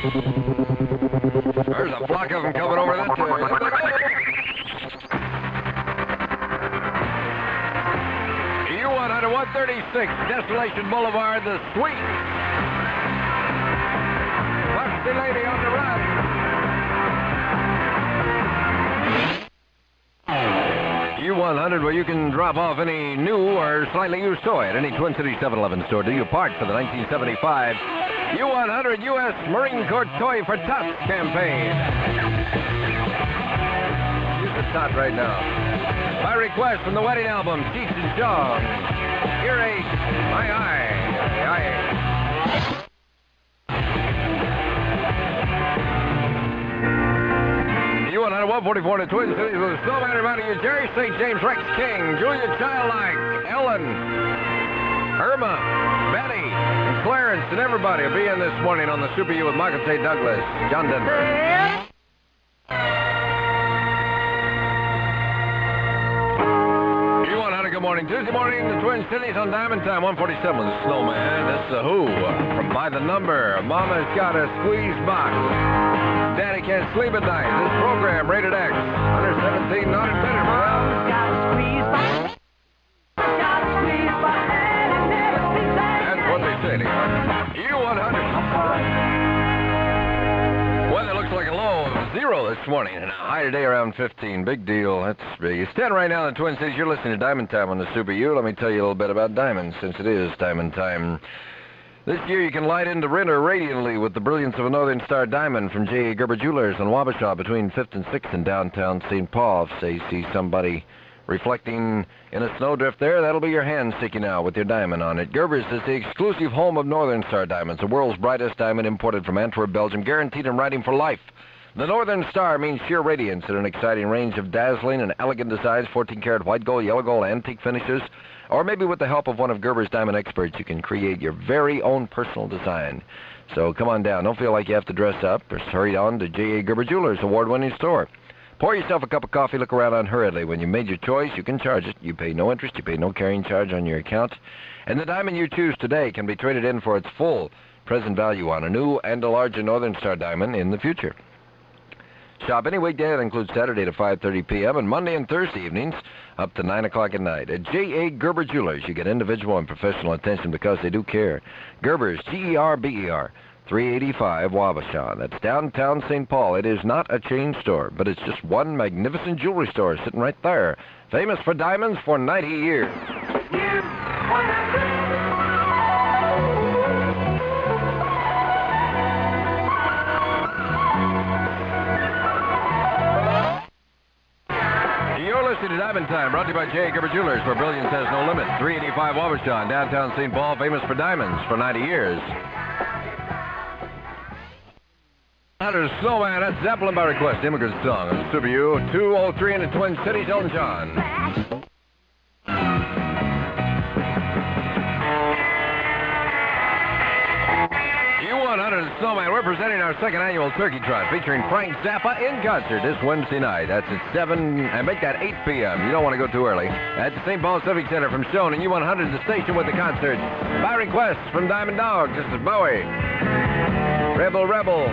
There's a flock of them coming over that U100 136, Desolation Boulevard, the Sweet. Lusty lady on the run. U100, where you can drop off any new or slightly used toy at any Twin Cities 7-Eleven store. Do your part for the 1975 U100 U.S. Marine Corps Toy for Tots campaign. Use the tot right now. By request from the wedding album, Cheech and Chong. Earache, aye. U100 144 to Twin Cities with a snowman reminding you, Jerry St. James, Rex King, Julia Childlike, Ellen, Irma, Betty, and Clarence, and everybody will be in this morning on the Super U with Michael J. Douglas, John Denver. U100, good morning. Tuesday morning, the Twin Cities on Diamond Time, 147 with the snowman. That's the Who from By the Number. Mama's got a squeeze box. Daddy can't sleep at night. This program, rated X. Under 17, not admitted. That's what they say. U100. Weather looks like a low of 0 this morning and a high today around 15. Big deal. That's big. It's 10 right now in the Twin Cities. You're listening to Diamond Time on the Super U. Let me tell you a little bit about diamonds since it is Diamond Time. This year you can light into winter radiantly with the brilliance of a Northern Star diamond from J.A. Gerber Jewelers on Wabasha between 5th and 6th in downtown St. Paul. If you see somebody reflecting in a snowdrift there, that'll be your hand sticking out with your diamond on it. Gerber's is the exclusive home of Northern Star diamonds, the world's brightest diamond imported from Antwerp, Belgium, guaranteed in writing for life. The Northern Star means sheer radiance in an exciting range of dazzling and elegant designs, 14-karat white gold, yellow gold, antique finishes. Or maybe with the help of one of Gerber's diamond experts, you can create your very own personal design. So come on down. Don't feel like you have to dress up. Just hurry on to J.A. Gerber Jewelers' award-winning store. Pour yourself a cup of coffee, look around unhurriedly. When you made your choice, you can charge it. You pay no interest, you pay no carrying charge on your account. And the diamond you choose today can be traded in for its full present value on a new and a larger Northern Star diamond in the future. Shop any weekday. That includes Saturday to 5:30 p.m. and Monday and Thursday evenings up to 9 o'clock at night. At J.A. Gerber Jewelers, you get individual and professional attention because they do care. Gerber's, G-E-R-B-E-R, 385 Wabasha. That's downtown St. Paul. It is not a chain store, but it's just one magnificent jewelry store sitting right there. Famous for diamonds for 90 years. You're listening to Diamond Time, brought to you by J.A. Gerber Jewelers, where brilliance has no limit. 385 Wabasha, downtown St. Paul, famous for diamonds for 90 years. Under Snowman, that's Zeppelin by request, immigrant song on Super U, 203 in the Twin Cities, Elton John. U100 and Snowman, we're presenting our second annual Turkey Trot featuring Frank Zappa in concert this Wednesday night. That's at 7, and make that 8 p.m. You don't want to go too early. At the St. Paul Civic Center from Stone and U100 the station with the concert. By request from Diamond Dog, this is Bowie. Rebel, rebel.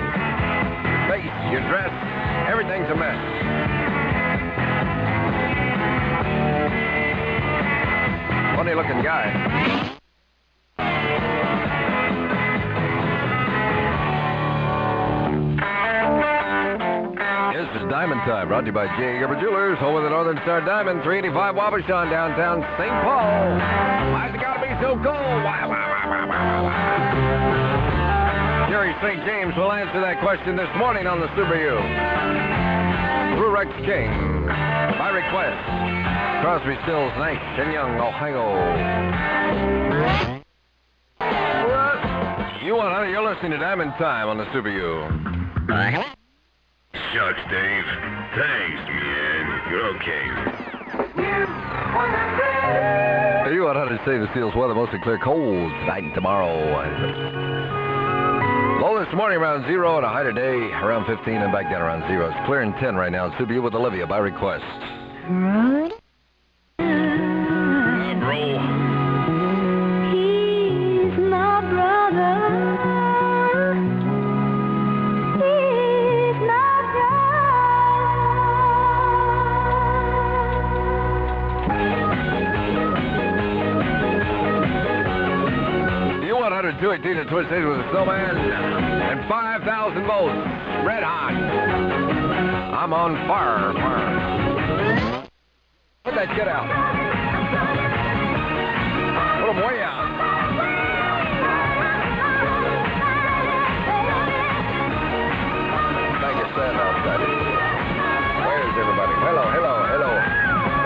Face, your dress, everything's a mess. Funny looking guy. This is Diamond Time, brought to you by J.A. Gerber Jewelers, home of the Northern Star Diamond, 385 Wabasha, downtown St. Paul. Why's it gotta be so cold? Why? Jerry St. James will answer that question this morning on the Super U. Through Rex King, by request, Crosby, Stills, Nash, and Young, Ohio. U100, you're listening to Diamond Time on the Super U. Shucks, Dave. Thanks, man. You're okay. U100 say the Steel's weather mostly clear, cold tonight and tomorrow. Low this morning around 0 and a high today around 15 and back down around 0. It's clear and 10 right now. Super U with Olivia by request. Bro. He's my brother. 2:18 in the Twin Cities with the Snowman. And 5,000 volts. Red hot. I'm on fire. Put that shit out. Put them way out. Make it stand outside. Where's everybody? Hello.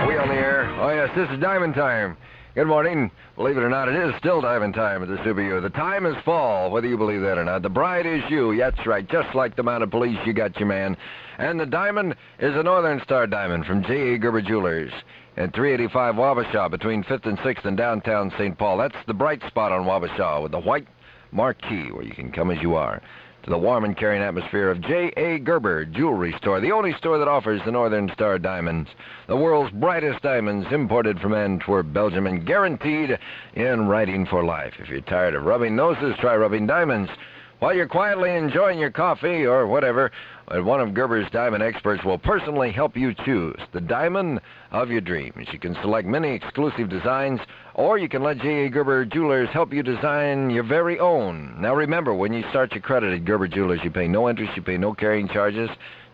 Are we on the air? Oh, yes, this is Diamond Time. Good morning. Believe it or not, it is still Diamond Time at the Super U. The time is fall, whether you believe that or not. The bride is you. That's right. Just like the mounted police, you got your man. And the diamond is a Northern Star diamond from J.A. Gerber Jewelers at 385 Wabasha between 5th and 6th in downtown St. Paul. That's the bright spot on Wabasha with the white marquee where you can come as you are to the warm and caring atmosphere of J.A. Gerber Jewelry Store, the only store that offers the Northern Star diamonds, the world's brightest diamonds imported from Antwerp, Belgium, and guaranteed in writing for life. If you're tired of rubbing noses, try rubbing diamonds. While you're quietly enjoying your coffee or whatever, one of Gerber's diamond experts will personally help you choose the diamond of your dreams. You can select many exclusive designs, or you can let J.A. Gerber Jewelers help you design your very own. Now remember, when you start your credit at Gerber Jewelers, you pay no interest, you pay no carrying charges.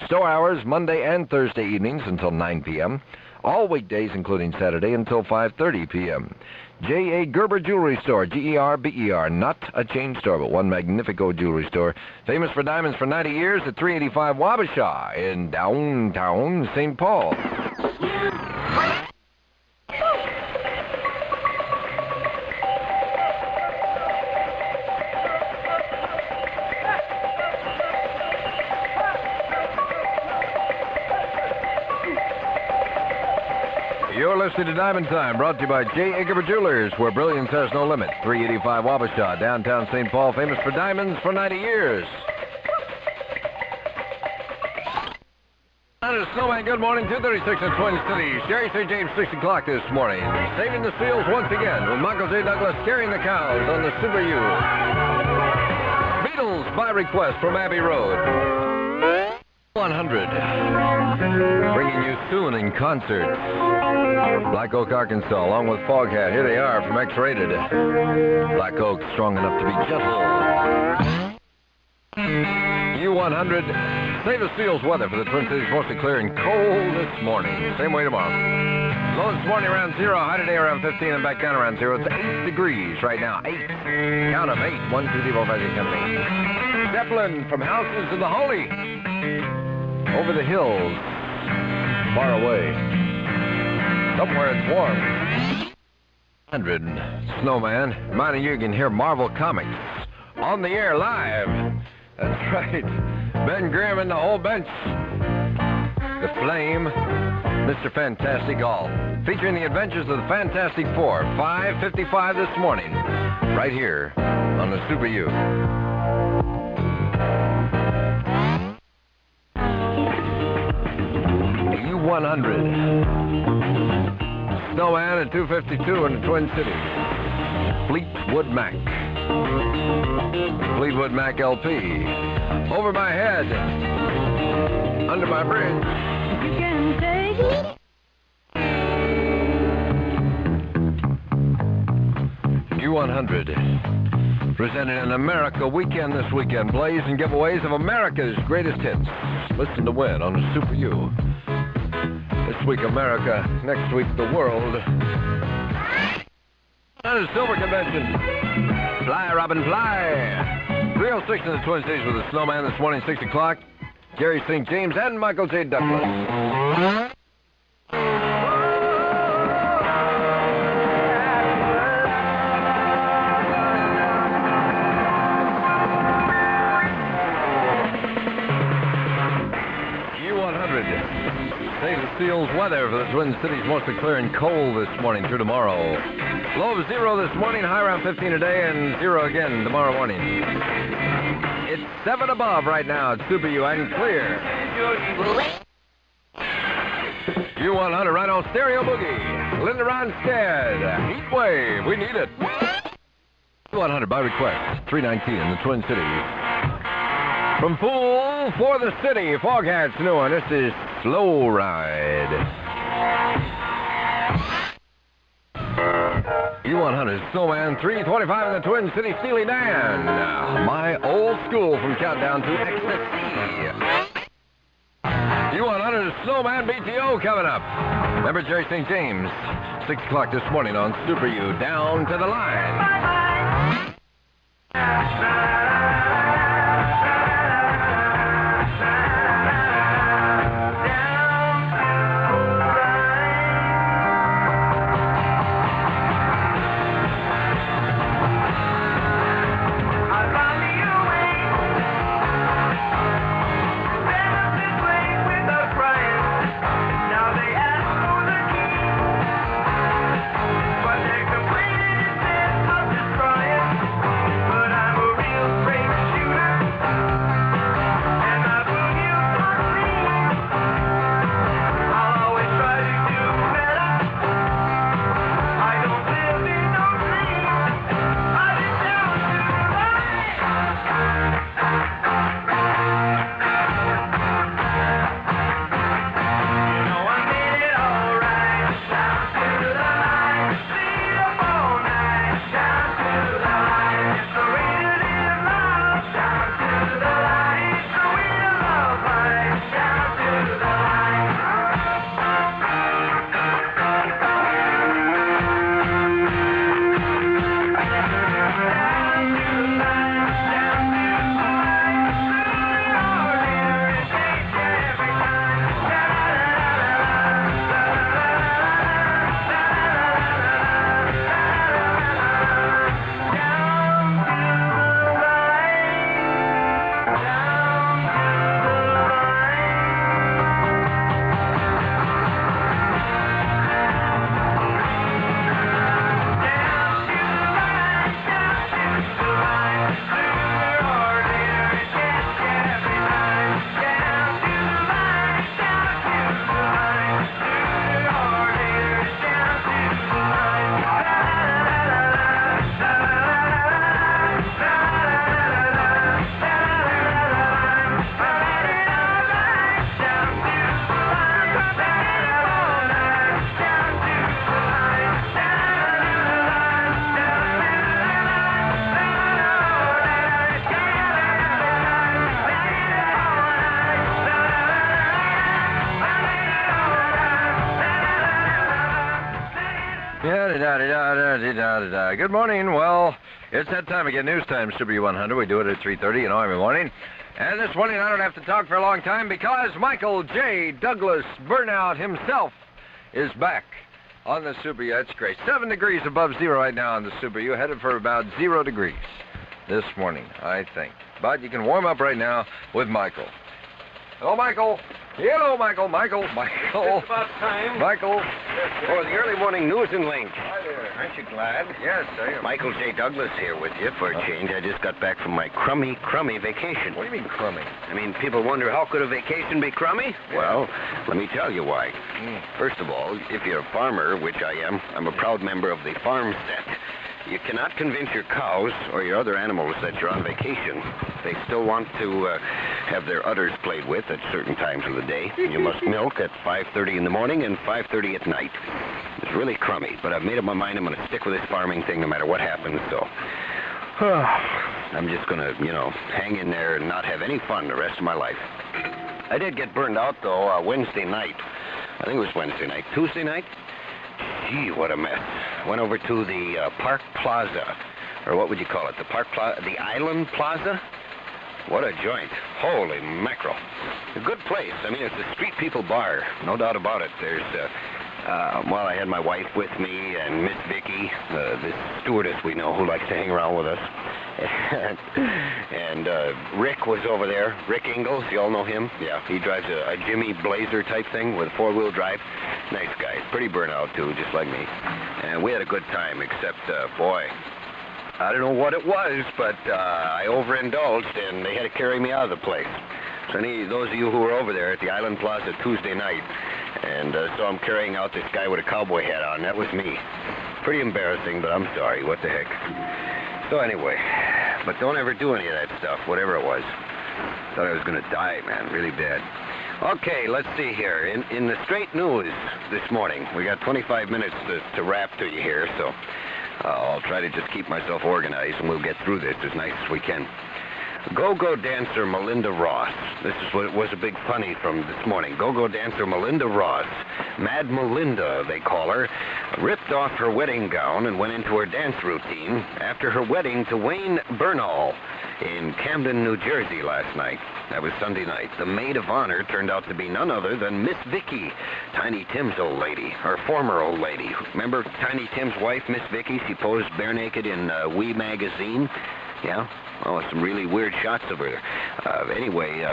Store hours, Monday and Thursday evenings until 9 p.m. All weekdays, including Saturday, until 5:30 p.m. J.A. Gerber Jewelry Store, G-E-R-B-E-R, not a chain store, but one magnifico jewelry store. Famous for diamonds for 90 years at 385 Wabasha in downtown St. Paul. You're listening to Diamond Time, brought to you by J.A. Gerber Jewelers, where brilliance has no limit. 385 Wabasha, downtown St. Paul, famous for diamonds for 90 years. That is Snowman, good morning, 2:36 in Twin Cities. Jerry St. James, 6 o'clock this morning. Saving the seals once again with Michael J. Douglas carrying the cows on the Super U. Beatles by request from Abbey Road. 100. Bringing you soon in concert. Black Oak, Arkansas, along with Foghat. Here they are from X-Rated. Black Oak, strong enough to be gentle. U100. Save the seals weather for the Twin Cities, mostly clear and cold this morning. Same way tomorrow. Low this morning around 0, high today around 15, and back down around 0. It's 8 degrees right now. 8. Count them. 8. 1, 2, 3, 4, 5, 6, 7, 8. Zeppelin from Houses in the Holy. Over the hills. Far away. Somewhere it's warm. 100 Snowman. Reminding you can hear Marvel Comics on the air live. That's right. Ben Grimm and the whole bench. The Flame. Mr. Fantastic All. Featuring the adventures of the Fantastic Four. 5:55 this morning. Right here on the Super U. U100. Snowman at 2:52 in the Twin Cities. Fleetwood Mac. Fleetwood Mac LP. Over my head. Under my bridge. You can take it. U100. Presented an America weekend this weekend. Plays and giveaways of America's greatest hits. Listen to win on the Super U. This week, America. Next week, the world. That is Silver Convention. Fly, Robin, fly. 306 in the Twin Cities with the Snowman this morning, 6 o'clock. Jerry St. James and Michael J. Douglas. Save the seals weather for the Twin Cities, mostly clear and cold this morning through tomorrow. Low of 0 this morning, high around 15 today, and 0 again tomorrow morning. It's 7 above right now at Super U and clear. U100 right on Stereo Boogie. Linda Ronstadt, Heat Wave, we need it. U100 by request, 319 in the Twin Cities. From Fool for the City, Foghat's new one. This is Slow Ride. U100 Snowman 325 in the Twin City Steely Dan. My old school from Countdown to Ecstasy. U100 Snowman BTO coming up. Remember Jerry St. James, 6 o'clock this morning on Super U, Down to the Line. Good morning. Well, it's that time again, news time, Super U100. We do it at 3:30, every morning. And this morning I don't have to talk for a long time because Michael J. Douglas Burnout himself is back on the Super U. That's great. 7 degrees above zero right now on the Super U, headed for about 0 degrees this morning, I think. But you can warm up right now with Michael. Hello, Michael. Hello, Michael. Michael. It's about time. Michael. For the early morning news and link. Hi there. Aren't you glad? Yes, I am. Michael J. Douglas here with you for a change. I just got back from my crummy vacation. What do you mean crummy? I mean, people wonder how could a vacation be crummy? Yeah. Well, let me tell you why. First of all, if you're a farmer, which I am, I'm a proud member of the farm set. You cannot convince your cows or your other animals that you're on vacation. They still want to have their udders played with at certain times of the day. You must milk at 5:30 in the morning and 5:30 at night. It's really crummy, but I've made up my mind I'm going to stick with this farming thing no matter what happens, so I'm just going to, hang in there and not have any fun the rest of my life. I did get burned out, though, Wednesday night. I think it was Wednesday night. Tuesday night? Gee, what a mess. Went over to the Park Plaza, or what would you call it? The Island Plaza? What a joint. Holy mackerel. A good place. I mean, it's a street people bar, no doubt about it. There's, I had my wife with me and Miss Vicky, this stewardess we know who likes to hang around with us. And Rick was over there. Rick Ingalls, you all know him? Yeah, he drives a Jimmy Blazer type thing with 4-wheel drive. Nice guy. Pretty burnout, too, just like me. And we had a good time, except, boy, I don't know what it was, but I overindulged, and they had to carry me out of the place. So those of you who were over there at the Island Plaza Tuesday night, and so I'm carrying out this guy with a cowboy hat on. That was me. Pretty embarrassing, but I'm sorry. What the heck? So anyway, but don't ever do any of that stuff, whatever it was. Thought I was going to die, man, really bad. Okay, let's see here. In the straight news this morning, we got 25 minutes to wrap to you here, so I'll try to just keep myself organized, and we'll get through this as nice as we can. Go-go dancer Melinda Ross. This is what was a big funny from this morning. Go-go dancer Melinda Ross, Mad Melinda, they call her, ripped off her wedding gown and went into her dance routine after her wedding to Wayne Bernal in Camden, New Jersey last night. That was Sunday night. The maid of honor turned out to be none other than Miss Vicky, Tiny Tim's old lady, or former old lady. Remember Tiny Tim's wife, Miss Vicky? She posed bare naked in WYOO magazine. Yeah? Oh, some really weird shots of her. Anyway,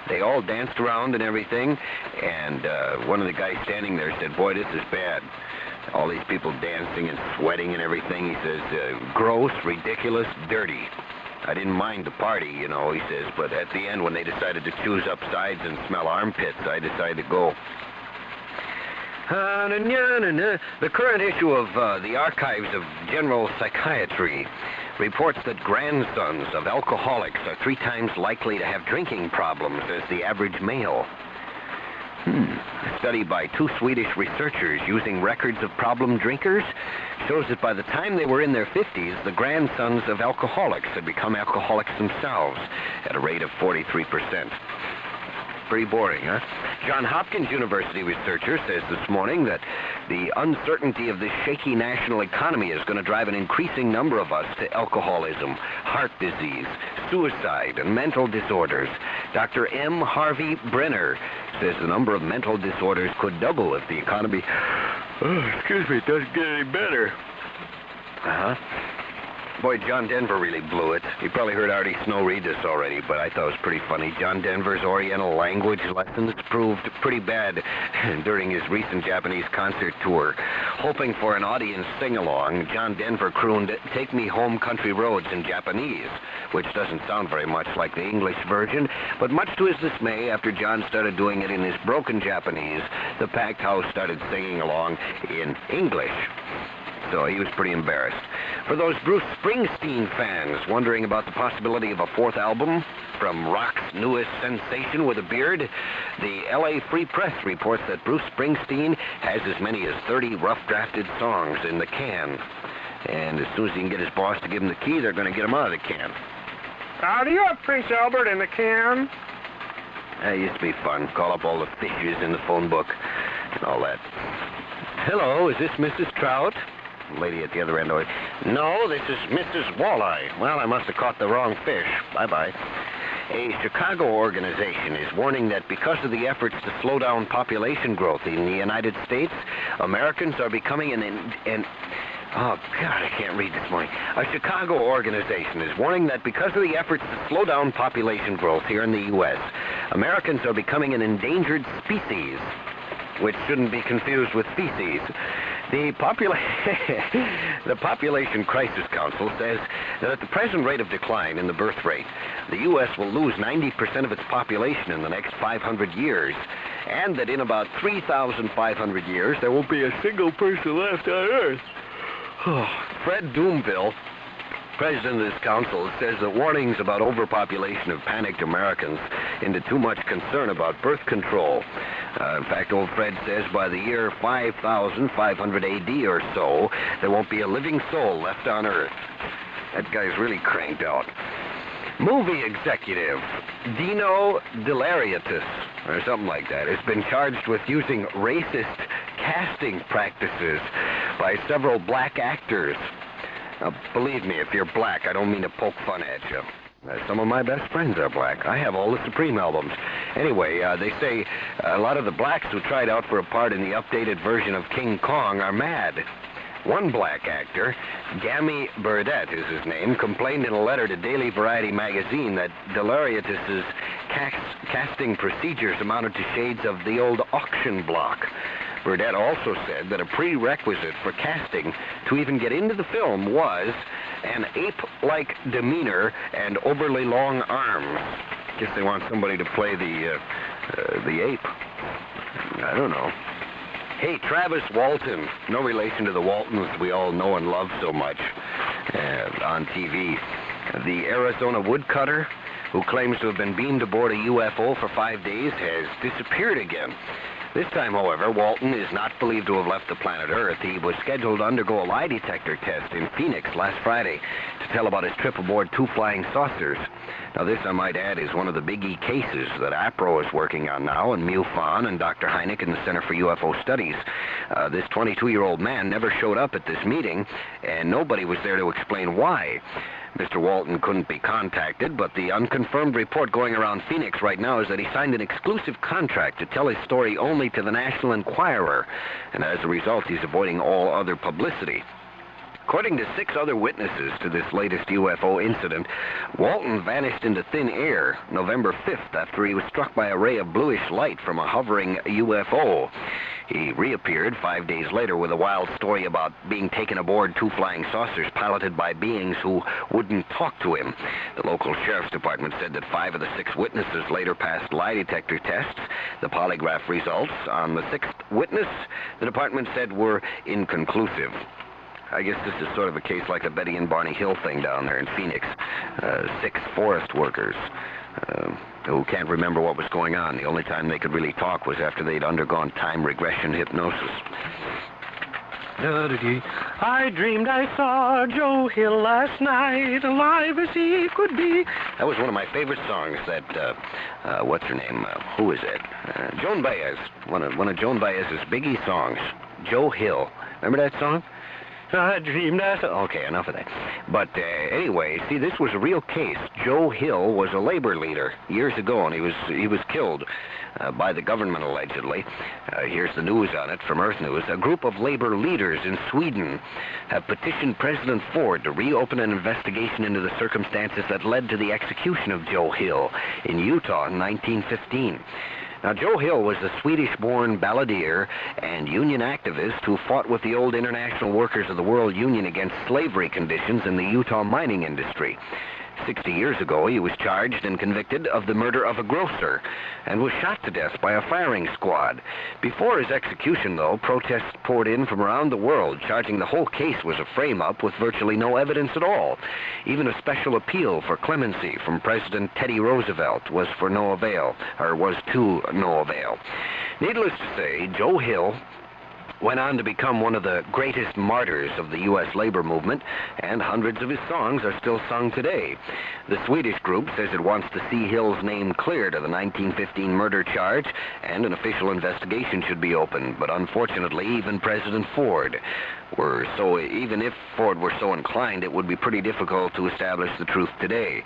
they all danced around and everything, and one of the guys standing there said, "Boy, this is bad. All these people dancing and sweating and everything." He says, "Gross, ridiculous, dirty. I didn't mind the party, you know," he says, "but at the end when they decided to choose up sides and smell armpits, I decided to go." The current issue of the Archives of General Psychiatry reports that grandsons of alcoholics are 3 times likely to have drinking problems as the average male. A study by 2 Swedish researchers using records of problem drinkers shows that by the time they were in their 50s, the grandsons of alcoholics had become alcoholics themselves at a rate of 43%. Pretty boring, huh? Johns Hopkins University researcher says this morning that the uncertainty of this shaky national economy is going to drive an increasing number of us to alcoholism, heart disease, suicide, and mental disorders. Dr. M. Harvey Brenner says the number of mental disorders could double if the economy, doesn't get any better. Boy, John Denver really blew it. You probably heard Artie Snow read this already, but I thought it was pretty funny. John Denver's Oriental language lessons proved pretty bad during his recent Japanese concert tour. Hoping for an audience sing-along, John Denver crooned, "Take Me Home Country Roads" in Japanese, which doesn't sound very much like the English version, but much to his dismay, after John started doing it in his broken Japanese, the packed house started singing along in English. So he was pretty embarrassed. For those Bruce Springsteen fans wondering about the possibility of a 4th album from rock's newest sensation with a beard, the LA Free Press reports that Bruce Springsteen has as many as 30 rough-drafted songs in the can. And as soon as he can get his boss to give him the key, they're going to get him out of the can. Do you have Prince Albert in the can? That used to be fun. Call up all the fishes in the phone book and all that. Hello, is this Mrs. Trout? Lady at the other end of it. No, this is Mrs. Walleye. Well, I must have caught the wrong fish. Bye-bye. A Chicago organization is warning that because of the efforts to slow down population growth in the United States, Americans are becoming oh, God, I can't read this morning. A Chicago organization is warning that because of the efforts to slow down population growth here in the U.S., Americans are becoming an endangered species, which shouldn't be confused with feces. The Population Crisis Council says that at the present rate of decline in the birth rate, the U.S. will lose 90% of its population in the next 500 years, and that in about 3,500 years, there won't be a single person left on Earth. Fred Doomville, president of this council, says that warnings about overpopulation have panicked Americans into too much concern about birth control. In fact, old Fred says by the year 5,500 AD or so, there won't be a living soul left on Earth. That guy's really cranked out. Movie executive Dino Delariatis, or something like that, has been charged with using racist casting practices by several black actors. Now, believe me, if you're black, I don't mean to poke fun at you. Some of my best friends are black. I have all the Supreme albums. Anyway, they say a lot of the blacks who tried out for a part in the updated version of King Kong are mad. One black actor, Gammy Burdett is his name, complained in a letter to Daily Variety magazine that Delariatis' casting procedures amounted to shades of the old auction block. Burdett also said that a prerequisite for casting to even get into the film was an ape-like demeanor and overly long arms. Guess they want somebody to play the ape. I don't know. Hey, Travis Walton, no relation to the Waltons we all know and love so much on TV. The Arizona woodcutter who claims to have been beamed aboard a UFO for 5 days, has disappeared again. This time, however, Walton is not believed to have left the planet Earth. He was scheduled to undergo a lie detector test in Phoenix last Friday to tell about his trip aboard 2 flying saucers. Now, this, I might add, is one of the biggie cases that APRO is working on now, and MUFON and Dr. Hynek in the Center for UFO Studies. This 22-year-old man never showed up at this meeting, and nobody was there to explain why. Mr. Walton couldn't be contacted, but the unconfirmed report going around Phoenix right now is that he signed an exclusive contract to tell his story only to the National Enquirer, and as a result, he's avoiding all other publicity. According to 6 other witnesses to this latest UFO incident, Walton vanished into thin air November 5th after he was struck by a ray of bluish light from a hovering UFO. He reappeared 5 days later with a wild story about being taken aboard 2 flying saucers piloted by beings who wouldn't talk to him. The local sheriff's department said that 5 of the 6 witnesses later passed lie detector tests. The polygraph results on the 6th witness, the department said, were inconclusive. I guess this is sort of a case like the Betty and Barney Hill thing down there in Phoenix. 6 forest workers who can't remember what was going on. The only time they could really talk was after they'd undergone time regression hypnosis. I dreamed I saw Joe Hill last night, alive as he could be. That was one of my favorite songs. That, what's her name? Who is it? Joan Baez. One of Joan Baez's biggie songs. Joe Hill. Remember that song? I dreamed I saw... Okay, enough of that. But anyway, see, this was a real case. Joe Hill was a labor leader years ago, and he was killed by the government, allegedly. Here's the news on it from Earth News. A group of labor leaders in Sweden have petitioned President Ford to reopen an investigation into the circumstances that led to the execution of Joe Hill in Utah in 1915. Now, Joe Hill was a Swedish-born balladeer and union activist who fought with the old International Workers of the World Union against slavery conditions in the Utah mining industry. 60 years ago, he was charged and convicted of the murder of a grocer and was shot to death by a firing squad. Before his execution, though, protests poured in from around the world, charging the whole case was a frame-up with virtually no evidence at all. Even a special appeal for clemency from President Teddy Roosevelt was to no avail. Needless to say, Joe Hill went on to become one of the greatest martyrs of the U.S. labor movement, and hundreds of his songs are still sung today. The Swedish group says it wants to see Hill's name cleared of the 1915 murder charge, and an official investigation should be opened. But unfortunately, even President Ford even if Ford were so inclined, it would be pretty difficult to establish the truth today.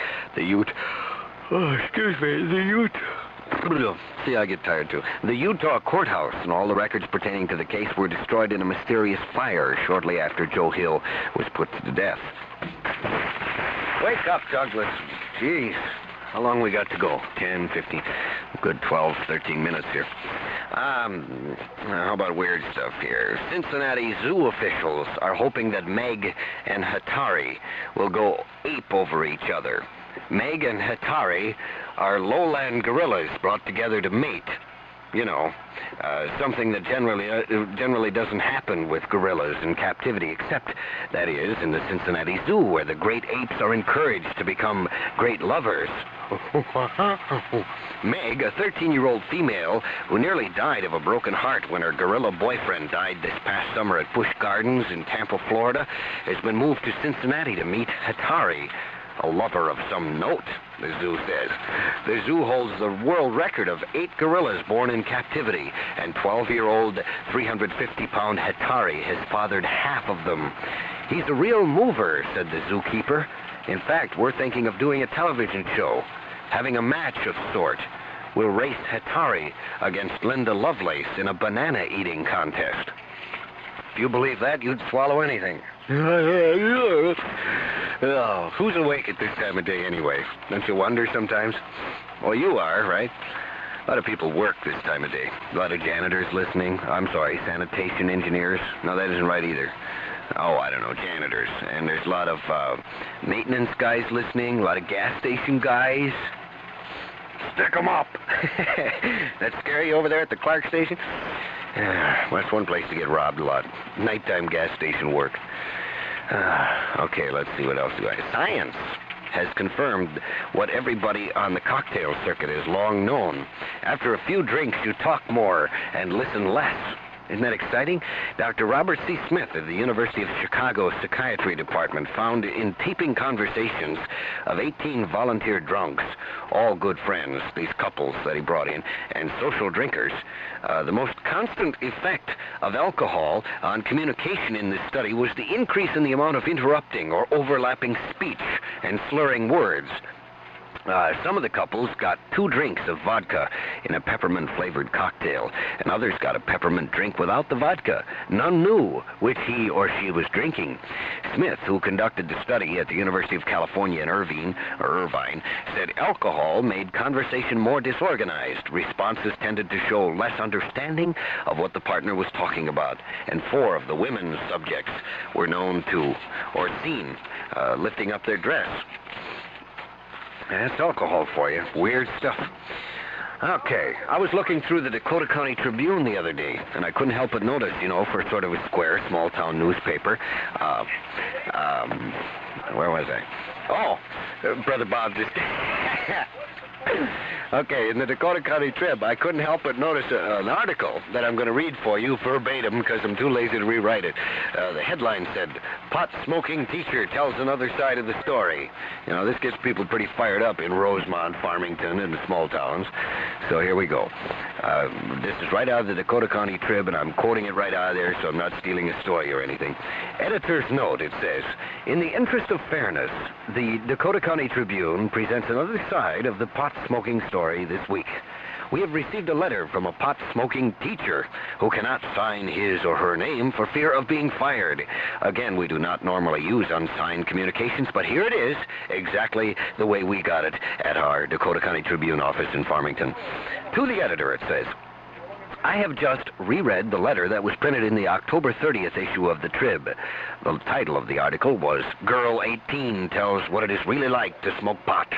See, I get tired, too. The Utah courthouse and all the records pertaining to the case were destroyed in a mysterious fire shortly after Joe Hill was put to death. Wake up, Douglas. Jeez. How long we got to go? 10, 15, good 12, 13 minutes here. How about weird stuff here? Cincinnati zoo officials are hoping that Meg and Hatari will go ape over each other. Meg and Hatari are lowland gorillas brought together to mate. You know, something that generally doesn't happen with gorillas in captivity, except, that is, in the Cincinnati Zoo, where the great apes are encouraged to become great lovers. Meg, a 13-year-old female who nearly died of a broken heart when her gorilla boyfriend died this past summer at Busch Gardens in Tampa, Florida, has been moved to Cincinnati to meet Hatari, a lover of some note, the zoo says. The zoo holds the world record of 8 gorillas born in captivity, and 12-year-old, 350-pound Hatari has fathered half of them. He's a real mover, said the zookeeper. In fact, we're thinking of doing a television show, having a match of sort. We'll race Hatari against Linda Lovelace in a banana-eating contest. If you believe that, you'd swallow anything. Oh, who's awake at this time of day anyway? Don't you wonder sometimes? Well, you are, right? A lot of people work this time of day. A lot of janitors listening. I'm sorry, sanitation engineers. No, that isn't right either. Oh, I don't know, janitors. And there's a lot of maintenance guys listening, a lot of gas station guys. Stick 'em up. That scary over there at the Clark station? Well, that's one place to get robbed a lot. Nighttime gas station work. Okay, let's see what else do I have. Science. has confirmed what everybody on the cocktail circuit has long known. After a few drinks, you talk more and listen less. Isn't that exciting? Dr. Robert C. Smith of the University of Chicago Psychiatry Department found in taping conversations of 18 volunteer drunks, all good friends, these couples that he brought in, and social drinkers, the most constant effect of alcohol on communication in this study was the increase in the amount of interrupting or overlapping speech and slurring words. Some of the couples got 2 drinks of vodka in a peppermint-flavored cocktail, and others got a peppermint drink without the vodka. None knew which he or she was drinking. Smith, who conducted the study at the University of California in Irvine, said alcohol made conversation more disorganized. Responses tended to show less understanding of what the partner was talking about, and 4 of the women's subjects were known to or seen lifting up their dress. That's alcohol for you. Weird stuff. Okay, I was looking through the Dakota County Tribune the other day, and I couldn't help but notice, for sort of a square, small-town newspaper, where was I? Oh, Brother Bob just... Okay, in the Dakota County Trib, I couldn't help but notice an article that I'm going to read for you verbatim because I'm too lazy to rewrite it. The headline said, "Pot-smoking teacher tells another side of the story." This gets people pretty fired up in Rosemont, Farmington, and the small towns. So here we go. This is right out of the Dakota County Trib, and I'm quoting it right out of there, so I'm not stealing a story or anything. Editor's note, it says, "In the interest of fairness, the Dakota County Tribune presents another side of the pot-smoking story this week. We have received a letter from a pot-smoking teacher who cannot sign his or her name for fear of being fired. Again, we do not normally use unsigned communications, but here it is, exactly the way we got it at our Dakota County Tribune office in Farmington." To the editor, it says, "I have just reread the letter that was printed in the October 30th issue of the Trib. The title of the article was, 'Girl 18 Tells What It Is Really Like to Smoke Pot.'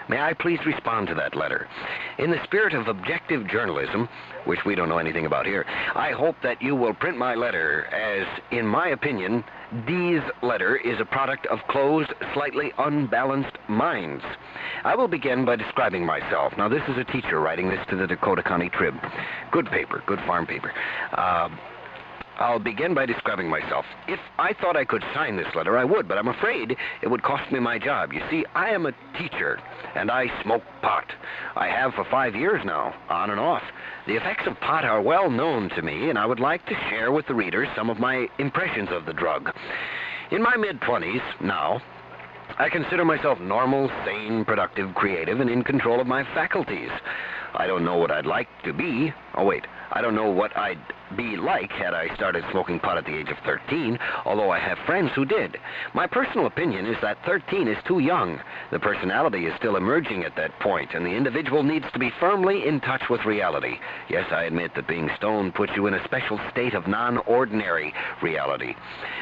May I please respond to that letter? In the spirit of objective journalism, which we don't know anything about here, I hope that you will print my letter as, in my opinion, D's letter is a product of closed, slightly unbalanced minds. I will begin by describing myself." Now, this is a teacher writing this to the Dakota County Trib. Good paper, good farm paper. "I'll begin by describing myself. If I thought I could sign this letter, I would, but I'm afraid it would cost me my job. You see, I am a teacher, and I smoke pot. I have for 5 years now, on and off. The effects of pot are well known to me, and I would like to share with the readers some of my impressions of the drug. In my mid-20s now, I consider myself normal, sane, productive, creative, and in control of my faculties. I don't know what I'd like to be. I don't know what I'd be like had I started smoking pot at the age of 13, although I have friends who did. My personal opinion is that 13 is too young. The personality is still emerging at that point, and the individual needs to be firmly in touch with reality. Yes, I admit that being stoned puts you in a special state of non-ordinary reality.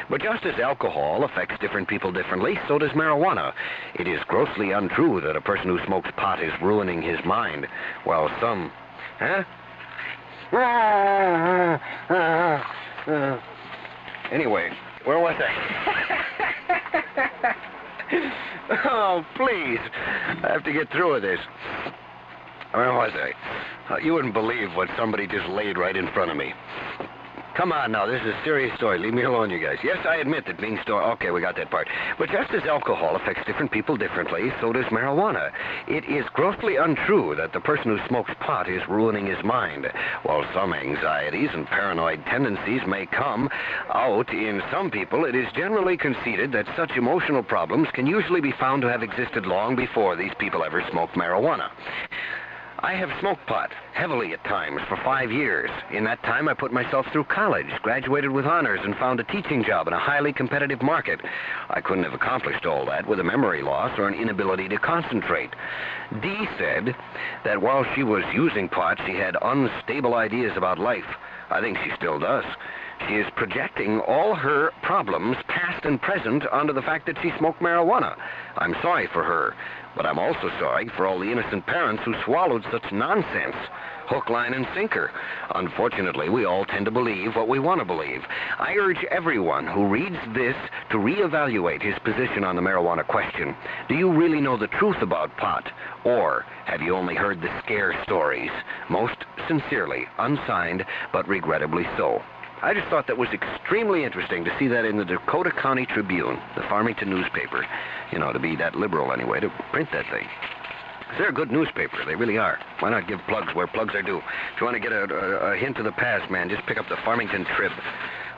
But just as alcohol affects different people differently, so does marijuana. It is grossly untrue that a person who smokes pot is ruining his mind, while some... Huh? Anyway, where was I? Oh, please. I have to get through with this. Where was I? You wouldn't believe what somebody just laid right in front of me. Come on now, this is a serious story. Leave me alone, you guys. Yes, I admit that being stoned... Okay, we got that part. But just as alcohol affects different people differently, so does marijuana. It is grossly untrue that the person who smokes pot is ruining his mind. While some anxieties and paranoid tendencies may come out in some people, it is generally conceded that such emotional problems can usually be found to have existed long before these people ever smoked marijuana. I have smoked pot, heavily at times, for 5 years. In that time, I put myself through college, graduated with honors, and found a teaching job in a highly competitive market. I couldn't have accomplished all that with a memory loss or an inability to concentrate. Dee said that while she was using pot, she had unstable ideas about life. I think she still does. She is projecting all her problems, past and present, onto the fact that she smoked marijuana. I'm sorry for her, but I'm also sorry for all the innocent parents who swallowed such nonsense. Hook, line, and sinker. Unfortunately, we all tend to believe what we want to believe. I urge everyone who reads this to reevaluate his position on the marijuana question. Do you really know the truth about pot? Or have you only heard the scare stories? Most sincerely, unsigned, but regrettably so. I just thought that was extremely interesting to see that in the Dakota County Tribune, the Farmington newspaper. You know, to be that liberal anyway, to print that thing. They're a good newspaper. They really are. Why not give plugs where plugs are due? If you want to get a hint of the past, man, just pick up the Farmington Trib.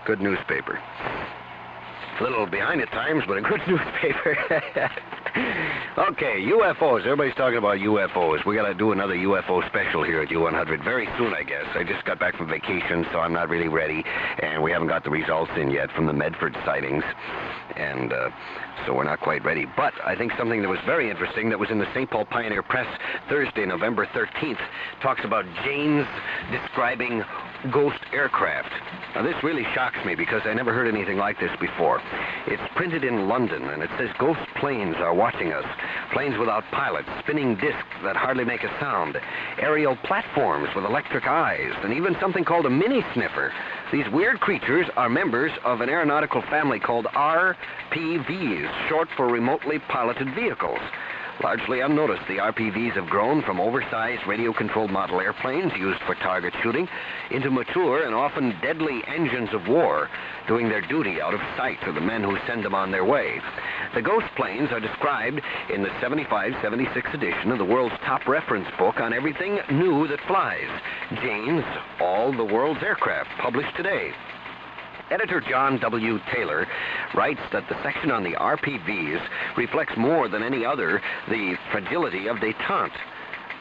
Good newspaper. A little behind the times, but a good newspaper. Okay, UFOs. Everybody's talking about UFOs. We got to do another UFO special here at U100 very soon, I guess. I just got back from vacation, so I'm not really ready, and we haven't got the results in yet from the Medford sightings, and so we're not quite ready. But I think something that was very interesting that was in the St. Paul Pioneer Press Thursday, November 13th, talks about Janes describing ghost aircraft. Now, this really shocks me because I never heard anything like this before. It's printed in London, and it says ghost planes are watching us. Planes without pilots, spinning discs that hardly make a sound, aerial platforms with electric eyes, and even something called a mini sniffer. These weird creatures are members of an aeronautical family called RPVs, short for remotely piloted vehicles. Largely unnoticed, the RPVs have grown from oversized radio-controlled model airplanes used for target shooting into mature and often deadly engines of war, doing their duty out of sight to the men who send them on their way. The ghost planes are described in the 75-76 edition of the world's top reference book on everything new that flies, Jane's All the World's Aircraft, published today. Editor John W. Taylor writes that the section on the RPVs reflects more than any other the fragility of détente.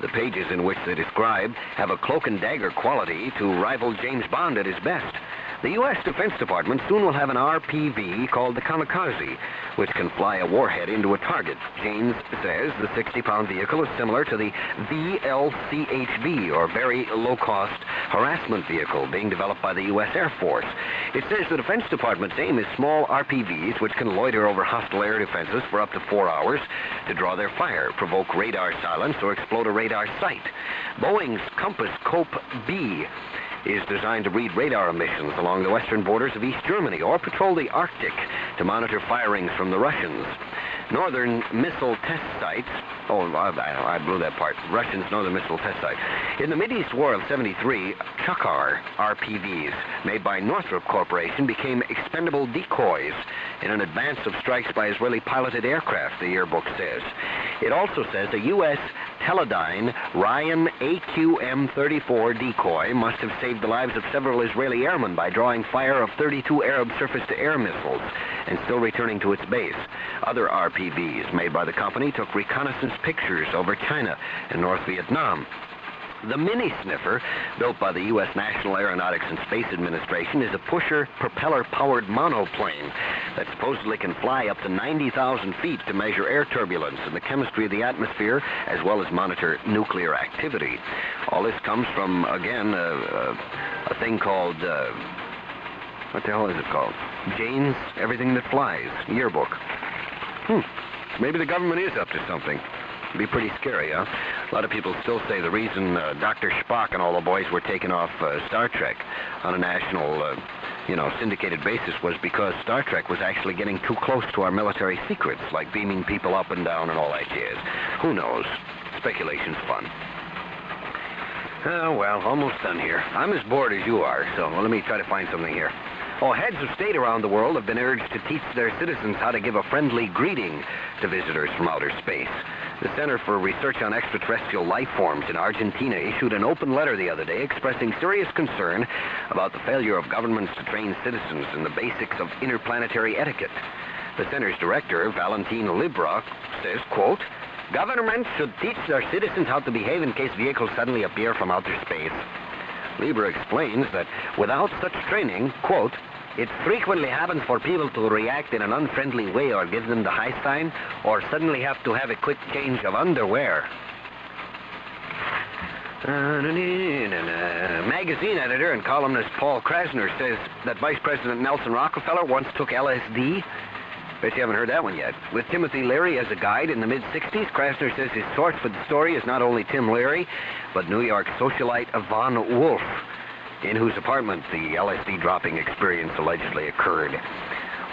The pages in which they describe have a cloak and dagger quality to rival James Bond at his best. The U.S. Defense Department soon will have an RPV called the Kamikaze, which can fly a warhead into a target. James says the 60-pound vehicle is similar to the VLCHV, or Very Low-Cost Harassment Vehicle, being developed by the U.S. Air Force. It says the Defense Department's aim is small RPVs which can loiter over hostile air defenses for up to 4 hours to draw their fire, provoke radar silence, or explode a radar site. Boeing's Compass Cope B is designed to read radar emissions along the western borders of East Germany or patrol the Arctic to monitor firings from the Russians. Northern Missile Test Sites, I blew that part, Russians' Northern Missile Test Site. In the Mideast War of 73, Chukar RPVs, made by Northrop Corporation, became expendable decoys in an advance of strikes by Israeli-piloted aircraft, the yearbook says. It also says a U.S. Teledyne Ryan AQM-34 decoy must have saved the lives of several Israeli airmen by drawing fire of 32 Arab surface-to-air missiles and still returning to its base. Other RPVs made by the company took reconnaissance pictures over China and North Vietnam. The mini sniffer, built by the U.S. National Aeronautics and Space Administration, is a pusher, propeller-powered monoplane that supposedly can fly up to 90,000 feet to measure air turbulence and the chemistry of the atmosphere, as well as monitor nuclear activity. All this comes from, again, a thing called, what the hell is it called? Jane's Everything That Flies yearbook. Maybe the government is up to something. It'd be pretty scary, huh? A lot of people still say the reason Dr. Spock and all the boys were taken off Star Trek on a national, syndicated basis was because Star Trek was actually getting too close to our military secrets, like beaming people up and down and all that jazz. Who knows? Speculation's fun. Oh, well, almost done here. I'm as bored as you are, so let me try to find something here. Oh, heads of state around the world have been urged to teach their citizens how to give a friendly greeting to visitors from outer space. The Center for Research on Extraterrestrial Life Forms in Argentina issued an open letter the other day expressing serious concern about the failure of governments to train citizens in the basics of interplanetary etiquette. The center's director, Valentin Libra, says, quote, "Governments should teach their citizens how to behave in case vehicles suddenly appear from outer space." Libra explains that without such training, quote, "it frequently happens for people to react in an unfriendly way or give them the high sign or suddenly have to have a quick change of underwear." Magazine editor and columnist Paul Krasner says that Vice President Nelson Rockefeller once took LSD. Bet you haven't heard that one yet. With Timothy Leary as a guide in the mid-'60s, Krasner says his source for the story is not only Tim Leary, but New York socialite Yvonne Wolf, in whose apartment the LSD dropping experience allegedly occurred.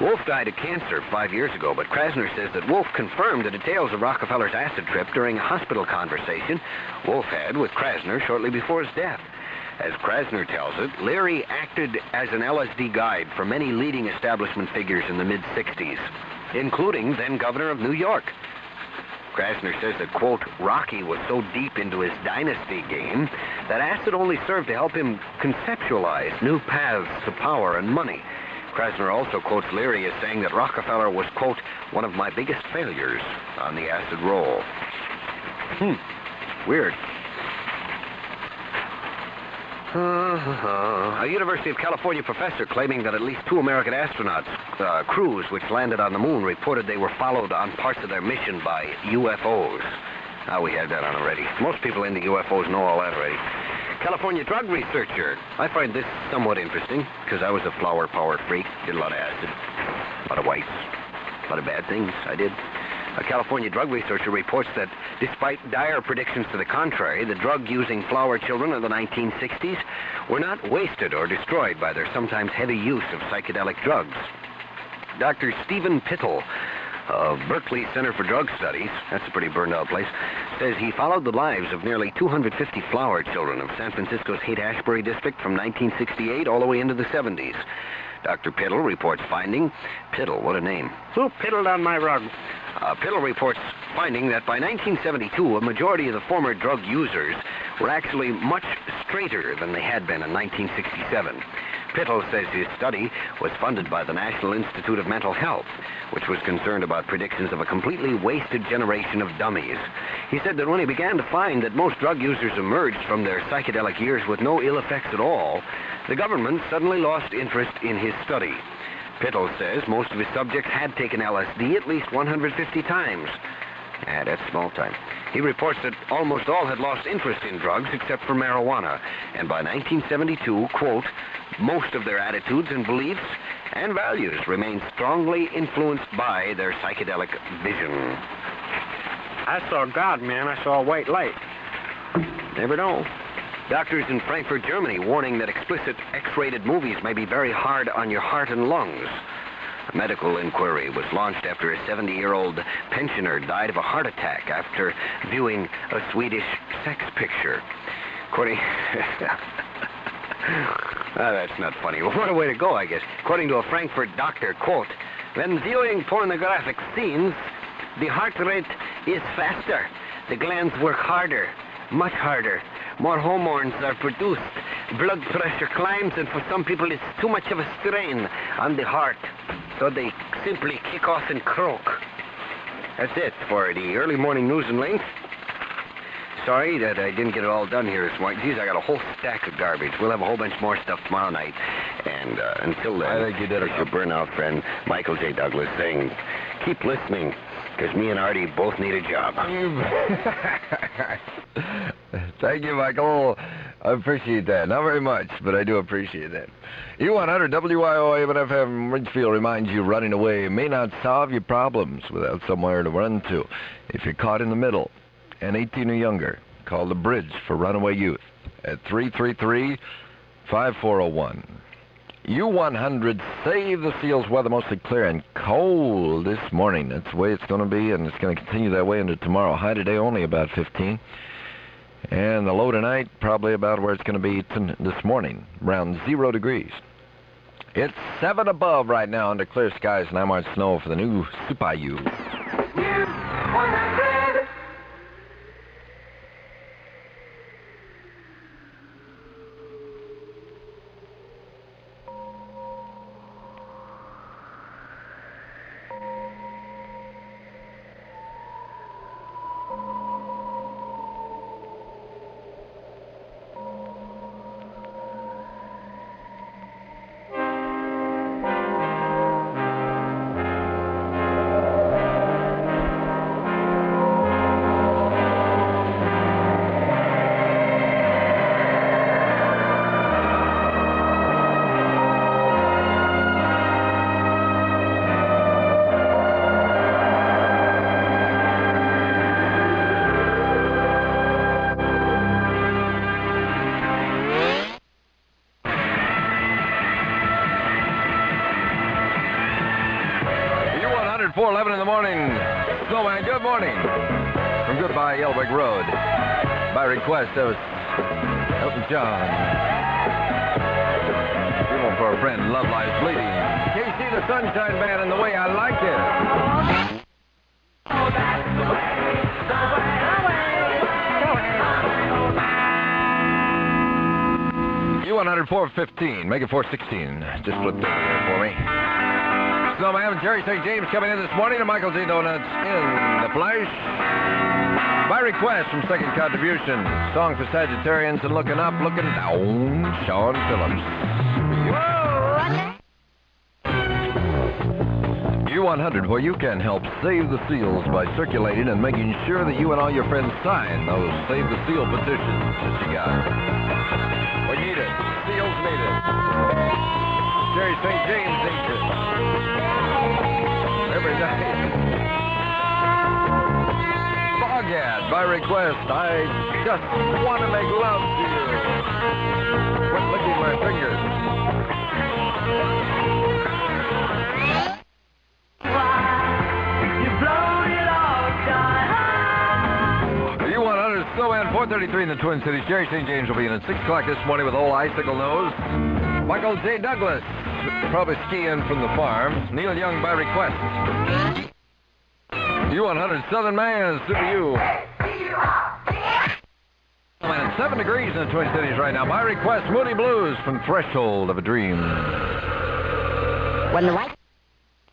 Wolf died of cancer 5 years ago, but Krasner says that Wolf confirmed the details of Rockefeller's acid trip during a hospital conversation Wolf had with Krasner shortly before his death. As Krasner tells it, Leary acted as an LSD guide for many leading establishment figures in the mid-'60s, including then-Governor of New York. Krasner says that, quote, Rocky was so deep into his dynasty game that acid only served to help him conceptualize new paths to power and money. Krasner also quotes Leary as saying that Rockefeller was, quote, one of my biggest failures on the acid roll. Weird. A University of California professor claiming that at least 2 American astronauts, crews which landed on the moon, reported they were followed on parts of their mission by UFOs. We had that on already. Most people into UFOs know all that already. California drug researcher. I find this somewhat interesting, because I was a flower power freak, did a lot of acid, a lot of whites, a lot of bad things I did. A California drug researcher reports that despite dire predictions to the contrary, the drug-using flower children of the 1960s were not wasted or destroyed by their sometimes heavy use of psychedelic drugs. Dr. Stephen Pittle of Berkeley Center for Drug Studies, that's a pretty burned-out place, says he followed the lives of nearly 250 flower children of San Francisco's Haight-Ashbury district from 1968 all the way into the 70s. Dr. Pittle reports finding... Pittle, what a name. Who piddled on my rug? Pittle reports finding that by 1972, a majority of the former drug users were actually much straighter than they had been in 1967. Pittle says his study was funded by the National Institute of Mental Health, which was concerned about predictions of a completely wasted generation of dummies. He said that when he began to find that most drug users emerged from their psychedelic years with no ill effects at all, the government suddenly lost interest in his study. Pittle says most of his subjects had taken LSD at least 150 times. That's small time. He reports that almost all had lost interest in drugs except for marijuana, and by 1972, quote, most of their attitudes and beliefs and values remained strongly influenced by their psychedelic vision. I saw God, man. I saw a white light. Never know. Doctors in Frankfurt, Germany, warning that explicit X-rated movies may be very hard on your heart and lungs. A medical inquiry was launched after a 70-year-old pensioner died of a heart attack after viewing a Swedish sex picture. According... that's not funny. Well, what a way to go, I guess. According to a Frankfurt doctor, quote, when viewing pornographic scenes, the heart rate is faster. The glands work harder, much harder. More hormones are produced. Blood pressure climbs, and for some people it's too much of a strain on the heart. So they simply kick off and croak. That's it for the early morning news and links. Sorry that I didn't get it all done here this morning. Geez, I got a whole stack of garbage. We'll have a whole bunch more stuff tomorrow night. And until then, I think you did it. Your burnout friend, Michael J. Douglas, saying, keep listening, because me and Artie both need a job. Thank you, Michael. I appreciate that. Not very much, but I do appreciate that. U100 WYOO FM Ridgefield reminds you running away may not solve your problems without somewhere to run to. If you're caught in the middle and 18 or younger, call the Bridge for Runaway Youth at 333-5401. U100 Save the Seals weather mostly clear and cold this morning. That's the way it's going to be, and it's going to continue that way into tomorrow. High today only about 15. And the low tonight, probably about where it's going to be this morning, around 0 degrees. It's 7 above right now under clear skies, and I'm on snow for the new Super U. U100. 4:11 in the morning. Snowman, good morning. From Goodbye Yellowbrick Road. By request, that was Elton John. Funeral for a friend, Love Lies Bleeding. KC the Sunshine Band and The Way I Like It. U100 415, make it 416. Just flipped over there for me. Snowman and Jerry St. James coming in this morning to Michael Z. Donuts in the flesh. By request from Second Contribution, song for Sagittarians and Looking Up, Looking Down, Sean Phillips. U100, where you can help save the seals by circulating and making sure that you and all your friends sign those Save the Seal petitions that you got. We need it. Seals need it. Jerry St. James needs it. Every night. Boghead, by request, I just want to make love to you. Quit licking my fingers. U100 Snowman 433 in the Twin Cities. Jerry St. James will be in at 6 o'clock this morning with old Icicle Nose. Michael J. Douglas, probably skiing from the farm. Neil Young by request. U100 Southern Man, Super U. It's 7 degrees in the Twin Cities right now. By request, Moody Blues from Threshold of a Dream. When the light.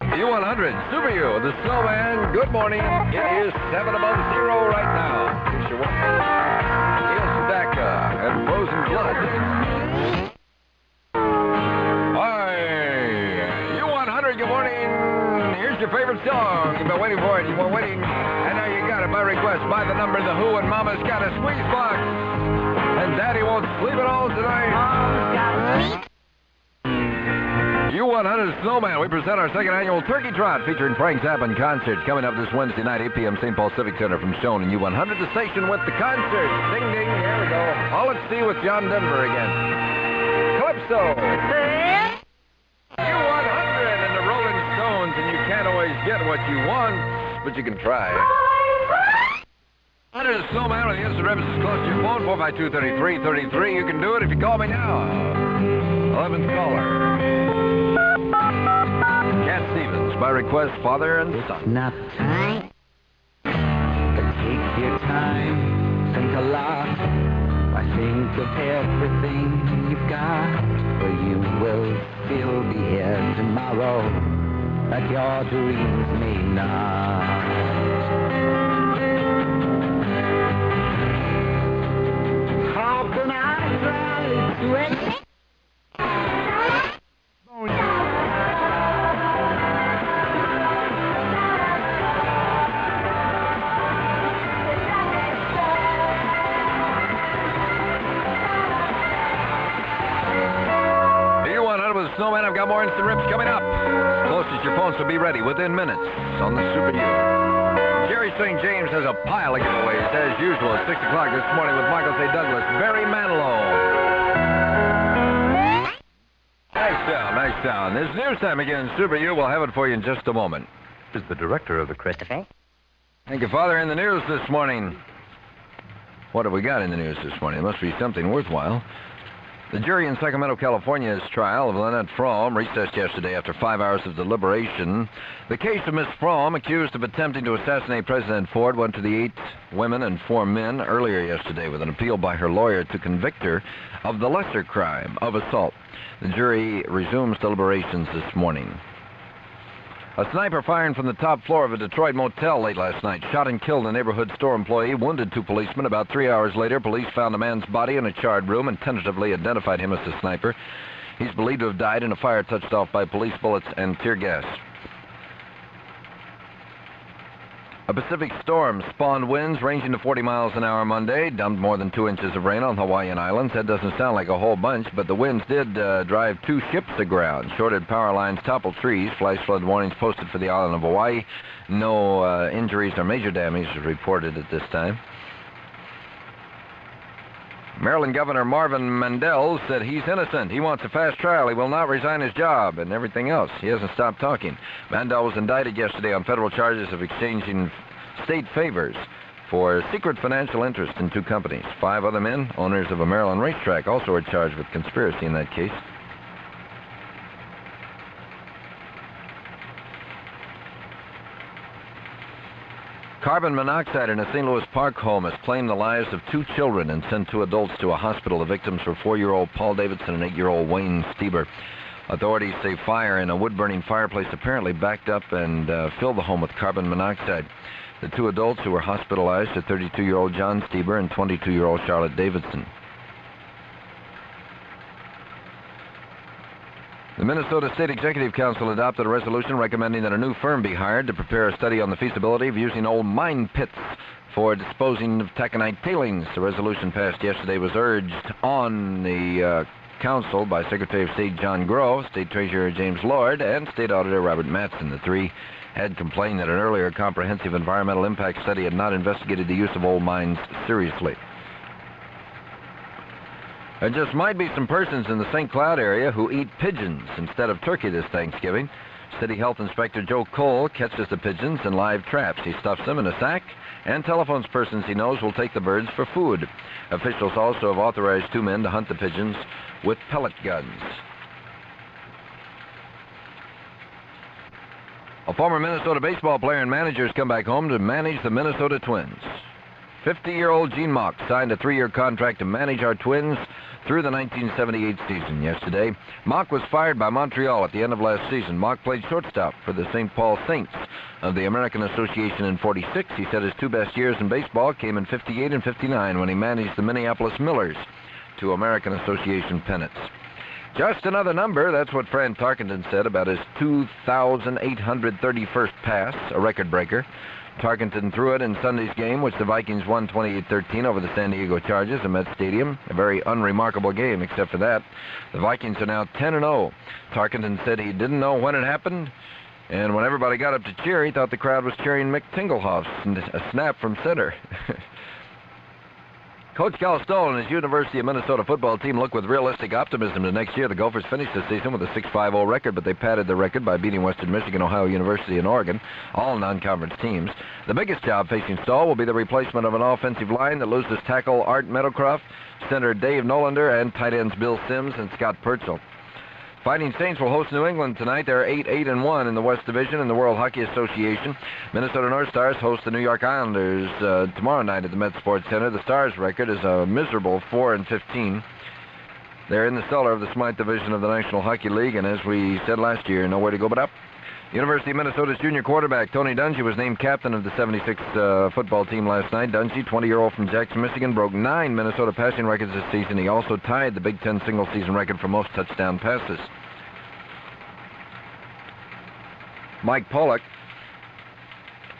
U100 Super U, the Snowman. Good morning. It is 7 above zero right now. Here's your one. Neil Sedaka and Frozen Blood. Good morning. Here's your favorite song. You've been waiting for it. You've been waiting. And now you got it by request. By the number, The Who, and Mama's got a squeeze box. And Daddy won't sleep at all tonight. U100 Snowman. We present our second annual Turkey Trot featuring Frank Zappa and concert coming up this Wednesday night, 8 p.m. St. Paul Civic Center from Stone and U100, the station with the concert. Ding, ding. Here we go. All at sea with John Denver again. Calypso. And you can't always get what you want, but you can try. Under the Snowman with the instant reference close to your phone, 452-3333. You can do it if you call me now. 11th caller. Cat Stevens, by request, father and son. Not time. Take your time, think a lot. I think of everything you've got, for you will still be here tomorrow. But your dreams may not. How can I rally to it? U100 with Snowman. I've got more instant rips coming up. Closest your phones will be ready within minutes on the Super U. Jerry St. James has a pile of giveaways, as usual, at 6 o'clock this morning with Michael J. Douglas, Barry Manilow. Nice sound. It's news time again, Super U. We'll have it for you in just a moment. Is the director of the Christopher? Thank you, Father. In the news this morning. What have we got in the news this morning? It must be something worthwhile. The jury in Sacramento, California's trial of Lynette Fromm recessed yesterday after 5 hours of deliberation. The case of Miss Fromm, accused of attempting to assassinate President Ford, went to the 8 women and 4 men earlier yesterday with an appeal by her lawyer to convict her of the lesser crime of assault. The jury resumes deliberations this morning. A sniper firing from the top floor of a Detroit motel late last night shot and killed a neighborhood store employee, wounded 2 policemen. About 3 hours later, police found a man's body in a charred room and tentatively identified him as the sniper. He's believed to have died in a fire touched off by police bullets and tear gas. A Pacific storm spawned winds ranging to 40 miles an hour Monday, dumped more than 2 inches of rain on Hawaiian Islands. That doesn't sound like a whole bunch, but the winds did drive 2 ships aground, shorted power lines, toppled trees, flash flood warnings posted for the island of Hawaii. No injuries or major damage reported at this time. Maryland Governor Marvin Mandel said he's innocent. He wants a fast trial. He will not resign his job and everything else. He hasn't stopped talking. Mandel was indicted yesterday on federal charges of exchanging state favors for secret financial interest in 2 companies. 5 other men, owners of a Maryland racetrack, also are charged with conspiracy in that case. Carbon monoxide in a St. Louis Park home has claimed the lives of 2 children and sent 2 adults to a hospital. The victims were 4-year-old Paul Davidson and 8-year-old Wayne Stieber. Authorities say fire in a wood-burning fireplace apparently backed up and filled the home with carbon monoxide. The 2 adults who were hospitalized are 32-year-old John Stieber and 22-year-old Charlotte Davidson. The Minnesota State Executive Council adopted a resolution recommending that a new firm be hired to prepare a study on the feasibility of using old mine pits for disposing of taconite tailings. The resolution passed yesterday was urged on the council by Secretary of State John Grove, State Treasurer James Lord, and State Auditor Robert Mattson. The 3 had complained that an earlier comprehensive environmental impact study had not investigated the use of old mines seriously. There just might be some persons in the St. Cloud area who eat pigeons instead of turkey this Thanksgiving. City Health Inspector Joe Cole catches the pigeons in live traps. He stuffs them in a sack and telephones persons he knows will take the birds for food. Officials also have authorized 2 men to hunt the pigeons with pellet guns. A former Minnesota baseball player and manager has come back home to manage the Minnesota Twins. 50-year-old Gene Mauch signed a 3-year contract to manage our Twins through the 1978 season yesterday. Mauch was fired by Montreal at the end of last season. Mauch played shortstop for the St. Paul Saints of the American Association in '46. He said his 2 best years in baseball came in '58 and '59 when he managed the Minneapolis Millers to American Association pennants. Just another number, that's what Fran Tarkenton said about his 2,831st pass, a record breaker. Tarkenton threw it in Sunday's game, which the Vikings won 28-13 over the San Diego Chargers at Met Stadium. A very unremarkable game, except for that. The Vikings are now 10-0. Tarkenton said he didn't know when it happened, and when everybody got up to cheer, he thought the crowd was cheering Mick Tingelhoff's a snap from center. Coach Cal Stoll and his University of Minnesota football team look with realistic optimism to next year. The Gophers finished the season with a 6-5-0 record, but they padded the record by beating Western Michigan, Ohio University, and Oregon, all non-conference teams. The biggest job facing Stoll will be the replacement of an offensive line that loses tackle Art Meadowcroft, center Dave Nolander, and tight ends Bill Sims and Scott Purcell. Fighting Saints will host New England tonight. They're 8-1 in the West Division in the World Hockey Association. Minnesota North Stars host the New York Islanders tomorrow night at the Met Sports Center. The Stars' record is a miserable 4-15. They're in the cellar of the Smythe Division of the National Hockey League, and as we said last year, nowhere to go but up. University of Minnesota's junior quarterback Tony Dungy was named captain of the 76 football team last night. Dungy, 20-year-old from Jackson, Michigan, broke 9 Minnesota passing records this season. He also tied the Big Ten single-season record for most touchdown passes. Mike Pollock,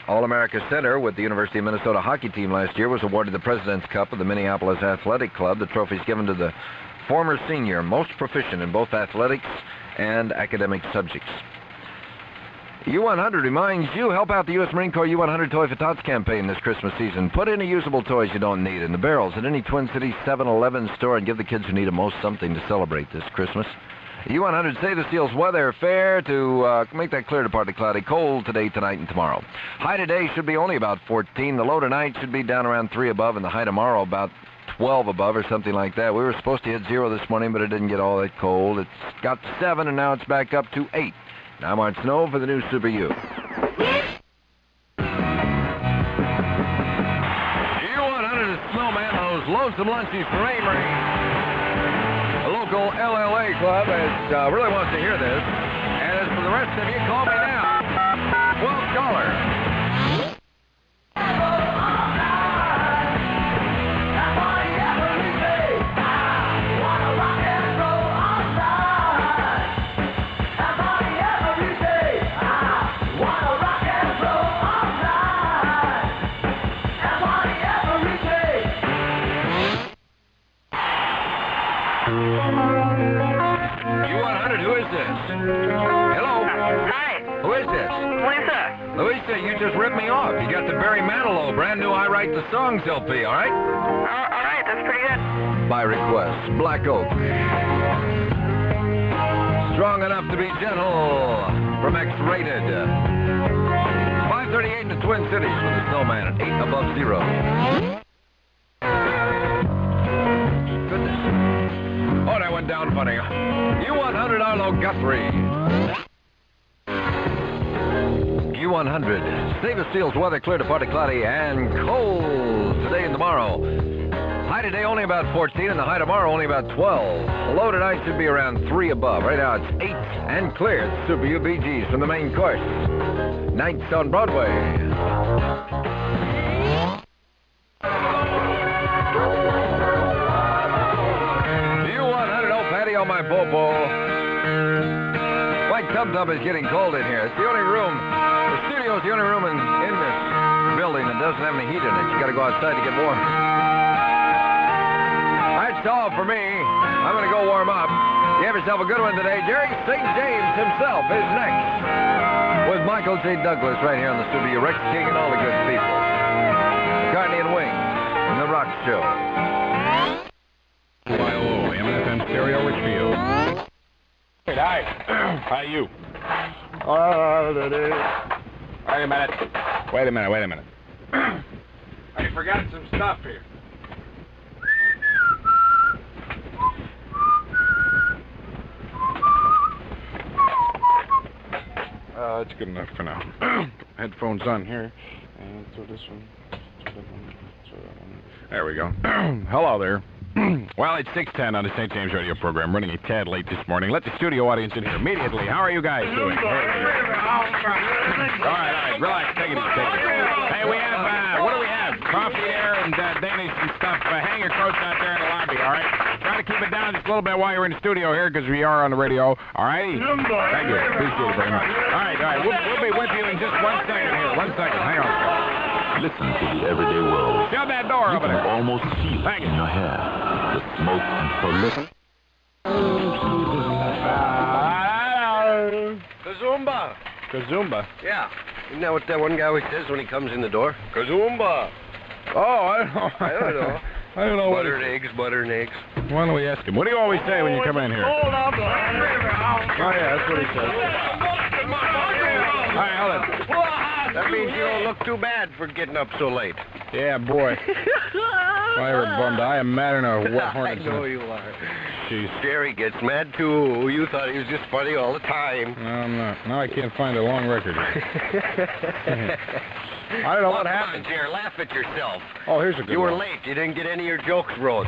All-America center with the University of Minnesota hockey team last year, was awarded the President's Cup of the Minneapolis Athletic Club. The trophy is given to the former senior most proficient in both athletics and academic subjects. U100 reminds you, help out the U.S. Marine Corps U100 Toy for Tots campaign this Christmas season. Put any usable toys you don't need in the barrels at any Twin Cities 7-Eleven store and give the kids who need it most something to celebrate this Christmas. U100 Save the Seals weather fair to make that clear to partly cloudy. Cold today, tonight, and tomorrow. High today should be only about 14. The low tonight should be down around 3 above, and the high tomorrow about 12 above or something like that. We were supposed to hit 0 this morning, but it didn't get all that cold. It's got 7, and now it's back up to 8. Now I'm Art Snow for the new Super U. U100 is Snowman, those lonesome lunchies for Amory. A local LLA club really wants to hear this. And as for the rest of you, call me now. 12 caller. U100, who is this? Hello? Hi. Who is this? Lisa. Louisa, you just ripped me off. You got the Barry Manilow brand new I Write the Songs LP, all right? All right, that's pretty good. by request. Black Oak. Strong Enough to Be Gentle from X-Rated. 5:38 in the Twin Cities with the Snowman at 8 above zero. Goodness. Oh, that went down funny. U100 Arlo Guthrie. U100. Save us seals, weather clear to partly cloudy and cold today and tomorrow. High today only about 14 and the high tomorrow only about 12. The low tonight should be around 3 above. Right now it's 8 and clear. It's Super UBGs from the main course. Nights on Broadway. U100 old patio, my popo. White Tub Tub is getting cold in here. It's the only room. The studio is the only room in this building that doesn't have any heat in it. You got to go outside to get warm. That's all for me. I'm going to go warm up. You have yourself a good one today. Jerry St. James himself is next with Michael J. Douglas right here on the studio. Rex King and all the good people. McCartney and Wings and The Rock Show. WYOO, M&FM Stereo, Richfield. Hey, hi. How are you? Wait a minute. I forgot some stuff here. That's good enough for now. Headphones on here. And so this one. There we go. Hello there. Well, it's 6:10 on the St. James radio program, running a tad late this morning. Let the studio audience in here immediately. How are you guys doing? All right, relax. Take it easy. Hey, we have, what do we have? Coffee there and Danish and stuff. Hang your coats out there in the lobby, all right? Try to keep it down just a little bit while you're in the studio here, because we are on the radio. All right? Thank you. Appreciate it very much. All right. We'll be with you in just 1 second here. 1 second. Hang on. Listen to the everyday world. Shut that door over there. You can almost feel it in your hair. The smoke and prolific. Kazumba. Yeah. Isn't that what that one guy always says when he comes in the door? Kazumba. Oh, I don't know. I don't know. I don't know. Butter and eggs. Why don't we ask him? What do you always say when you come in here? Oh, yeah, that's what he says. All right, hold it. That means you don't look too bad for getting up so late. Yeah, boy. I ever bummed. I am madder than a wet hornet's I know nest. you are. Jeez. Jerry gets mad, too. You thought he was just funny all the time. No, I'm not. Now I can't find a long record. I don't know what happened. Come on, Jerry, laugh at yourself. Oh, here's a good You were one. late. You didn't get any of your jokes wrote.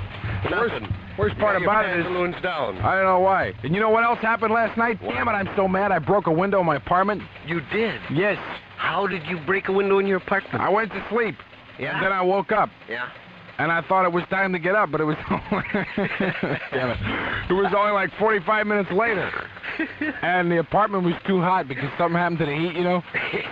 Nothing. Worst part about it is balloons down. I don't know why. And you know what else happened last night? What? Damn it, I'm so mad I broke a window in my apartment. You did? Yes. How did you break a window in your apartment? I went to sleep. Yeah? And then I woke up. Yeah. And I thought it was time to get up, but it was only... Damn it. It was only like 45 minutes later. And the apartment was too hot because something happened to the heat, you know?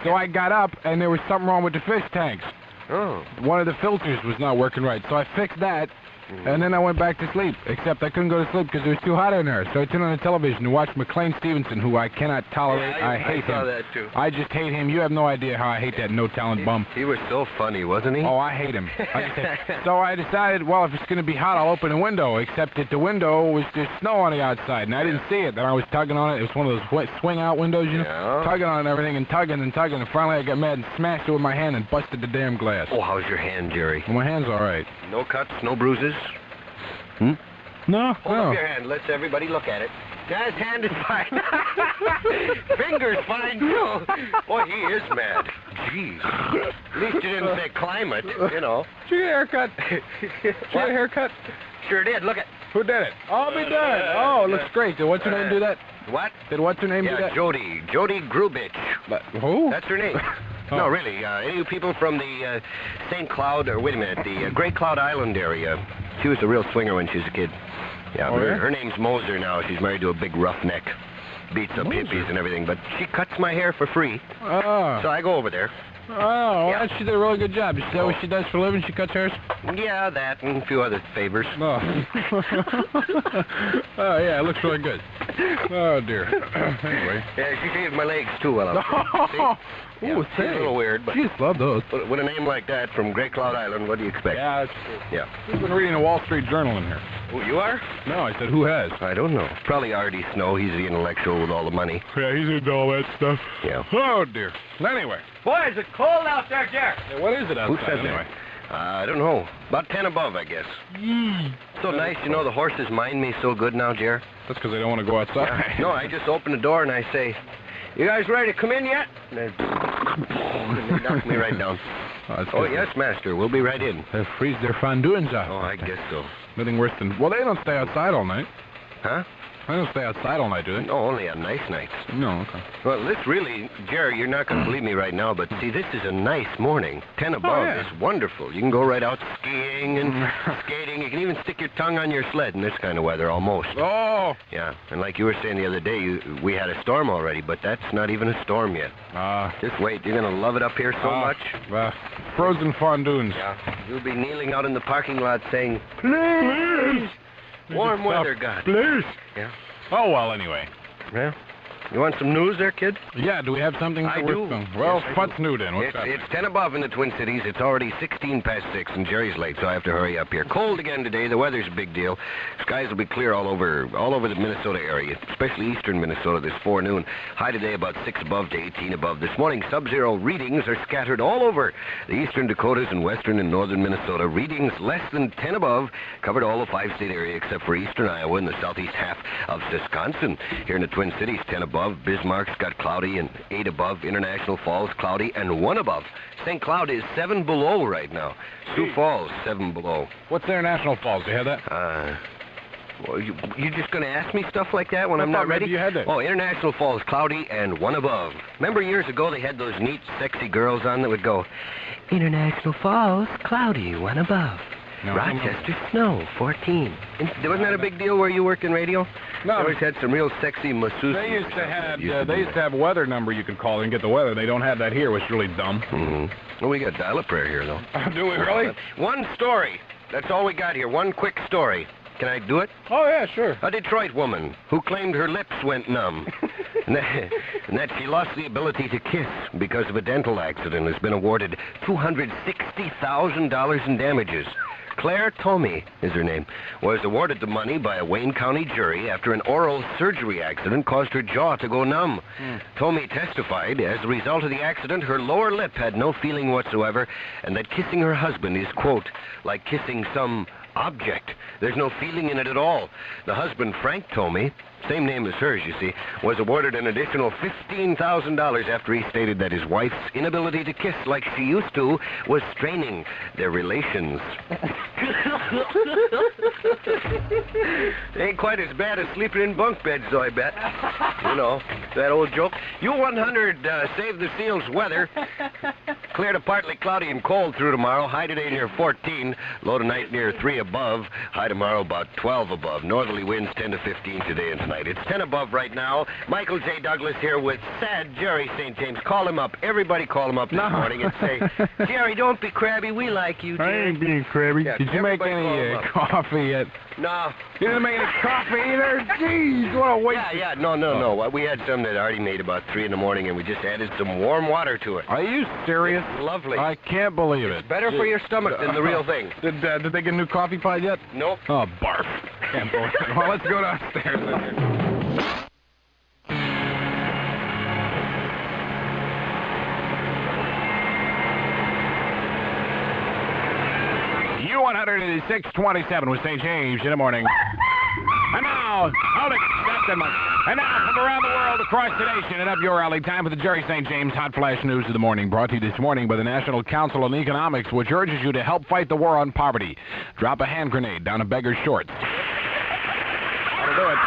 So I got up, and there was something wrong with the fish tanks. Oh. One of the filters was not working right. So I fixed that, and then I went back to sleep. Except I couldn't go to sleep because it was too hot in there. So I turned on the television to watch McLean Stevenson, who I cannot tolerate. Yeah, I hate I saw him. that, too. I just hate him. You have no idea how I hate that no-talent bum. He was so funny, wasn't he? Oh, I hate him. So I decided, well, if it's going to be hot, I'll open a window, except that the window was just snow on the outside, and I didn't see it. Then I was tugging on it. It was one of those swing-out windows, you know, Yeah. tugging on it and everything, and tugging, and finally I got mad and smashed it with my hand and busted the damn glass. Oh, how's your hand, Jerry? Well, my hand's all right. No cuts, no bruises? No, Hold no. up your hand. Let's everybody look at it. Guy's hand is fine. Finger's fine, too. Boy, he is mad. Jeez. At least you didn't say climate, you know. Did you get a haircut? Did you get a haircut? Sure did. Look at... Who did it? Oh, be done. Oh, it looks great. Did what's her name do that? What? Did what's her name do Yeah, that? Jody Grubitch. But, who? That's her name. Oh. No, really. Any of you people from the St. Cloud, or wait a minute, the Great Cloud Island area, she was a real swinger when she was a kid. Yeah, Oh, yeah? her name's Moser now. She's married to a big roughneck. Beats up Moser? hippies and everything, but she cuts my hair for free. Ah. So I go over there. Oh, Yeah. well, she did a really good job. Is that what she does for a living? She cuts hairs? Yeah, that and a few other favors. Oh. Oh, yeah, it looks really good. Oh, dear. Anyway. Yeah, she shaved my legs, too, while I was there. See? Ooh, She's a little weird, but She's love those. with a name like that from Great Cloud Island, what do you expect? Yeah, that's true. Yeah. Who's been reading the Wall Street Journal in here? Who, you are? No, I said, who has? I don't know. Probably Artie Snow. He's the intellectual with all the money. Yeah, he's into all that stuff. Yeah. Oh, dear. Anyway. Boy, is it cold out there, Jack? Yeah, what is it outside, Who says anyway? that? I don't know. About 10 above, I guess. So nice, you know, the horses mind me so good now, Jer. That's because they don't want to go outside. No, I just open the door and I say, "You guys ready to come in yet?" And they knock me right down. Oh, yes, master. We'll be right in. They freeze their fondue out. Oh, I guess so. Nothing worse than... Well, they don't stay outside all night. Huh? They don't stay outside all night, do they? No, only on nice nights. No, okay. Well, this really, Jerry, you're not going to believe me right now, but see, this is a nice morning. 10 above yeah. is wonderful. You can go right out skiing and skating. You can even stick your tongue on your sled in this kind of weather, almost. Oh! Yeah, and like you were saying the other day, we had a storm already, but that's not even a storm yet. Just wait, you're going to love it up here so much. Frozen fondues. Yeah, you'll be kneeling out in the parking lot saying, "Please!" Warm weather, God. Please. Yeah. Oh, well, anyway. Yeah. You want some news there, kid? Yeah, do we have something? I do. Well, Yes, I what's do. new then? What's It's 10 above in the Twin Cities. It's already 16 past 6, and Jerry's late, so I have to hurry up here. Cold again today. The weather's a big deal. Skies will be clear all over the Minnesota area, especially eastern Minnesota this forenoon. High today about 6 above to 18 above. This morning, sub-zero readings are scattered all over the eastern Dakotas and western and northern Minnesota. Readings less than 10 above covered all the 5-state area except for eastern Iowa and the southeast half of Wisconsin. Here in the Twin Cities, 10 above. Bismarck's got cloudy and 8 above. International Falls, cloudy and 1 above. St. Cloud is 7 below right now. Sioux Falls, 7 below. What's International Falls? Do you have that? Well, you just going to ask me stuff like that when I I'm thought not ready? maybe you had that. Oh, International Falls, cloudy and 1 above. Remember years ago they had those neat, sexy girls on that would go, "International Falls, cloudy, 1 above. No, Rochester, snow, 14. Wasn't that a big deal where you worked in radio? No. They always had some real sexy masseuses. They used to have a weather number you could call and get the weather. They don't have that here, which is really dumb. Mm-hmm. Well, we got dial-a-prayer here, though. Do we really? One story. That's all we got here. One quick story. Can I do it? Oh, yeah, sure. A Detroit woman who claimed her lips went numb and that she lost the ability to kiss because of a dental accident has been awarded $260,000 in damages. Claire Tomey is her name, was awarded the money by a Wayne County jury after an oral surgery accident caused her jaw to go numb. Tomey testified as a result of the accident, her lower lip had no feeling whatsoever, and that kissing her husband is, quote, like kissing some object. There's no feeling in it at all. The husband, Frank Tomey, same name as hers, you see, was awarded an additional $15,000 after he stated that his wife's inability to kiss like she used to was straining their relations. Ain't quite as bad as sleeping in bunk beds, though, I bet. You know, that old joke. U100 Save the Seals weather. Clear to partly cloudy and cold through tomorrow. High today near 14. Low tonight near 3 above. High tomorrow about 12 above. Northerly winds 10 to 15 today and tonight. It's 10 above right now. Michael J. Douglas here with sad Jerry St. James. Call him up. Everybody call him up this morning and say, "Jerry, don't be crabby. We like you, Jerry." I ain't being crabby. Yeah, Did you make any coffee yet? No. You didn't make any coffee either? Jeez, what a waste. Yeah, no. We had some that Artie made about 3 in the morning, and we just added some warm water to it. Are you serious? Lovely. I can't believe it. Better for your stomach than the real thing. Did they get a new coffee pot yet? Nope. Oh, barf. Can't believe it. Well, let's go downstairs then. U100 is 627 with St. James in the morning. And now, hold it, that's it, and now from around the world, across the nation, and up your alley, time for the Jerry St. James Hot Flash News of the Morning, brought to you this morning by the National Council on Economics, which urges you to help fight the war on poverty. Drop a hand grenade down a beggar's shorts. That'll do it.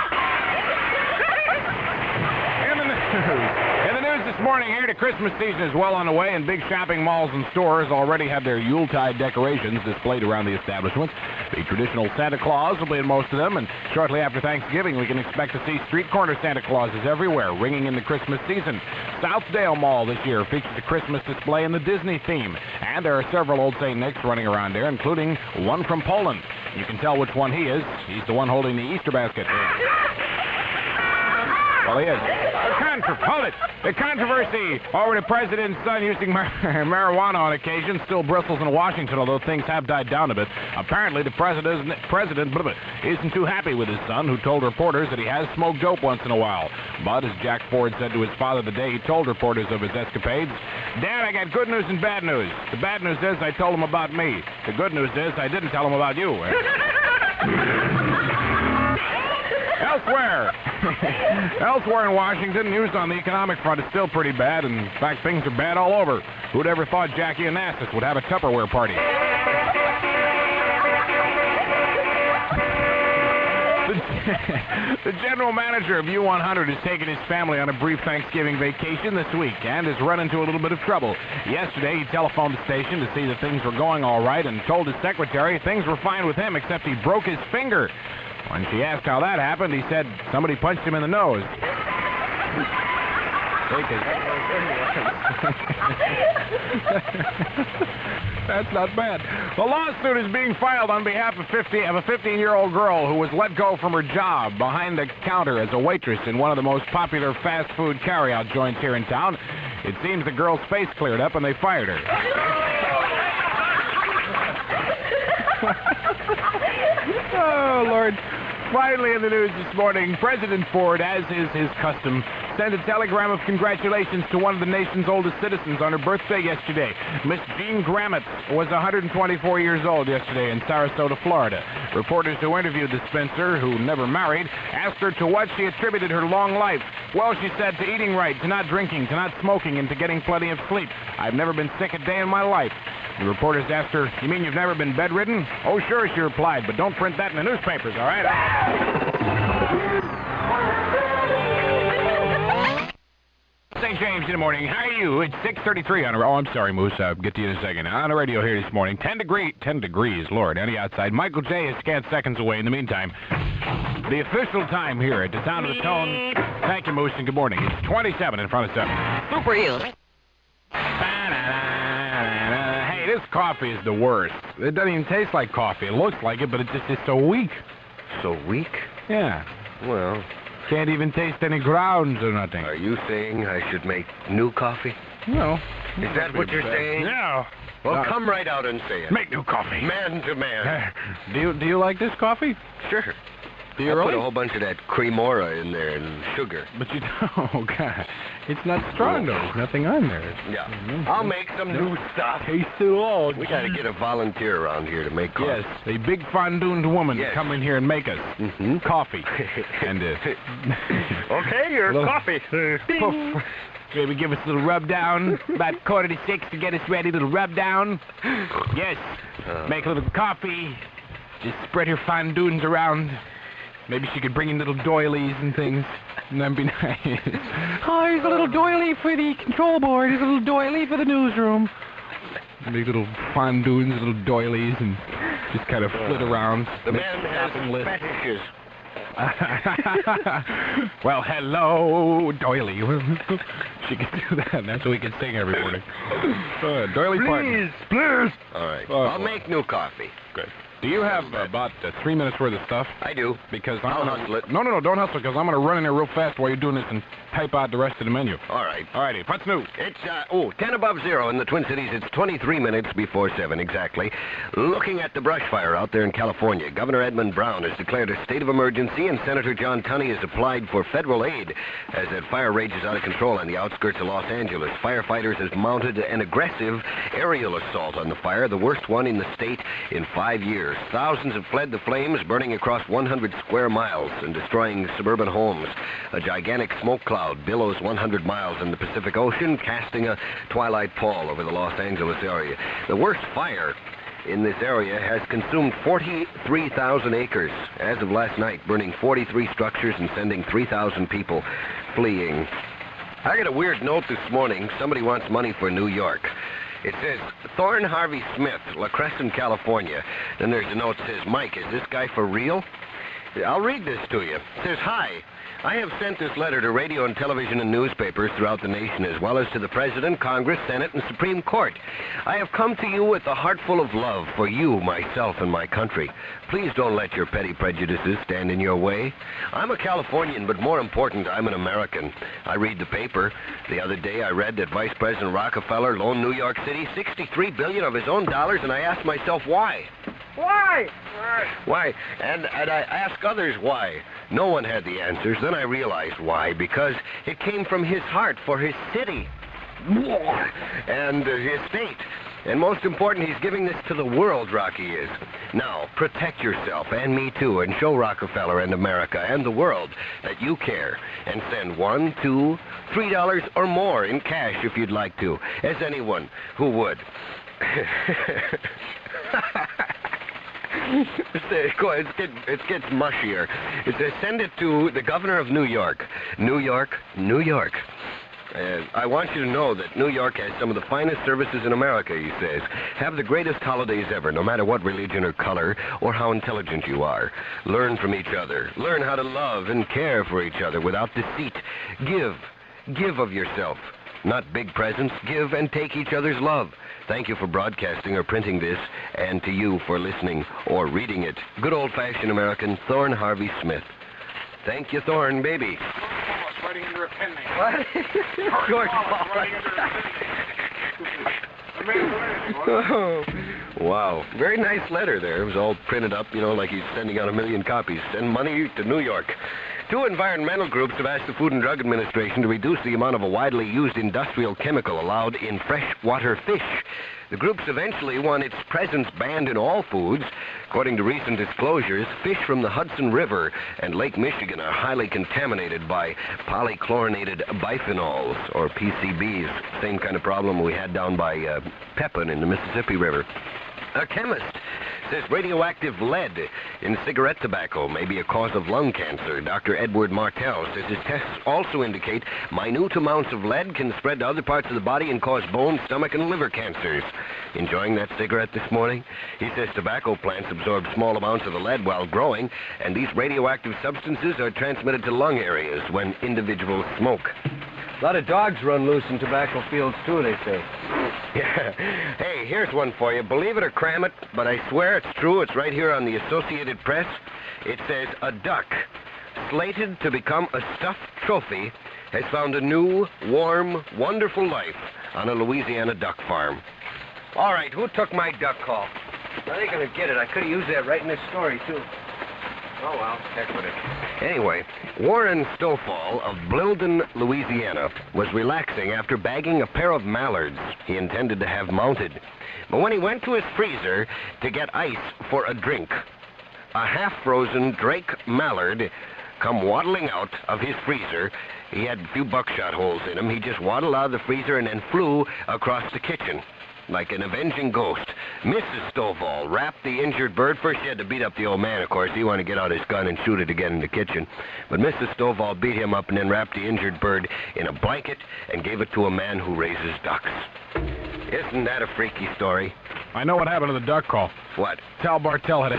In the news this morning here, the Christmas season is well on the way, and big shopping malls and stores already have their Yuletide decorations displayed around the establishments. The traditional Santa Claus will be in most of them, and shortly after Thanksgiving, we can expect to see street corner Santa Clauses everywhere, ringing in the Christmas season. Southdale Mall this year features a Christmas display in the Disney theme, and there are several old St. Nics running around there, including one from Poland. You can tell which one he is. He's the one holding the Easter basket. Well, he is. The controversy over the president's son using marijuana on occasion still bristles in Washington, although things have died down a bit. Apparently, the president isn't too happy with his son, who told reporters that he has smoked dope once in a while. But, as Jack Ford said to his father the day he told reporters of his escapades, "Dad, I got good news and bad news. The bad news is I told him about me. The good news is I didn't tell him about you." Elsewhere in Washington, news on the economic front is still pretty bad, and in fact, things are bad all over. Who'd ever thought Jackie Onassis would have a Tupperware party? The general manager of U100 has taken his family on a brief Thanksgiving vacation this week and has run into a little bit of trouble. Yesterday, he telephoned the station to see that things were going all right and told his secretary things were fine with him, except he broke his finger. When she asked how that happened, he said somebody punched him in the nose. That's not bad. The lawsuit is being filed on behalf of a 15-year-old girl who was let go from her job behind the counter as a waitress in one of the most popular fast food carryout joints here in town. It seems the girl's face cleared up and they fired her. Oh, Lord. Finally in the news this morning, President Ford, as is his custom, sent a telegram of congratulations to one of the nation's oldest citizens on her birthday yesterday. Miss Jean Grammett was 124 years old yesterday in Sarasota, Florida. Reporters who interviewed the spinster, who never married, asked her to what she attributed her long life. Well, she said, to eating right, to not drinking, to not smoking, and to getting plenty of sleep. I've never been sick a day in my life. The reporters asked her, "You mean you've never been bedridden?" "Oh, sure," she replied, "but don't print that in the newspapers, all right?" St. James in the morning. How are you? It's 6:33 on. Oh, I'm sorry, Moose. I'll get to you in a second. On the radio here this morning. 10 degrees, Lord, any outside. Michael J. is scant seconds away. In the meantime, the official time here at the Sound of the Tone. Thank you, Moose, and good morning. It's 27 in front of 7. Super you. This coffee is the worst. It doesn't even taste like coffee. It looks like it, but it's so weak. So weak? Yeah. Well, can't even taste any grounds or nothing. Are you saying I should make new coffee? No. Is that what you're saying? No. Well, come right out and say it. Make new coffee. Man to man. Do you like this coffee? Sure. Do you I really? put a whole bunch of that cremora in there and sugar. But you don't. Oh, God. It's not strong, though. There's nothing on there. Yeah. I'll make some new stuff. Taste it all. We got to get a volunteer around here to make coffee. Yes, a big fondue woman to come in here and make us coffee. And Okay, your coffee. Poof. Maybe give us a little rub down, about 5:45 to get us ready. Little rub down. Yes. Make a little coffee. Just spread her fondues around. Maybe she could bring in little doilies and things. And that'd be nice. Oh, here's a little doily for the control board. Here's a little doily for the newsroom. Make little fondues, little doilies, and just kind of flit around. The man has fetishes. Well, hello, doily. She could do that. That's what we can sing every morning. Doily partner. Please. All right. Oh, I'll make new coffee. Good. Do you have about 3 minutes worth of stuff? I do. Because I'll hustle it. No, don't hustle, because I'm going to run in there real fast while you're doing this and type out the rest of the menu. All right. All righty. What's new? It's, 10 above 0 in the Twin Cities. It's 23 minutes before 7 exactly. Looking at the brush fire out there in California, Governor Edmund Brown has declared a state of emergency, and Senator John Tunney has applied for federal aid as that fire rages out of control on the outskirts of Los Angeles. Firefighters have mounted an aggressive aerial assault on the fire, the worst one in the state in 5 years. Thousands have fled the flames, burning across 100 square miles and destroying suburban homes. A gigantic smoke cloud billows 100 miles in the Pacific Ocean, casting a twilight pall over the Los Angeles area. The worst fire in this area has consumed 43,000 acres as of last night, burning 43 structures and sending 3,000 people fleeing. I got a weird note this morning. Somebody wants money for New York. It says, Thorne Harvey Smith, La Crescent, California. Then there's a note that says, Mike, is this guy for real? I'll read this to you. It says, hi. I have sent this letter to radio and television and newspapers throughout the nation, as well as to the President, Congress, Senate, and Supreme Court. I have come to you with a heart full of love for you, myself, and my country. Please don't let your petty prejudices stand in your way. I'm a Californian, but more important, I'm an American. I read the paper. The other day I read that Vice President Rockefeller loaned New York City $63 billion of his own dollars, and I asked myself why. Why? Why? And I asked others why. No one had the answers. Then I realized why. Because it came from his heart for his city and his state. And most important, he's giving this to the world, Rocky is. Now, protect yourself, and me too, and show Rockefeller and America and the world that you care. And send $1, $2, $3 or more in cash if you'd like to, as anyone who would. It gets mushier. It says, send it to the governor of New York. New York, New York. I want you to know that New York has some of the finest services in America, he says. Have the greatest holidays ever, no matter what religion or color or how intelligent you are. Learn from each other. Learn how to love and care for each other without deceit. Give of yourself. Not big presents. Give and take each other's love. Thank you for broadcasting or printing this, and to you for listening or reading it. Good old-fashioned American, Thorne Harvey Smith. Thank you, Thorne, baby. It's writing under a pen name. What? George Paul. Wow. Very nice letter there. It was all printed up, like he's sending out 1 million copies. Send money to New York. 2 environmental groups have asked the Food and Drug Administration to reduce the amount of a widely used industrial chemical allowed in freshwater fish. The groups eventually want its presence banned in all foods. According to recent disclosures, fish from the Hudson River and Lake Michigan are highly contaminated by polychlorinated biphenyls, or PCBs. Same kind of problem we had down by Pepin in the Mississippi River. A chemist says radioactive lead in cigarette tobacco may be a cause of lung cancer. Dr. Edward Martell says his tests also indicate minute amounts of lead can spread to other parts of the body and cause bone, stomach, and liver cancers. Enjoying that cigarette this morning? He says tobacco plants absorb small amounts of the lead while growing, and these radioactive substances are transmitted to lung areas when individuals smoke. A lot of dogs run loose in tobacco fields, too, they say. Yeah. Hey, here's one for you. Believe it or cram it, but I swear it's true. It's right here on the Associated Press. It says, a duck slated to become a stuffed trophy has found a new, warm, wonderful life on a Louisiana duck farm. All right, who took my duck call? Now they're going to get it. I could have used that right in this story, too. Oh, well, heck with it. Anyway, Warren Stofall of Blilden, Louisiana, was relaxing after bagging a pair of mallards he intended to have mounted. But when he went to his freezer to get ice for a drink, a half-frozen Drake mallard come waddling out of his freezer. He had a few buckshot holes in him. He just waddled out of the freezer and then flew across the kitchen like an avenging ghost. Mrs. Stovall wrapped the injured bird. First, she had to beat up the old man, of course. He wanted to get out his gun and shoot it again in the kitchen. But Mrs. Stovall beat him up and then wrapped the injured bird in a blanket and gave it to a man who raises ducks. Isn't that a freaky story? I know what happened to the duck call. What? Sal Bartel had a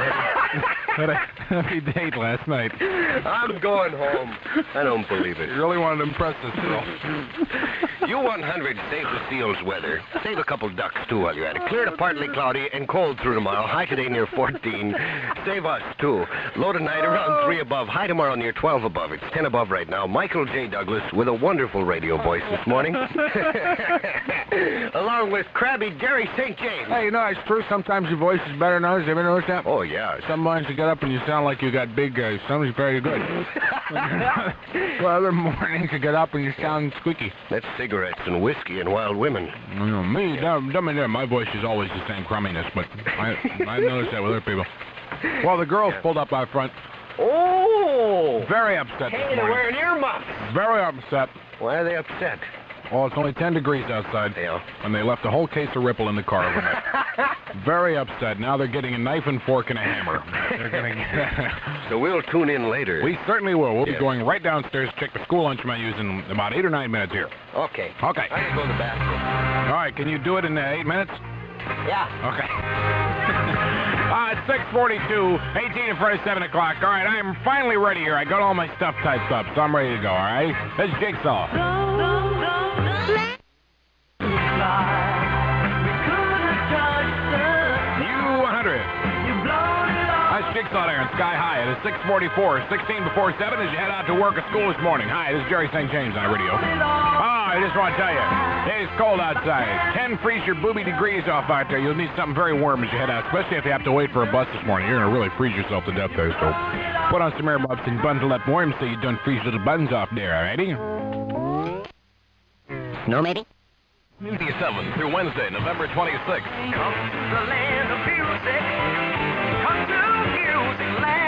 heavy date last night. I'm going home. I don't believe it. You really wanted to impress this girl. U100 save the seals weather. Save a couple ducks, too, while you're at it. Clear to partly cloudy and cold through tomorrow. High today near 14. Save us, too. Low tonight around 3 above. High tomorrow near 12 above. It's 10 above right now. Michael J. Douglas with a wonderful radio voice this morning. Along with crabby Jerry St. James. Hey, you know, it's true. Sometimes your voice is better than others. Have you ever noticed that? Oh, yeah. Sometimes you get up and you sound like you got big guys. Sometimes very good. Well, other mornings you get up and you sound squeaky. That's cigarettes and whiskey and wild women. My voice is always the same crumminess, but I've noticed that with other people. Well, the girls pulled up out front. Oh! Very upset this Hey, they're morning. wearing earmuffs. Very upset. Why are they upset? Oh, it's only 10 degrees outside. Yeah. And they left a whole case of Ripple in the car overnight. Very upset. Now they're getting a knife and fork and a hammer. They're going to So we'll tune in later. We certainly will. We'll be going right downstairs to check the school lunch menus in about 8 or 9 minutes here. Okay. Okay. I gotta go to the bathroom. All right, can you do it in 8 minutes? Yeah. Okay. It's 6:42, 18 in front of 7 o'clock. All right, I'm finally ready here. I got all my stuff typed up, so I'm ready to go, all right? This is Jigsaw. U100. That's Jigsaw there in Sky High. It is 6:44, 16 before 7 as you head out to work or school this morning. Hi, this is Jerry St. James on the radio. I just want to tell you, it's cold outside. 10 freeze your booby degrees off out there. You'll need something very warm as you head out, especially if you have to wait for a bus this morning. You're going to really freeze yourself to death there, so put on some earbuds and bundle up warm so you don't freeze little buns off there, all righty? Snow, maybe? Tuesday 7th through Wednesday, November 26th. Come to the land of music. Come to music land.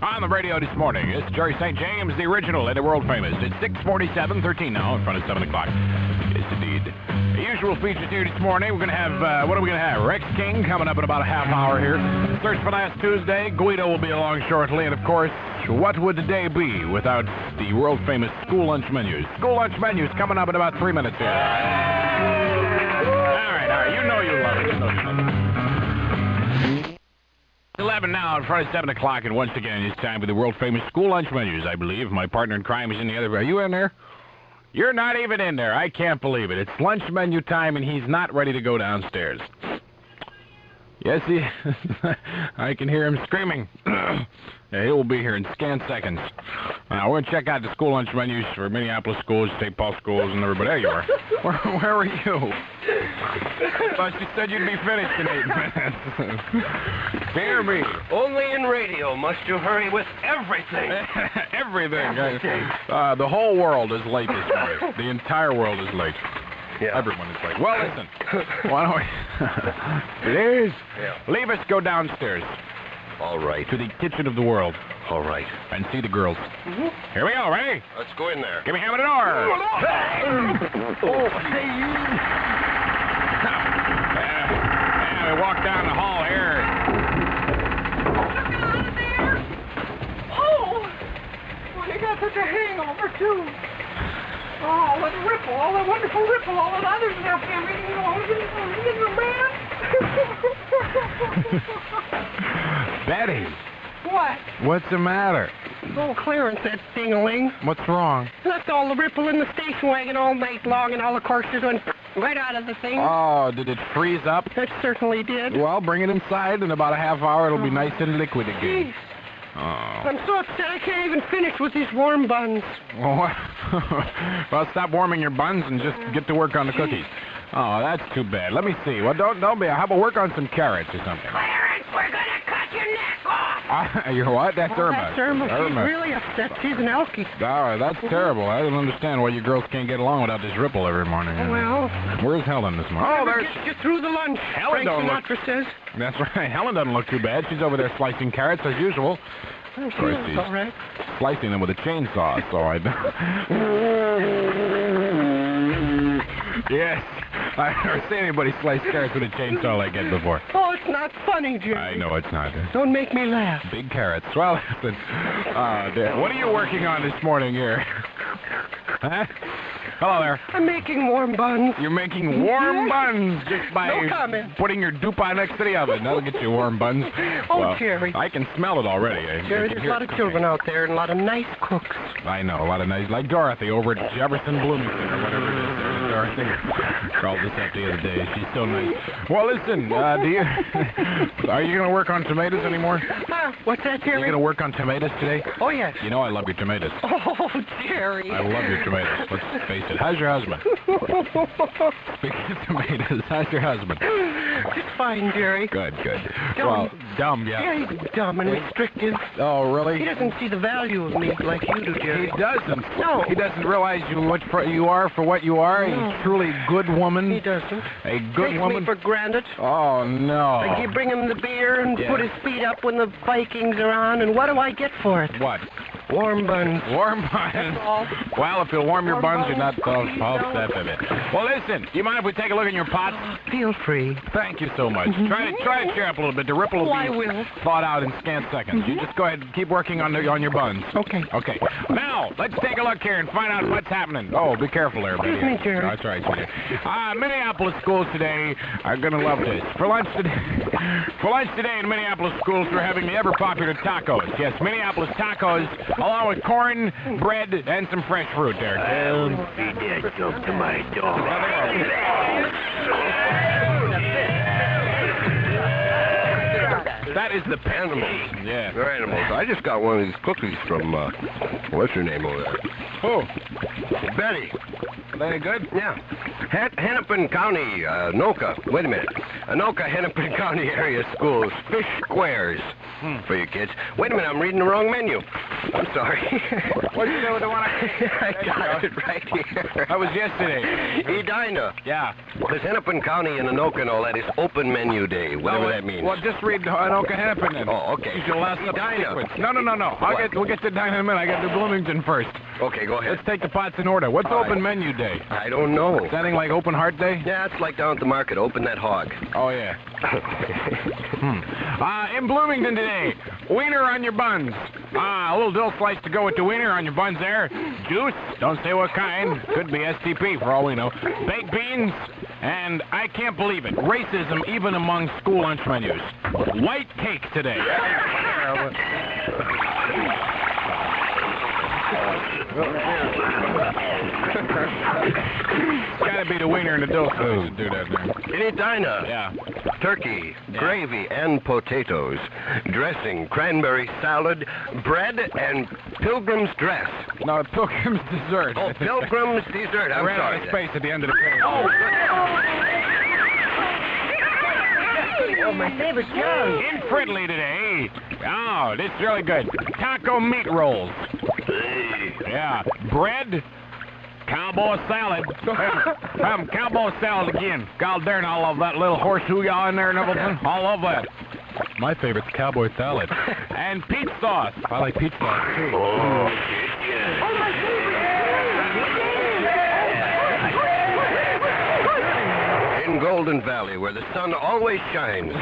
On the radio this morning, it's Jerry St. James, the original and the world famous. It's 6:47, 13 now, in front of 7 o'clock. Yes, indeed. The usual features here this morning. We're going to have, what are we going to have? Rex King coming up in about a half hour here. Search for Last Tuesday. Guido will be along shortly. And, of course, what would the day be without the world famous school lunch menus? School lunch menus coming up in about 3 minutes here. All right. You know you love it. You know you love it. 11 now in front of 7 o'clock, and once again, it's time for the world-famous school lunch menus, I believe. My partner in crime is in the other... Are you in there? You're not even in there. I can't believe it. It's lunch menu time, and he's not ready to go downstairs. Yes, he... I can hear him screaming. Yeah, he will be here in scant seconds. We're going to check out the school lunch menus for Minneapolis schools, St. Paul schools, and everybody. There you are. Where were you? I thought you said you'd be finished in 8 minutes. Dear me. Only in radio must you hurry with everything. Everything. The whole world is late this morning. The entire world is late. Yeah. Everyone is late. Well, listen. Why don't we... Please. Yeah. Leave us go downstairs. All right. To the kitchen of the world. All right. And see the girls. Here we go. Ready? Let's go in there. Give me a hand at the door. Oh, hey, you. We walk down the hall here. Oh, you got such a hangover, too. Oh, what a ripple, all that wonderful ripple, all that other stuff, Betty. What? What's the matter? Oh, Clarence, that ding-a-ling. What's wrong? Left all the ripple in the station wagon all night long, and all the corks went right out of the thing. Oh, did it freeze up? It certainly did. Well, bring it inside. In about a half hour, it'll be nice and liquid again. Jeez. Oh. I'm so upset I can't even finish with these warm buns. Well, well, stop warming your buns and just get to work on the cookies. Oh, that's too bad. Let me see. Well, don't be. How about work on some carrots or something? Clarence, we're gonna cut your neck off. You're what? That's Irma. That's Irma. She's really upset. She's an elkie. Oh, that's terrible. I don't understand why you girls can't get along without this ripple every morning. Well, where's Helen this morning? Oh, whatever there's. gets you through the lunch. Helen Frank don't look- Sinatra says. That's right. Helen doesn't look too bad. She's over there slicing carrots as usual. Oh, Of course, she's all right. Slicing them with a chainsaw, so I... Yes, I've never seen anybody slice carrots with a chainsaw like that before. Oh, it's not funny, Jerry. I know it's not. Don't make me laugh. Big carrots. Well, listen, what are you working on this morning here? Huh? Hello there. I'm making warm buns. You're making warm buns just by No comment. putting your DuPont next to the oven. That'll get you warm buns. Oh, Well, Jerry. I can smell it already. Jerry, there's a lot of children out there and a lot of nice cooks. I know, a lot of nice, like Dorothy over at Jefferson Bloomington or whatever it is. Dorothy called this up the other day. She's so nice. Well, listen, are you going to work on tomatoes anymore? What's that, Are Jerry? you going to work on tomatoes today? Oh, yes. You know I love your tomatoes. Oh, Jerry. I love your tomatoes. Let's face it. How's your husband? Speaking of tomatoes, how's your husband? Just fine, Jerry. Good. Dumb. Well, dumb, yeah. Yeah, he's dumb and restrictive. Oh, really? He doesn't see the value of me like you do, Jerry. He doesn't. No. He doesn't realize you are for what you are. No. A truly good woman. He doesn't. A good Takes woman. me for granted. Oh, no. Like you bring him the beer and Yeah. put his feet up when the Vikings are on, and what do I get for it? What? Warm buns. Warm buns. Well, if you'll warm your buns, you're not so upset with it. Well, listen, do you mind if we take a look at your pots? Feel free. Thank you so much. Try to cheer up a little bit. The ripple will be thawed out in scant seconds. You just go ahead and keep working on your buns. Okay. Okay. Now, let's take a look here and find out what's happening. Oh, be careful there, buddy. Excuse me, Jerry. That's right, Jerry. Minneapolis schools today are going to love this. For lunch today in Minneapolis schools, we're having the ever-popular tacos. Yes, Minneapolis tacos, along with corn, bread, and some fresh fruit there. I'll feed that joke to my dog. That is the Animals. Yeah. They're animals. I just got one of these cookies from, what's her name over there? Oh, Betty. very good. Yeah. Hennepin County, Anoka. Wait a minute. Anoka, Hennepin County area schools. Fish squares for your kids. Wait a minute, I'm reading the wrong menu. I'm sorry. What did you do with the one I got it right here. That was yesterday. Edina. Yeah. Because Hennepin County and Anoka and all that is open menu day, whatever that means. Well, just read Anoka Hennepin then. Oh, okay. Use your last Edina. sequence. No. We'll get to Edina in a minute. I got to Bloomington first. Okay, go ahead. Let's take the pots in order. What's All open right. menu day? I don't know. Something like open heart day? Yeah, it's like down at the market. Open that hog. Oh, yeah. In Bloomington today, wiener on your buns. A little dill slice to go with the wiener on your buns there. Juice, don't say what kind. Could be STP for all we know. Baked beans, and I can't believe it, racism even among school lunch menus. White cake today. Gotta be the wiener and the dill slice to do that there. In Edina. Yeah. Turkey, gravy, and potatoes, dressing, cranberry salad, bread, and pilgrim's dress. No, Pilgrim's dessert. Oh, pilgrim's dessert. I'm Ran out sorry. of space at the end of the page. Oh, my favorite joke. In Fridley today. Oh, this is really good. Taco meat rolls. Yeah. Bread. Cowboy salad. Cowboy salad again. God darn, I love that little horseshoe y'all in there and everything. I love that. My favorite's cowboy salad. And peach sauce. I like peach sauce, too. In Golden Valley, where the sun always shines,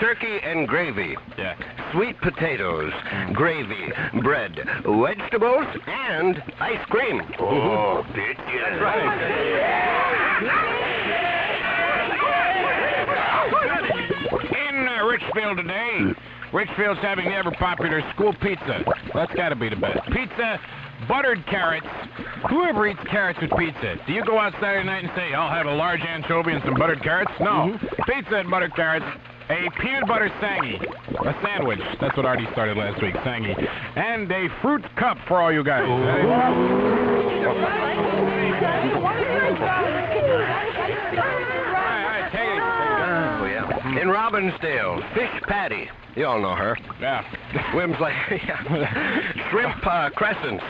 turkey and gravy. Yeah. Sweet potatoes, gravy, bread, vegetables, and ice cream. Oh, bitch. That's right. In Richfield today, Richfield's having the ever-popular school pizza. That's got to be the best. Pizza, buttered carrots. Whoever eats carrots with pizza? Do you go out Saturday night and say, I'll have a large anchovy and some buttered carrots? No. Pizza and buttered carrots. A peanut butter sangy, a sandwich. That's what Artie started last week, sangy. And a fruit cup for all you guys. Oh, yeah. In Robbinsdale, fish patty. You all know her. Yeah. Swims like shrimp crescents,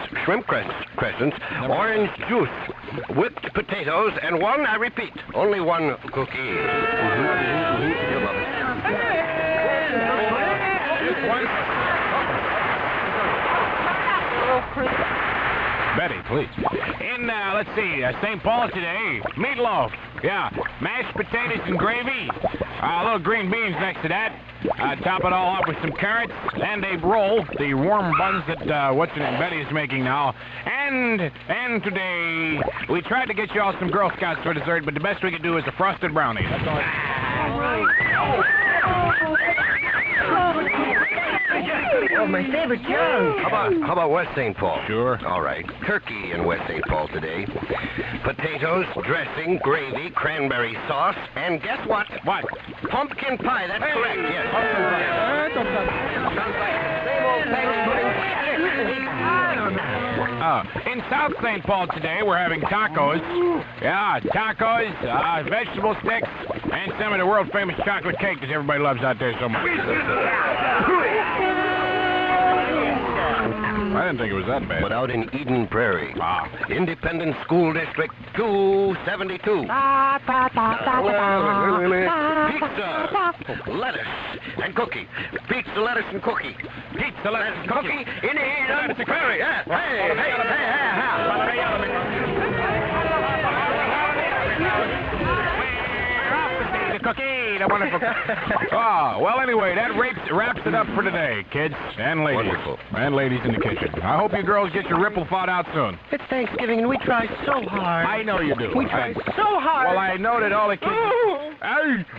orange juice, whipped potatoes, and one, I repeat, only one cookie. You'll love it. Betty, please. In, let's see, St. Paul today, meatloaf. Yeah, mashed potatoes and gravy. A little green beans next to that. Top it all up with some carrots and a roll, the warm buns that Betty is making now. And today, we tried to get you all some Girl Scouts for dessert, but the best we could do is a frosted brownie. That's all. Oh, my favorite joke. How about West St. Paul? Sure. All right. Turkey in West St. Paul today. Potatoes, dressing, gravy, cranberry sauce, and guess what? What? Pumpkin pie. That's correct. Yes. In South St. Paul today, we're having tacos. Yeah, tacos, vegetable sticks, and some of the world-famous chocolate cake that everybody loves out there so much. I didn't think it was that bad. But out in Eden Prairie, Ah. Independent School District 272. Pizza, lettuce, and cookie. Pizza, lettuce, and cookie. Pizza, lettuce, and cookie in Eden Prairie. Yeah. Hey, hey, Cookie, the wonderful. Oh, well, anyway, that wraps it up for today, kids and ladies. Wonderful. And ladies in the kitchen. I hope you girls get your ripple thawed out soon. It's Thanksgiving and we try so hard. I know you do. We try so hard. Well, I know that all the kids.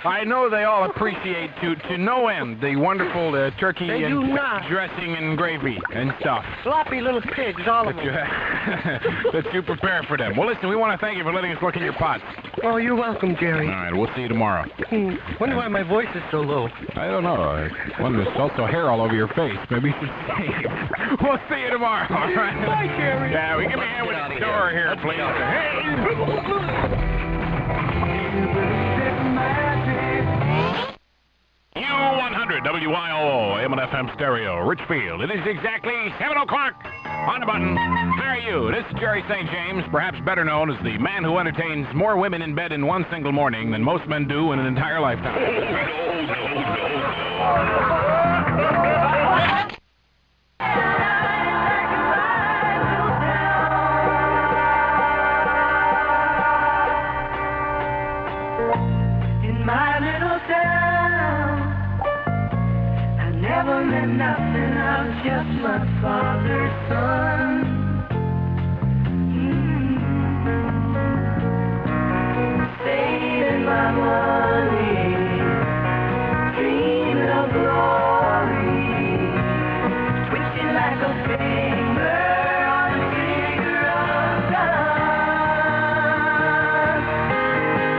I know they all appreciate to no end the wonderful turkey They and do not. dressing and gravy and stuff Sloppy little pigs, all of that you, them. that you prepare for them. Well, listen, we want to thank you for letting us look in your pots. Oh, you're welcome, Jerry. All right, we'll see you tomorrow. Wonder why my voice is so low. I don't know. Well, there's also hair all over your face. Maybe you should shave. We'll see you tomorrow. All right. Bye, Jerry. Yeah, we give me a hand with the door here, please. U100 WYOO AM and FM stereo, Richfield. It is exactly 7 o'clock. On the button. How are you? This is Jerry St. James, perhaps better known as the man who entertains more women in bed in one single morning than most men do in an entire lifetime. In my little town, I never met nothing, I was just my father's son. Saving my money, dreaming of glory, twitching like a finger on the finger of God.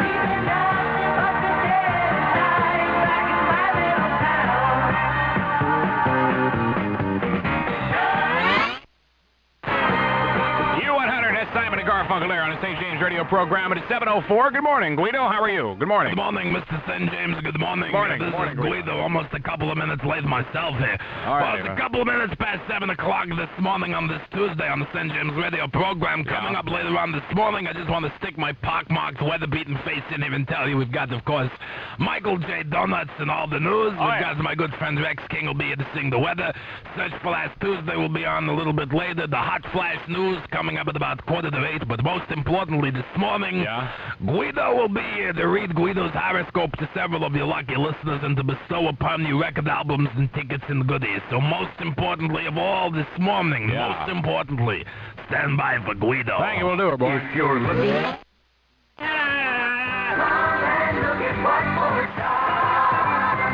Feeling nothing but the dead inside, back in my little town. U100, that's Simon and Garfunkel there on the St. James radio program. It is 7:04. Good morning, Guido. How are you? Good morning. Good morning, Mr. St. James. Good morning. Morning. This Morning, is Guido. Almost a couple of minutes late myself here. All right, Well, it's a couple of minutes past 7 o'clock this morning on this Tuesday on the St. James radio program. Coming up later on this morning, I just want to stick my pockmarked, weather-beaten face in here and tell you we've got, of course, Michael J. Donuts and all the news. We've got my good friend Rex King will be here to sing the weather. Search for Last Tuesday will be on a little bit later. The Hot Flash News coming up at about 7:45. But most importantly this morning, Guido will be here to read Guido's horoscope to several of your lucky listeners and to bestow upon you record albums and tickets and goodies. So most importantly of all this morning, most importantly, stand by for Guido. Thank you. We'll do it, boy. If you're looking...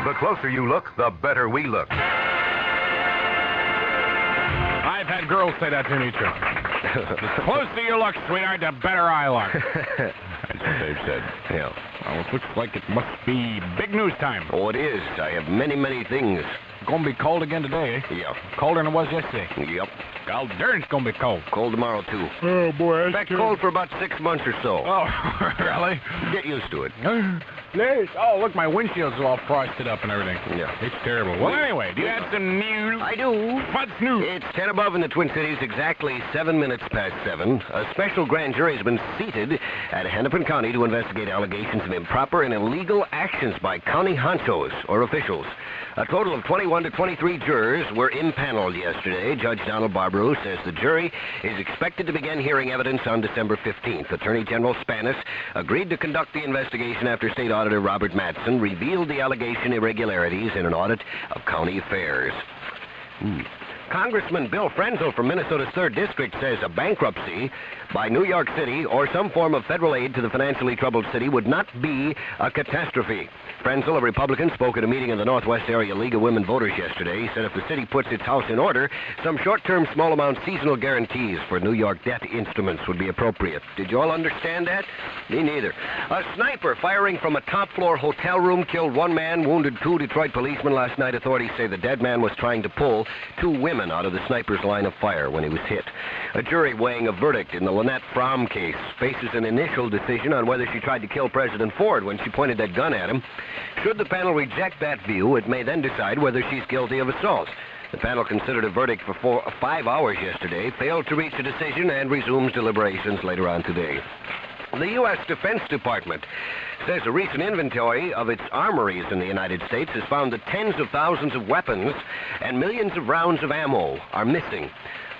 The closer you look, the better we look. I've had girls say that to me, too. The closer you look, sweetheart, the better I look. That's what they've said. Yeah. Well, it looks like it must be big news time. Oh, it is. I have many, many things. Gonna be cold again today, eh? Yeah. Colder than it was yesterday. Yep. God darn, it's gonna be cold. Cold tomorrow, too. Oh, boy. In fact, cold for about 6 months or so. Oh, really? Get used to it. Yes. Oh, look, my windshield's all frosted up and everything. Yeah. It's terrible. Well, anyway, do you have some news? I do. What's news? It's 10 above in the Twin Cities, exactly 7 minutes past 7. A special grand jury has been seated at Hennepin County to investigate allegations of improper and illegal actions by county honchos or officials. A total of 21 to 23 jurors were impaneled yesterday. Judge Donald Barbaro says the jury is expected to begin hearing evidence on December 15th. Attorney General Spanis agreed to conduct the investigation after State Auditor Robert Mattson revealed the allegation irregularities in an audit of county affairs. Congressman Bill Frenzel from Minnesota's 3rd District says a bankruptcy by New York City or some form of federal aid to the financially troubled city would not be a catastrophe. Frenzel, a Republican, spoke at a meeting of the Northwest Area League of Women Voters yesterday. He said if the city puts its house in order, some short-term small-amount seasonal guarantees for New York debt instruments would be appropriate. Did you all understand that? Me neither. A sniper firing from a top-floor hotel room killed 1 man, wounded 2 Detroit policemen last night. Authorities say the dead man was trying to pull 2 women out of the sniper's line of fire when he was hit. A jury weighing a verdict in the Lynette Fromm case faces an initial decision on whether she tried to kill President Ford when she pointed that gun at him. Should the panel reject that view, it may then decide whether she's guilty of assault. The panel considered a verdict for 5 hours yesterday, failed to reach a decision, and resumes deliberations later on today. The U.S. Defense Department says a recent inventory of its armories in the United States has found that tens of thousands of weapons and millions of rounds of ammo are missing.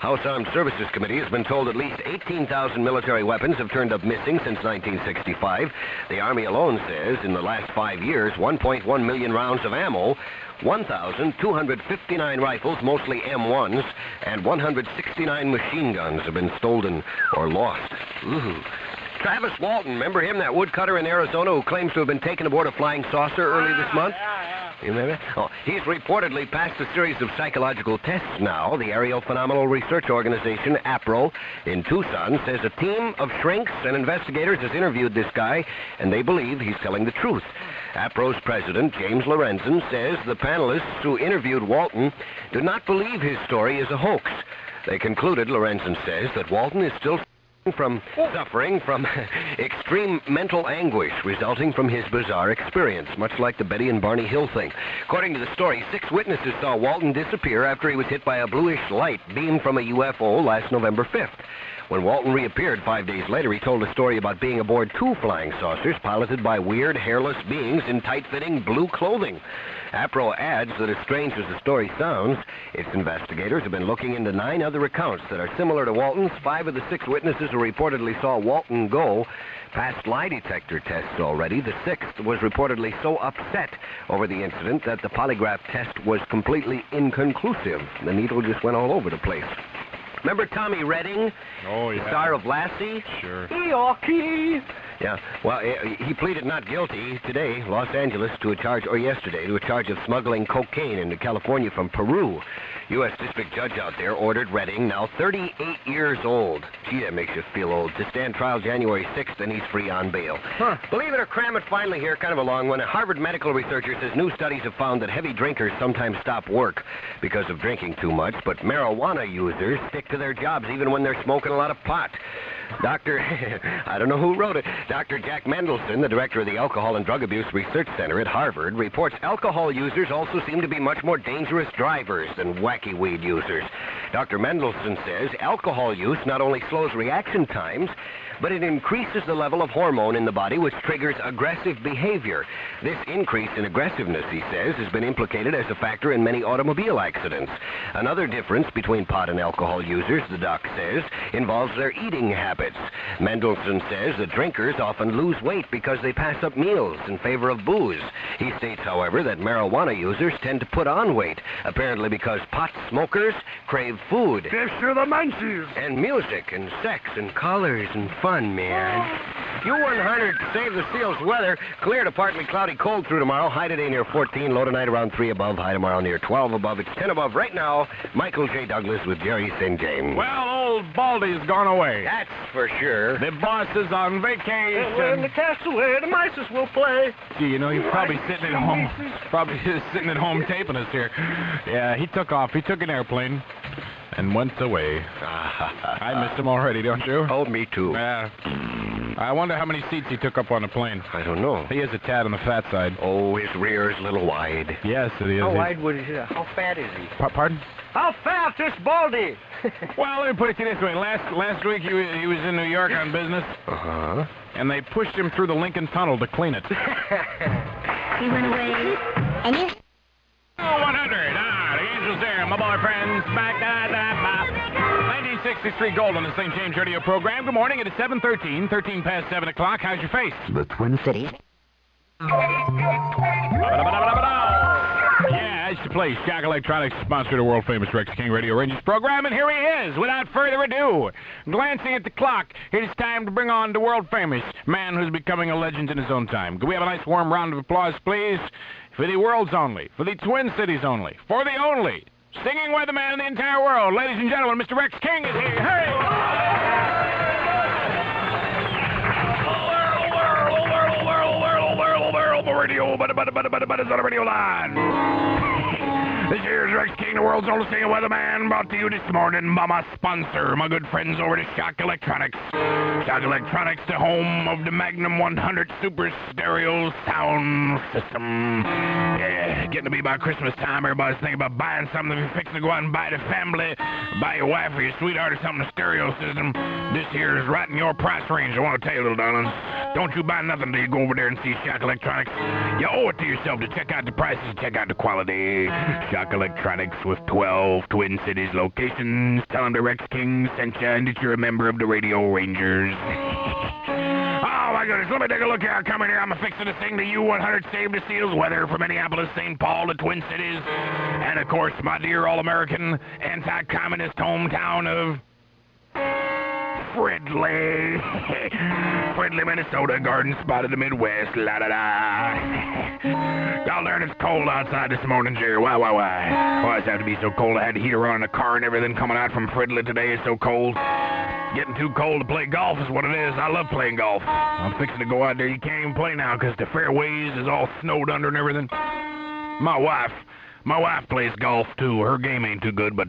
House Armed Services Committee has been told at least 18,000 military weapons have turned up missing since 1965. The Army alone says in the last 5 years, 1.1 million rounds of ammo, 1,259 rifles, mostly M1s, and 169 machine guns have been stolen or lost. Ooh. Travis Walton, remember him, that woodcutter in Arizona who claims to have been taken aboard a flying saucer early this month? You remember? Oh, he's reportedly passed a series of psychological tests now. The Aerial Phenomenal Research Organization, APRO, in Tucson, says a team of shrinks and investigators has interviewed this guy, and they believe he's telling the truth. APRO's president, James Lorenzen, says the panelists who interviewed Walton do not believe his story is a hoax. They concluded, Lorenzen says, that Walton is still suffering from extreme mental anguish resulting from his bizarre experience, much like the Betty and Barney Hill thing. According to the story, 6 witnesses saw Walton disappear after he was hit by a bluish light beamed from a UFO last November 5th. When Walton reappeared 5 days later, he told a story about being aboard 2 flying saucers piloted by weird, hairless beings in tight-fitting blue clothing. APRO adds that as strange as the story sounds, its investigators have been looking into 9 other accounts that are similar to Walton's. 5 of the 6 witnesses who reportedly saw Walton go passed lie detector tests already. The 6th was reportedly so upset over the incident that the polygraph test was completely inconclusive. The needle just went all over the place. Remember Tommy Redding? Oh, yeah. Star of Lassie? Sure. Eeyore. Yeah, well, he pleaded not guilty today, Los Angeles, yesterday, to a charge of smuggling cocaine into California from Peru. U.S. District Judge out there ordered Redding, now 38 years old. Gee, that makes you feel old. To stand trial January 6th, and he's free on bail. Huh. Believe it or cram it, finally here, kind of a long one. A Harvard medical researcher says new studies have found that heavy drinkers sometimes stop work because of drinking too much, but marijuana users stick to their jobs even when they're smoking a lot of pot. I don't know who wrote it. Dr. Jack Mendelson, the director of the Alcohol and Drug Abuse Research Center at Harvard, reports alcohol users also seem to be much more dangerous drivers than wacky weed users. Dr. Mendelson says alcohol use not only slows reaction times, but it increases the level of hormone in the body, which triggers aggressive behavior. This increase in aggressiveness, he says, has been implicated as a factor in many automobile accidents. Another difference between pot and alcohol users, the doc says, involves their eating habits. Mendelson says that drinkers often lose weight because they pass up meals in favor of booze. He states, however, that marijuana users tend to put on weight, apparently because pot smokers crave food. Fish are the munchies. And music and sex and colors and fun, man. U100, save the seals weather. Clear to partly cloudy, cold through tomorrow. High today near 14, low tonight around 3 above. High tomorrow near 12 above. It's 10 above right now. Michael J. Douglas with Jerry St. James. Well, old Baldy's gone away. That's for sure. The boss is on vacation. In the castaway, the mices will play. Gee, you know, he's probably sitting at home. Probably just sitting at home taping us here. Yeah, he took off. He took an airplane and went away. I missed him already, don't you? Oh, me too. Yeah. I wonder how many seats he took up on the plane. I don't know. He is a tad on the fat side. Oh, his rear is a little wide. Yes, it is. How wide would he? How fat is he? Pardon? How fat is Baldy? Well, let me put it to you this way. Last week he was in New York on business. Uh-huh. And they pushed him through the Lincoln Tunnel to clean it. He went away, and you... Oh, 100. The Angels there. My boyfriend's back. 1963 Gold on the St. James radio program. Good morning. It is 7:13, 13 past 7 o'clock. How's your face? The Twin Cities. Yeah, it's the place. Jack Electronics, sponsor of the world-famous Rex King Radio Rangers program, and here he is. Without further ado, glancing at the clock, it is time to bring on the world-famous man who's becoming a legend in his own time. Could we have a nice warm round of applause, please? For the world's only, for the Twin Cities only, for the only, singing weatherman in the entire world. Ladies and gentlemen, Mr. Rex King is here. Hey! Radio, but it's on a radio line. This here's Rex Rex King, the world's oldest singing weatherman, brought to you this morning by my sponsor, my good friends over at Shock Electronics. Shock Electronics, the home of the Magnum 100 Super Stereo Sound System. Yeah, getting to be about Christmas time. Everybody's thinking about buying something. If you're fixing to go out and buy the family, buy your wife or your sweetheart or something, a stereo system, this here is right in your price range. I want to tell you, little darling, don't you buy nothing until you go over there and see Shock Electronics. You owe it to yourself to check out the prices, check out the quality. Shock Electronics with 12 Twin Cities locations. Tell them the Rex King sent you and that you're a member of the Radio Rangers. Oh, my goodness. Let me take a look here. Come in here. I'm fixing to sing the U100 Save the Seals weather from Minneapolis, St. Paul, the Twin Cities. And, of course, my dear all-American, anti-communist hometown of Fridley. Fridley, Minnesota, garden spot of the Midwest. La-da-da. Y'all learn it's cold outside this morning, Jerry. Why? Why does it have to be so cold? I had the heater on in the car and everything coming out from Fridley today is so cold. Getting too cold to play golf is what it is. I love playing golf. I'm fixing to go out there. You can't even play now because the fairways is all snowed under and everything. My wife plays golf, too. Her game ain't too good, but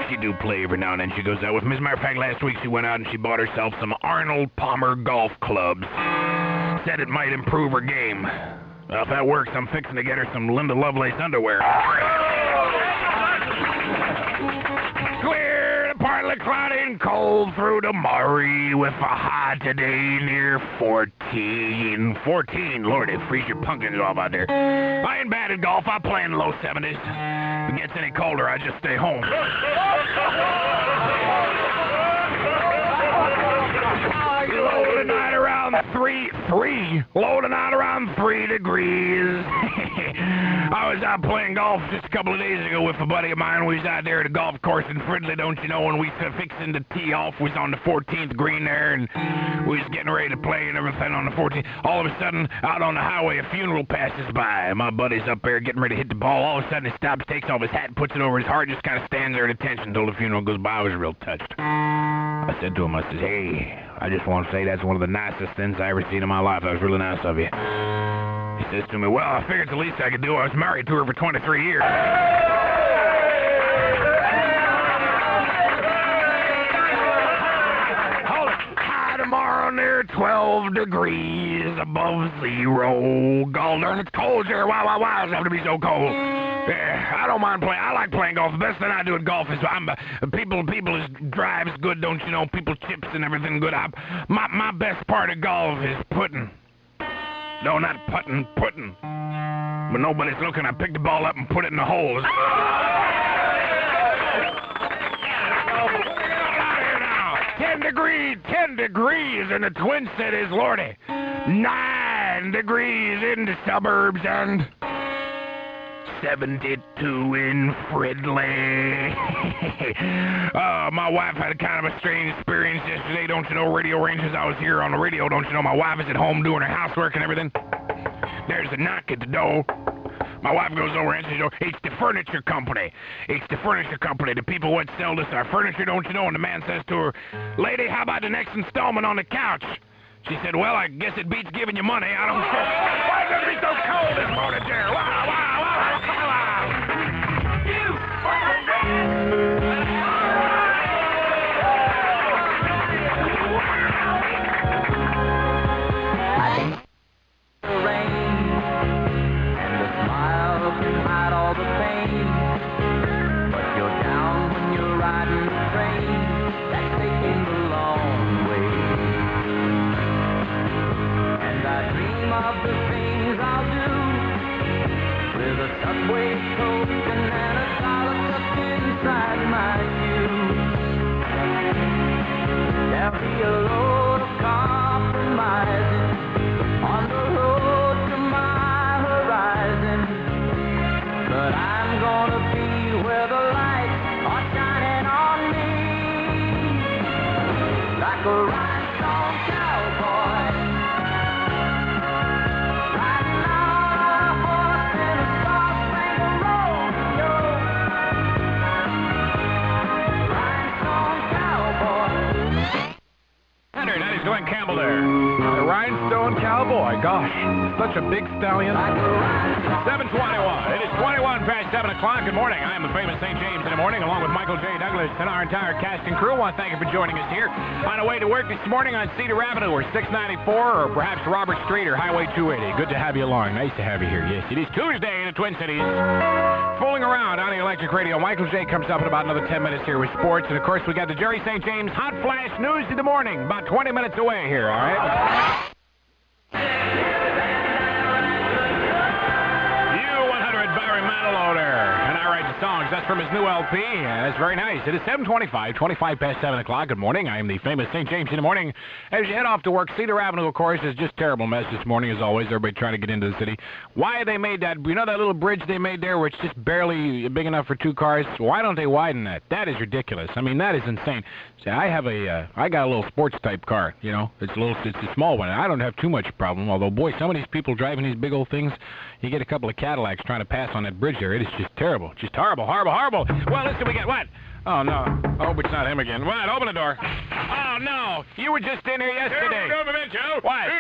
she do play every now and then. She goes out with me. As a matter of fact, last week she went out and she bought herself some Arnold Palmer golf clubs. Said it might improve her game. Well, if that works, I'm fixing to get her some Linda Lovelace underwear. Clear, partly cloudy and cold through the Maury with a high today near 14. 14, Lordy, freeze your pumpkins off out there. I ain't bad at golf. I play in the low 70s. If it gets any colder, I just stay home. Low tonight around 3 degrees. I was out playing golf just a couple of days ago with a buddy of mine. We was out there at a golf course in Fridley, don't you know, and we was fixing to tee off. We was on the 14th green there, and we was getting ready to play and everything on the 14th. All of a sudden, out on the highway, a funeral passes by. My buddy's up there getting ready to hit the ball. All of a sudden, he stops, takes off his hat, and puts it over his heart, just kind of stands there at attention until the funeral goes by. I was real touched. I said to him, I said, hey, I just want to say that's one of the nicest things I ever seen in my life. That was really nice of you. He says to me, well, I figured it's the least I could do. I was married to her for 23 years. Hold it. High tomorrow near 12 degrees above zero. God darn, it's cold here. Why does it have to be so cold? Yeah, I don't mind playing. I like playing golf. The best thing I do at golf is people is drives good, don't you know? People chips and everything good. My best part of golf is putting. No, not putting, putting. When nobody's looking, I pick the ball up and put it in the holes. 10 degrees in the Twin Cities, Lordy. 9 degrees in the suburbs and 72 in Fridley. My wife had a kind of a strange experience yesterday. Don't you know, Radio Rangers? I was here on the radio. Don't you know, my wife is at home doing her housework and everything. There's a knock at the door. My wife goes over and says, it's the furniture company. It's the furniture company. The people what sell this our furniture, don't you know? And the man says to her, lady, how about the next installment on the couch? She said, well, I guess it beats giving you money. I don't care. Why does it be so cold this morning, Jerry? gosh, such a big stallion. 7:21. It is 21 past 7 o'clock. Good morning. I am the famous St. James in the morning, along with Michael J. Douglas and our entire cast and crew. I want to thank you for joining us here on our way to work this morning on Cedar Avenue or 694 or perhaps Robert Street or Highway 280. Good to have you along. Nice to have you here. Yes, it is Tuesday in the Twin Cities. Fooling around on the electric radio. Michael J. comes up in about another 10 minutes here with sports. And, of course, we got the Jerry St. James Hot Flash News of the morning. About 20 minutes away here, all right? U100 Barry Manilow there. And I write the songs. That's from his new LP. That's very nice. It is 7:25, 25 past 7 o'clock. Good morning. I am the famous St. James in the morning. As you head off to work, Cedar Avenue, of course, is just a terrible mess this morning, as always. Everybody trying to get into the city. Why they made that, you know that little bridge they made there where it's just barely big enough for two cars? Why don't they widen that? That is ridiculous. I mean, that is insane. See, I got a little sports type car, you know. It's a small one. I don't have too much problem, although, boy, some of these people driving these big old things, you get a couple of Cadillacs trying to pass on that bridge there. It is just terrible. Just horrible, horrible, horrible. Well, listen, we get what? Oh, no. I hope it's not him again. What? Open the door. Oh, no. You were just in here yesterday. What?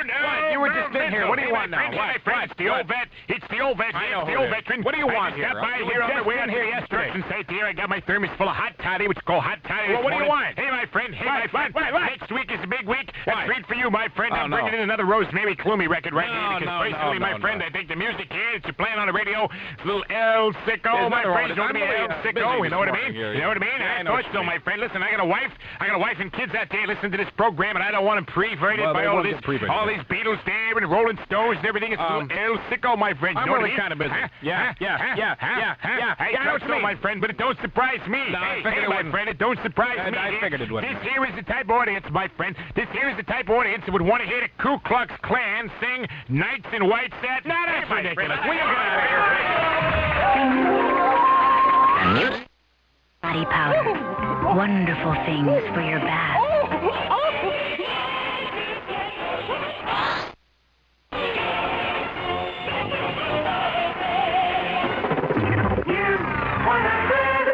You were just in here. What do you want now? What? It's the old vet. It's the old vet. It's the old veteran. What do you want here? I got by here on the way in here yesterday. Here, I got my thermos full of hot toddy, which is called hot toddy. Well, what do you want? Hey, my friend. Hey, my friend. Next week is a big week. A treat for you, my friend. I'm bringing in another Rosemary Clooney record right here. Because personally, my friend, I think the music here that you're playing on the radio, it's a little El Sicko, my friend. You know what I mean? El Sicko. You know what I mean? You know what I mean? I thought so, my friend. Listen, I got a wife and kids out there listening to this program, and I don't want them pre-verted by all these Beatles there and Rolling Stones and everything. It's El Sicko, my friend. I'm really kind of busy. Yeah. I know so, my friend, but it don't surprise me. Hey, my friend, it don't surprise me. I figured it wouldn't. This here is the type of audience, my friend. This here is the type of audience that would want to hear the Ku Klux Klan sing Knights in White Satin. No, that's ridiculous. Will you get out of here? Body powder. Wonderful things for your bath.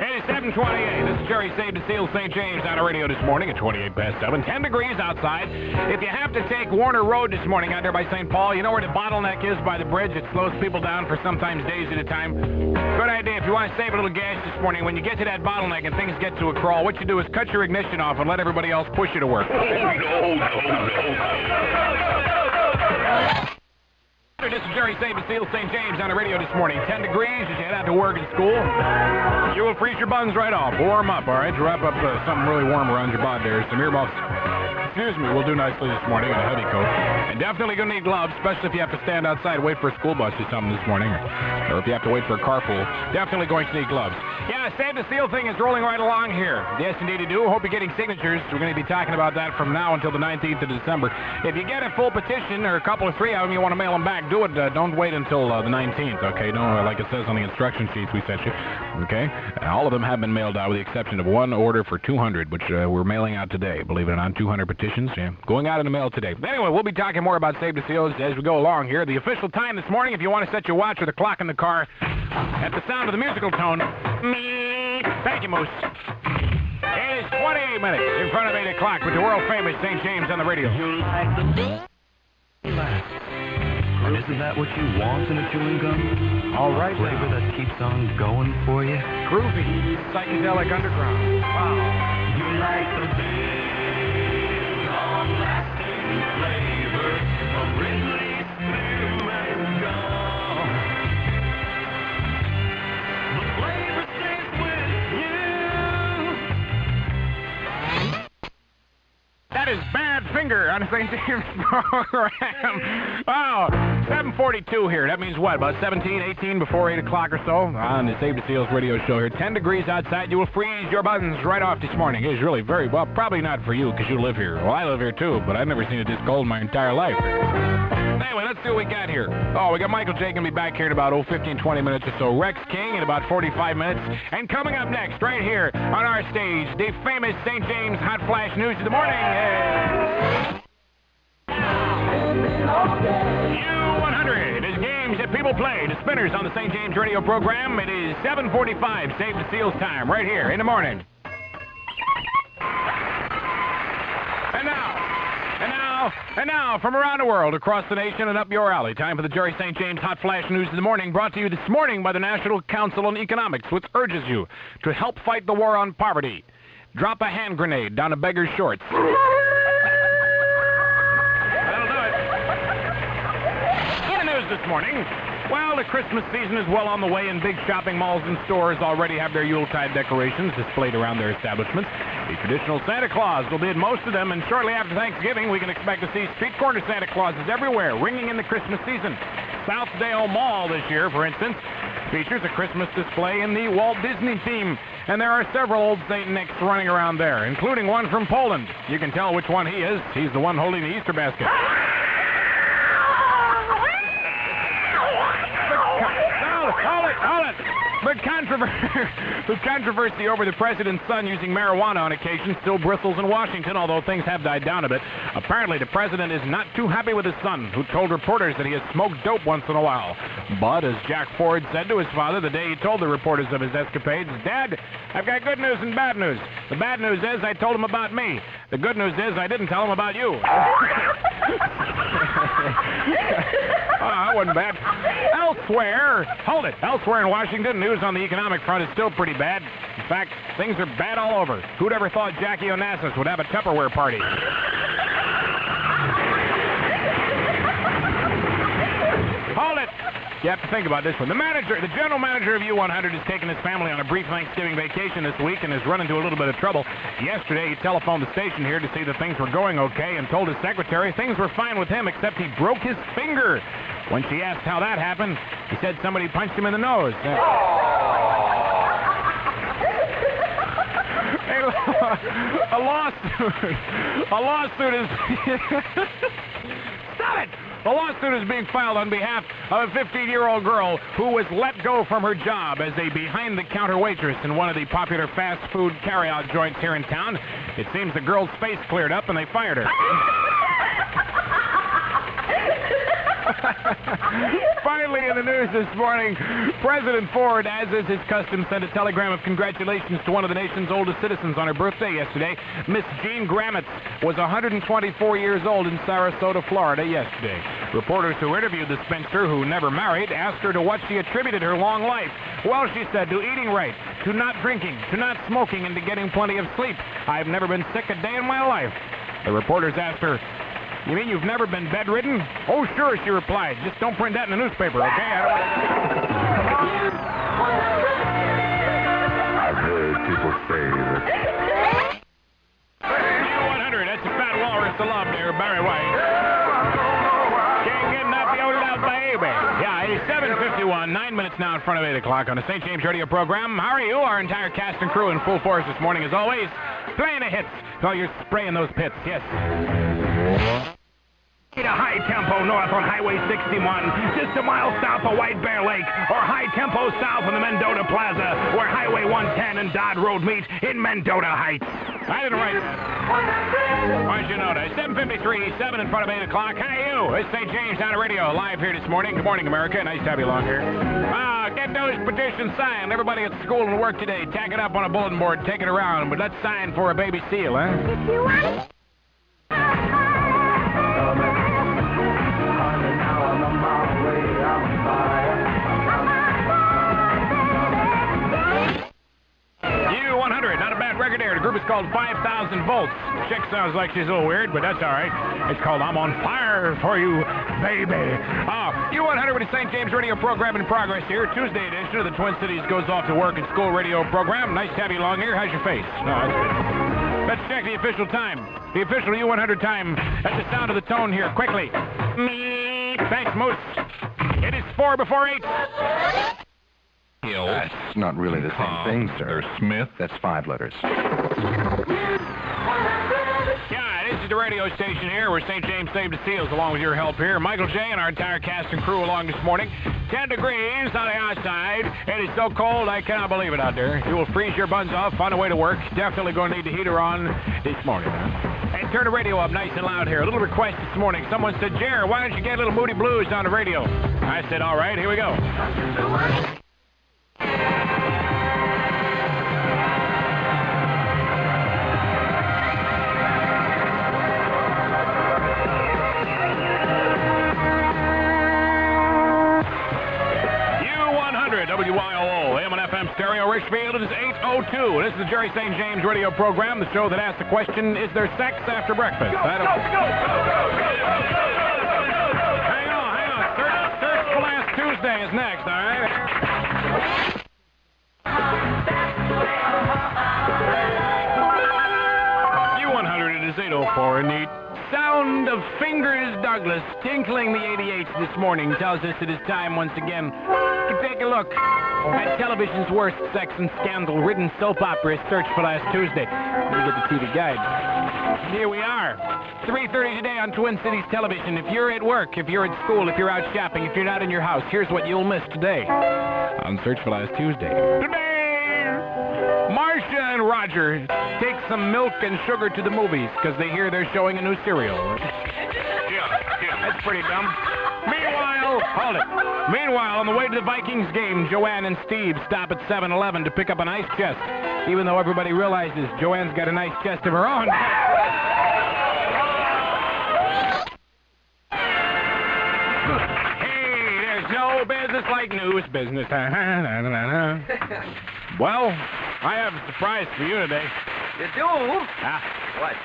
It is 7:28. This is Jerry Save the Seal St. James on the radio this morning at 28 past 7. 10 degrees outside. If you have to take Warner Road this morning out there by St. Paul, you know where the bottleneck is by the bridge? It slows people down for sometimes days at a time. Good idea. If you want to save a little gas this morning, when you get to that bottleneck and things get to a crawl, what you do is cut your ignition off and let everybody else push you to work. This is Jerry Save the Seal St. James on the radio this morning. 10 degrees as you head out to work and school. You will freeze your buns right off. Warm up, all right? Wrap up something really warm around your body there. Some earmuffs. Excuse me, we'll do nicely this morning in a heavy coat. And definitely going to need gloves, especially if you have to stand outside and wait for a school bus or something this morning. Or if you have to wait for a carpool. Definitely going to need gloves. Yeah, Save the Seal thing is rolling right along here. Yes, indeed you do. Hope you're getting signatures. We're going to be talking about that from now until the 19th of December. If you get a full petition or a couple or three of them, you want to mail them back, do it. Don't wait until the 19th, okay? Don't, like it says on the instruction sheets we sent you, okay? All of them have been mailed out with the exception of one order for 200, which we're mailing out today. Believe it or not, 200 petitions, yeah, going out in the mail today. But anyway, we'll be talking more about Save the Seals as we go along here. The official time this morning, if you want to set your watch or the clock in the car at the sound of the musical tone. Thank you, Moose. It is 28 minutes in front of 8 o'clock with the world-famous St. James on the radio. And isn't that what you want in a chewing gum? All right, flavor that keeps on going for you? Groovy, psychedelic underground. Wow. You like the big, long-lasting flavor of Wrigley's Spearmint Gum. The flavor stays with you. That is Bad Finger on the St. James program. Wow, 7:42 here. That means what, about 17, 18 before 8 o'clock or so on the Save the Seals radio show here. 10 degrees outside. You will freeze your buttons right off this morning. It is really very, well, probably not for you because you live here. Well, I live here too, but I've never seen it this cold in my entire life. Anyway, let's see what we got here. Oh, we got Michael J. going to be back here in about 15, 20 minutes or so. Rex King in about 45 minutes. And coming up next, right here on our stage, the famous St. James Hot Flash News of the morning. U100 is games that people play. The Spinners on the St. James radio program. It is 7:45, Save the Seals time, right here in the morning. And now, now, from around the world, across the nation, and up your alley, time for the Jerry St. James Hot Flash News of the Morning, brought to you this morning by the National Council on Economics, which urges you to help fight the war on poverty. Drop a hand grenade down a beggar's shorts. That'll do it. In the news this morning, well, the Christmas season is well on the way, and big shopping malls and stores already have their Yuletide decorations displayed around their establishments. The traditional Santa Claus will be in most of them, and shortly after Thanksgiving, we can expect to see street corner Santa Clauses everywhere, ringing in the Christmas season. Southdale Mall this year, for instance, features a Christmas display in the Walt Disney theme, and there are several old St. Nics running around there, including one from Poland. You can tell which one he is. He's the one holding the Easter basket. Hold it! But the controversy over the president's son using marijuana on occasion still bristles in Washington, although things have died down a bit. Apparently, the president is not too happy with his son, who told reporters that he has smoked dope once in a while. But, as Jack Ford said to his father the day he told the reporters of his escapades, "Dad, I've got good news and bad news. The bad news is I told him about me. The good news is I didn't tell him about you." That wasn't bad. Elsewhere in Washington, news on the economic front is still pretty bad. In fact, things are bad all over. Who'd ever thought Jackie Onassis would have a Tupperware party? Hold it! You have to think about this one. The general manager of U100 has taken his family on a brief Thanksgiving vacation this week and has run into a little bit of trouble. Yesterday, he telephoned the station here to see that things were going okay and told his secretary things were fine with him, except he broke his finger. When she asked how that happened, he said somebody punched him in the nose. A lawsuit is... Stop it! A lawsuit is being filed on behalf of a 15-year-old girl who was let go from her job as a behind-the-counter waitress in one of the popular fast food carry-out joints here in town. It seems the girl's face cleared up and they fired her. Finally, in the news this morning, President Ford, as is his custom, sent a telegram of congratulations to one of the nation's oldest citizens on her birthday yesterday. Miss Jean Gramitz was 124 years old in Sarasota, Florida yesterday. Reporters who interviewed the spinster, who never married, asked her to what she attributed her long life. Well, she said, to eating right, to not drinking, to not smoking, and to getting plenty of sleep. I've never been sick a day in my life. The reporters asked her, "You mean you've never been bedridden?" "Oh, sure," she replied. "Just don't print that in the newspaper, okay?" I've heard people say that... U100, that's a fat walrus to love there, Barry White. Can't get enough yodel out, baby. Yeah, it's 7:51, 9 minutes now in front of 8 o'clock on the St. James Radio program. How are you? Our entire cast and crew in full force this morning, as always. Playing the hits. Oh, you're spraying those pits, yes. A high tempo north on Highway 61, just a mile south of White Bear Lake, or high tempo south on the Mendota Plaza, where Highway 110 and Dodd Road meet in Mendota Heights. I didn't write it. Why don't you know that? 7:53, 7 in front of 8 o'clock. Hey, you! It's St. James Down Radio, live here this morning. Good morning, America. Nice to have you along here. Get those petitions signed. Everybody at school and work today, tack it up on a bulletin board, take it around, but let's sign for a baby seal, huh? If you want it. U100, not a bad record there. The group is called 5,000 Volts. Chick sounds like she's a little weird, but that's all right. It's called I'm on Fire for You, Baby. U100 with the St. James Radio program in progress here. Tuesday edition of the Twin Cities Goes Off to Work and School radio program. Nice to have you along here. How's your face? No, that's good. Let's check the official time. The official U100 time. At the sound of the tone here. Quickly. Thanks, Moose. It is 4 before 8. That's not really the same thing, sir. There's Smith. That's 5 letters. Yeah, this is the radio station here where St. James saved the seals along with your help here. Michael J. and our entire cast and crew along this morning. 10 degrees on the outside. It is so cold I cannot believe it out there. You will freeze your buns off on the way to work. Definitely going to need the heater on this morning, huh? And turn the radio up nice and loud here. A little request this morning. Someone said, Jer, why don't you get a little Moody Blues on the radio? I said, all right, here we go. Marshfield. It is 8:02. This is the Jerry St. James radio program, the show that asks the question, is there sex after breakfast? Hang on. Search for Last Tuesday is next, all right? U100, it is 8:04, and the sound of Fingers Douglas tinkling the 88s this morning tells us it is time once again to take a look at television's worst sex and scandal-ridden soap operas. Search for Last Tuesday. Let me get the TV guide. Here we are, 3:30 today on Twin Cities Television. If you're at work, if you're at school, if you're out shopping, if you're not in your house, here's what you'll miss today on Search for Last Tuesday. Today, Marcia and Roger take some milk and sugar to the movies because they hear they're showing a new cereal. Yeah, that's pretty dumb. Meanwhile, on the way to the Vikings game, Joanne and Steve stop at 7-Eleven to pick up an ice chest, even though everybody realizes Joanne's got an ice chest of her own. Hey, there's no business like news business. Well, I have a surprise for you today. You do? What?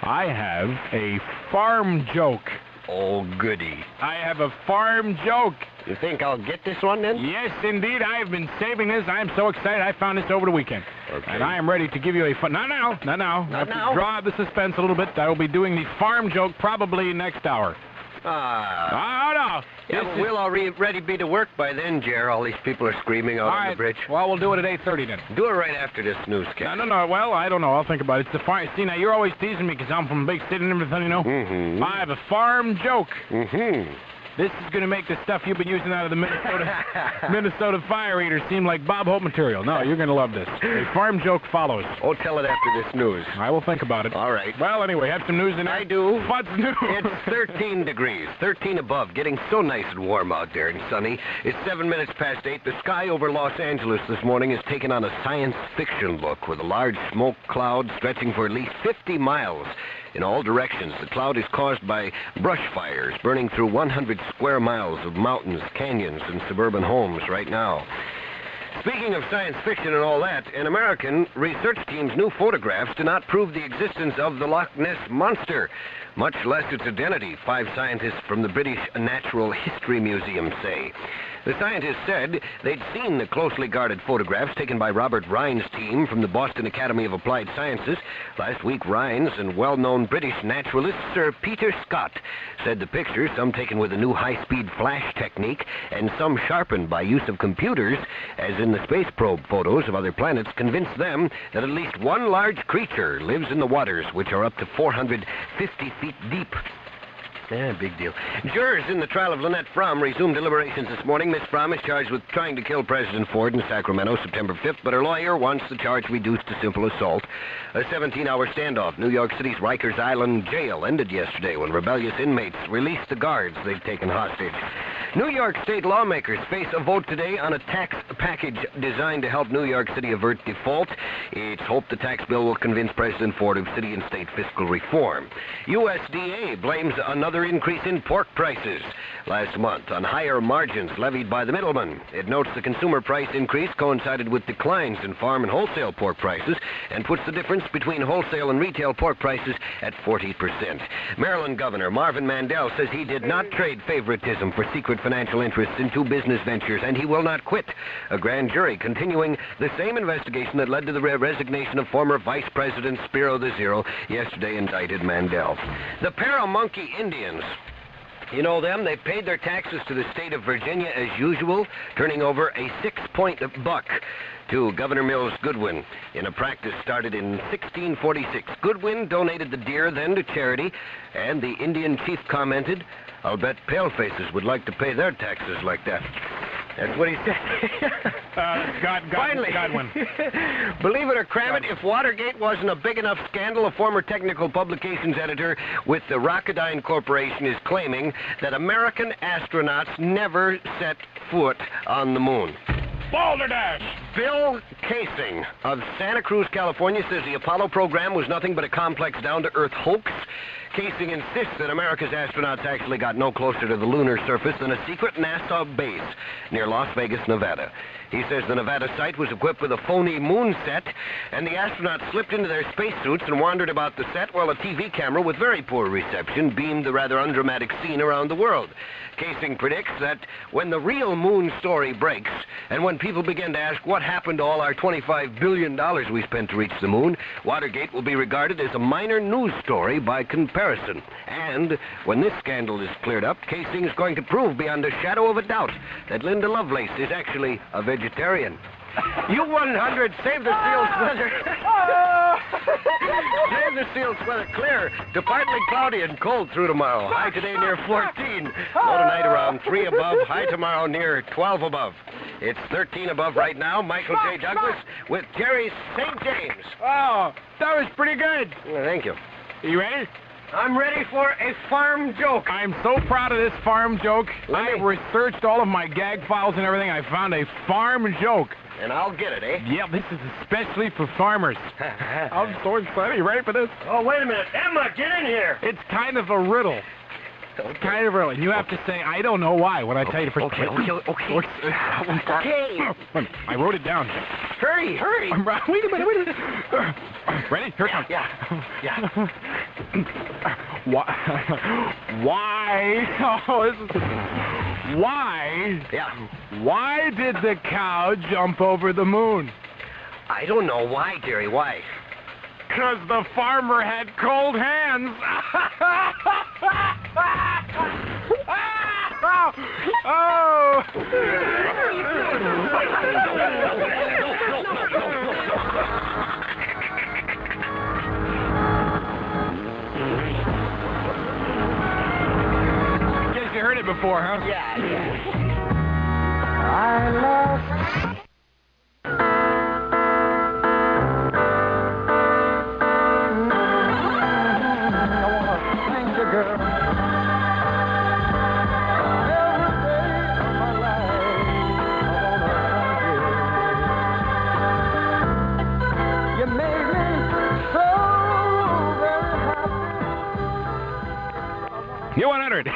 I have a farm joke. Oh, goody. I have a farm joke. You think I'll get this one, then? Yes, indeed. I have been saving this. I am so excited. I found this over the weekend. Okay. And I am ready to give you a fun... Not now. Not now. To draw the suspense a little bit. I will be doing the farm joke probably next hour. No. Yeah, but we'll already be to work by then, Jer. All these people are screaming out on the bridge. Well, we'll do it at 8:30 then. Do it right after this newscast. No. Well, I don't know. I'll think about it. It's the farm. See, now, you're always teasing me because I'm from a big city and everything, you know? Mm-hmm. I have a farm joke. Mm-hmm. This is going to make the stuff you've been using out of the Minnesota fire eater seem like Bob Hope material. No, you're going to love this. A farm joke follows. Oh, tell it after this news. I will think about it. All right. Well, anyway, have some news in there? I do. What's new? It's 13 degrees, 13 above, getting so nice and warm out there and sunny. It's 7 minutes past 8. The sky over Los Angeles this morning has taken on a science fiction look with a large smoke cloud stretching for at least 50 miles. In all directions, the cloud is caused by brush fires burning through 100 square miles of mountains, canyons, and suburban homes right now. Speaking of science fiction and all that, an American research team's new photographs do not prove the existence of the Loch Ness Monster, much less its identity, 5 scientists from the British Natural History Museum say. The scientists said they'd seen the closely guarded photographs taken by Robert Rhine's team from the Boston Academy of Applied Sciences. Last week, Rhine's and well-known British naturalist Sir Peter Scott said the pictures, some taken with a new high-speed flash technique and some sharpened by use of computers, as in the space probe photos of other planets, convinced them that at least one large creature lives in the waters, which are up to 450 feet deep. Yeah, big deal. Jurors in the trial of Lynette Fromm resumed deliberations this morning. Miss Fromm is charged with trying to kill President Ford in Sacramento September 5th, but her lawyer wants the charge reduced to simple assault. A 17-hour standoff. New York City's Rikers Island jail ended yesterday when rebellious inmates released the guards they'd taken hostage. New York state lawmakers face a vote today on a tax package designed to help New York City avert default. It's hoped the tax bill will convince President Ford of city and state fiscal reform. USDA blames another increase in pork prices last month on higher margins levied by the middlemen. It notes the consumer price increase coincided with declines in farm and wholesale pork prices and puts the difference between wholesale and retail pork prices at 40%. Maryland Governor Marvin Mandel says he did not trade favoritism for secret financial interests in 2 business ventures, and he will not quit. A grand jury continuing the same investigation that led to the resignation of former Vice President Spiro the Zero yesterday indicted Mandel. The Paramonkey Indians, you know them? They paid their taxes to the state of Virginia as usual, turning over a 6-point buck to Governor Mills Goodwin in a practice started in 1646. Goodwin donated the deer then to charity, and the Indian chief commented, "I'll bet palefaces would like to pay their taxes like that." That's what he said. Finally, Godwin. Believe it or cram it, if Watergate wasn't a big enough scandal, a former technical publications editor with the Rocketdyne Corporation is claiming that American astronauts never set foot on the moon. Balderdash! Bill Casing of Santa Cruz, California, says the Apollo program was nothing but a complex down-to-earth hoax. Casing insists that America's astronauts actually got no closer to the lunar surface than a secret NASA base near Las Vegas, Nevada. He says the Nevada site was equipped with a phony moon set, and the astronauts slipped into their spacesuits and wandered about the set while a TV camera with very poor reception beamed the rather undramatic scene around the world. Casing predicts that when the real moon story breaks, and when people begin to ask what happened to all our $25 billion we spent to reach the moon, Watergate will be regarded as a minor news story by comparison. And when this scandal is cleared up, Casing is going to prove beyond a shadow of a doubt that Linda Lovelace is actually a vegetarian. U100, save the seal's weather. Save the seal's weather clear to partly cloudy and cold through tomorrow. High today near 14. Low tonight around 3 above. High tomorrow near 12 above. It's 13 above right now. Michael J. Douglas with Jerry St. James. Oh, that was pretty good. Thank you. Are you ready? I'm ready for a farm joke. I'm so proud of this farm joke. I researched all of my gag files and everything. I found a farm joke. And I'll get it, eh? Yeah, this is especially for farmers. I'm so excited. You ready for this? Oh, wait a minute. Emma, get in here. It's kind of a riddle. Okay. Kind of riddle. You have to say, I don't know why, when I tell you the first Okay. I wrote it down. Hurry. Wait a minute. Ready? Here it comes. Yeah. Why? Oh, this is... Why? Yeah. Why did the cow jump over the moon? I don't know. Why, Jerry? Why? Because the farmer had cold hands. Oh! Guess you heard it before, huh? Yeah. I lost. U100.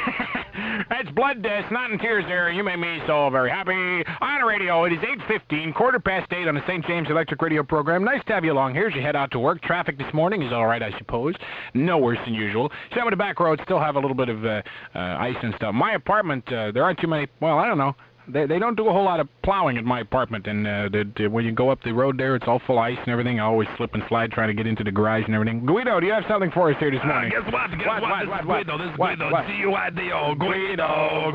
That's blood, snot, and tears there. You made me so very happy. On the radio, it is 8:15, 8:15 on the St. James Electric Radio program. Nice to have you along here as you head out to work. Traffic this morning is all right, I suppose. No worse than usual. Some of the back roads still have a little bit of ice and stuff. My apartment, there aren't too many, well, I don't know. They don't do a whole lot of plowing in my apartment, and when you go up the road there, it's all full ice and everything. I always slip and slide trying to get into the garage and everything. Guido, do you have something for us here this morning? Guess what? This is Guido. G-U-I-D-O. Guido.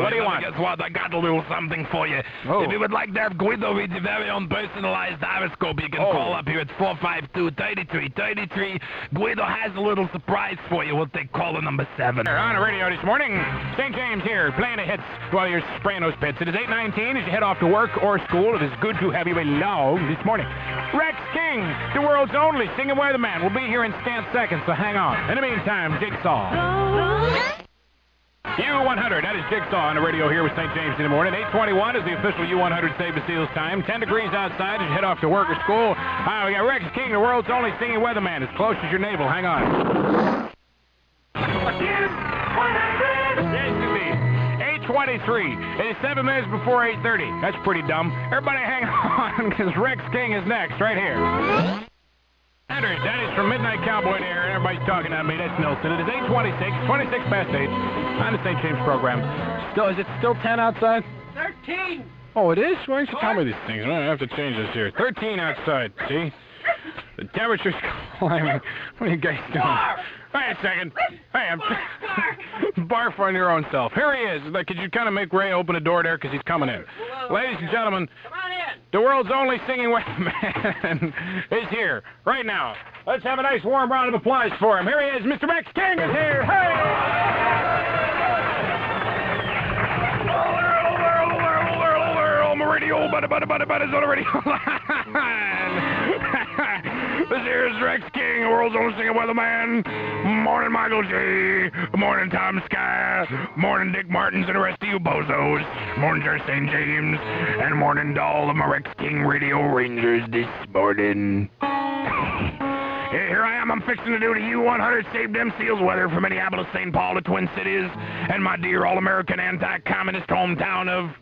What do you want? Guess what? I got a little something for you. Oh. If you would like to have Guido read your very own personalized horoscope, you can call up here at 452-3333. Guido has a little surprise for you. We'll take caller number 7. On the radio this morning, St. James here, playing the hits while you're spraying those pits. It is 8:19 as you head off to work or school. It is good to have you along this morning. Rex King, the world's only singing weatherman, will be here in scant seconds, so hang on. In the meantime, Jigsaw. U100, that is Jigsaw on the radio here with St. James in the morning. 8:21 is the official U100 Save the Seals time. 10 degrees outside as you head off to work or school. We got Rex King, the world's only singing weatherman, as close as your navel. Hang on. 23. It is 7 minutes before 8:30. That's pretty dumb. Everybody hang on, because Rex King is next, right here. That is from Midnight Cowboy there, and everybody's talking at me. That's Nelson. It is 8:26, 26 past 8, on the St. James program. Is it still 10 outside? 13. Oh, it is? Why don't you tell me these things? I have to change this here. 13 outside, see? The temperature's climbing. What are you guys doing? Wait a second. Hey, barf on your own self. Here he is. Could you kind of make Ray open the door there, because he's coming in. Ladies and gentlemen, Come on in. the world's only singing weatherman is here right now. Let's have a nice warm round of applause for him. Here he is. Mr. Rex King is here. Hey! Radio, is on the radio line. This here is Rex King, the world's only singing weatherman. Morning, Michael J. Morning, Tom Sky. Morning, Dick Martins and the rest of you bozos. Morning, Jerry St. James. And morning to all of my Rex King Radio Rangers this morning. Here I am. I'm fixing to do the U100 Save Them Seals weather from Minneapolis, St. Paul, the Twin Cities, and my dear all-American anti-communist hometown of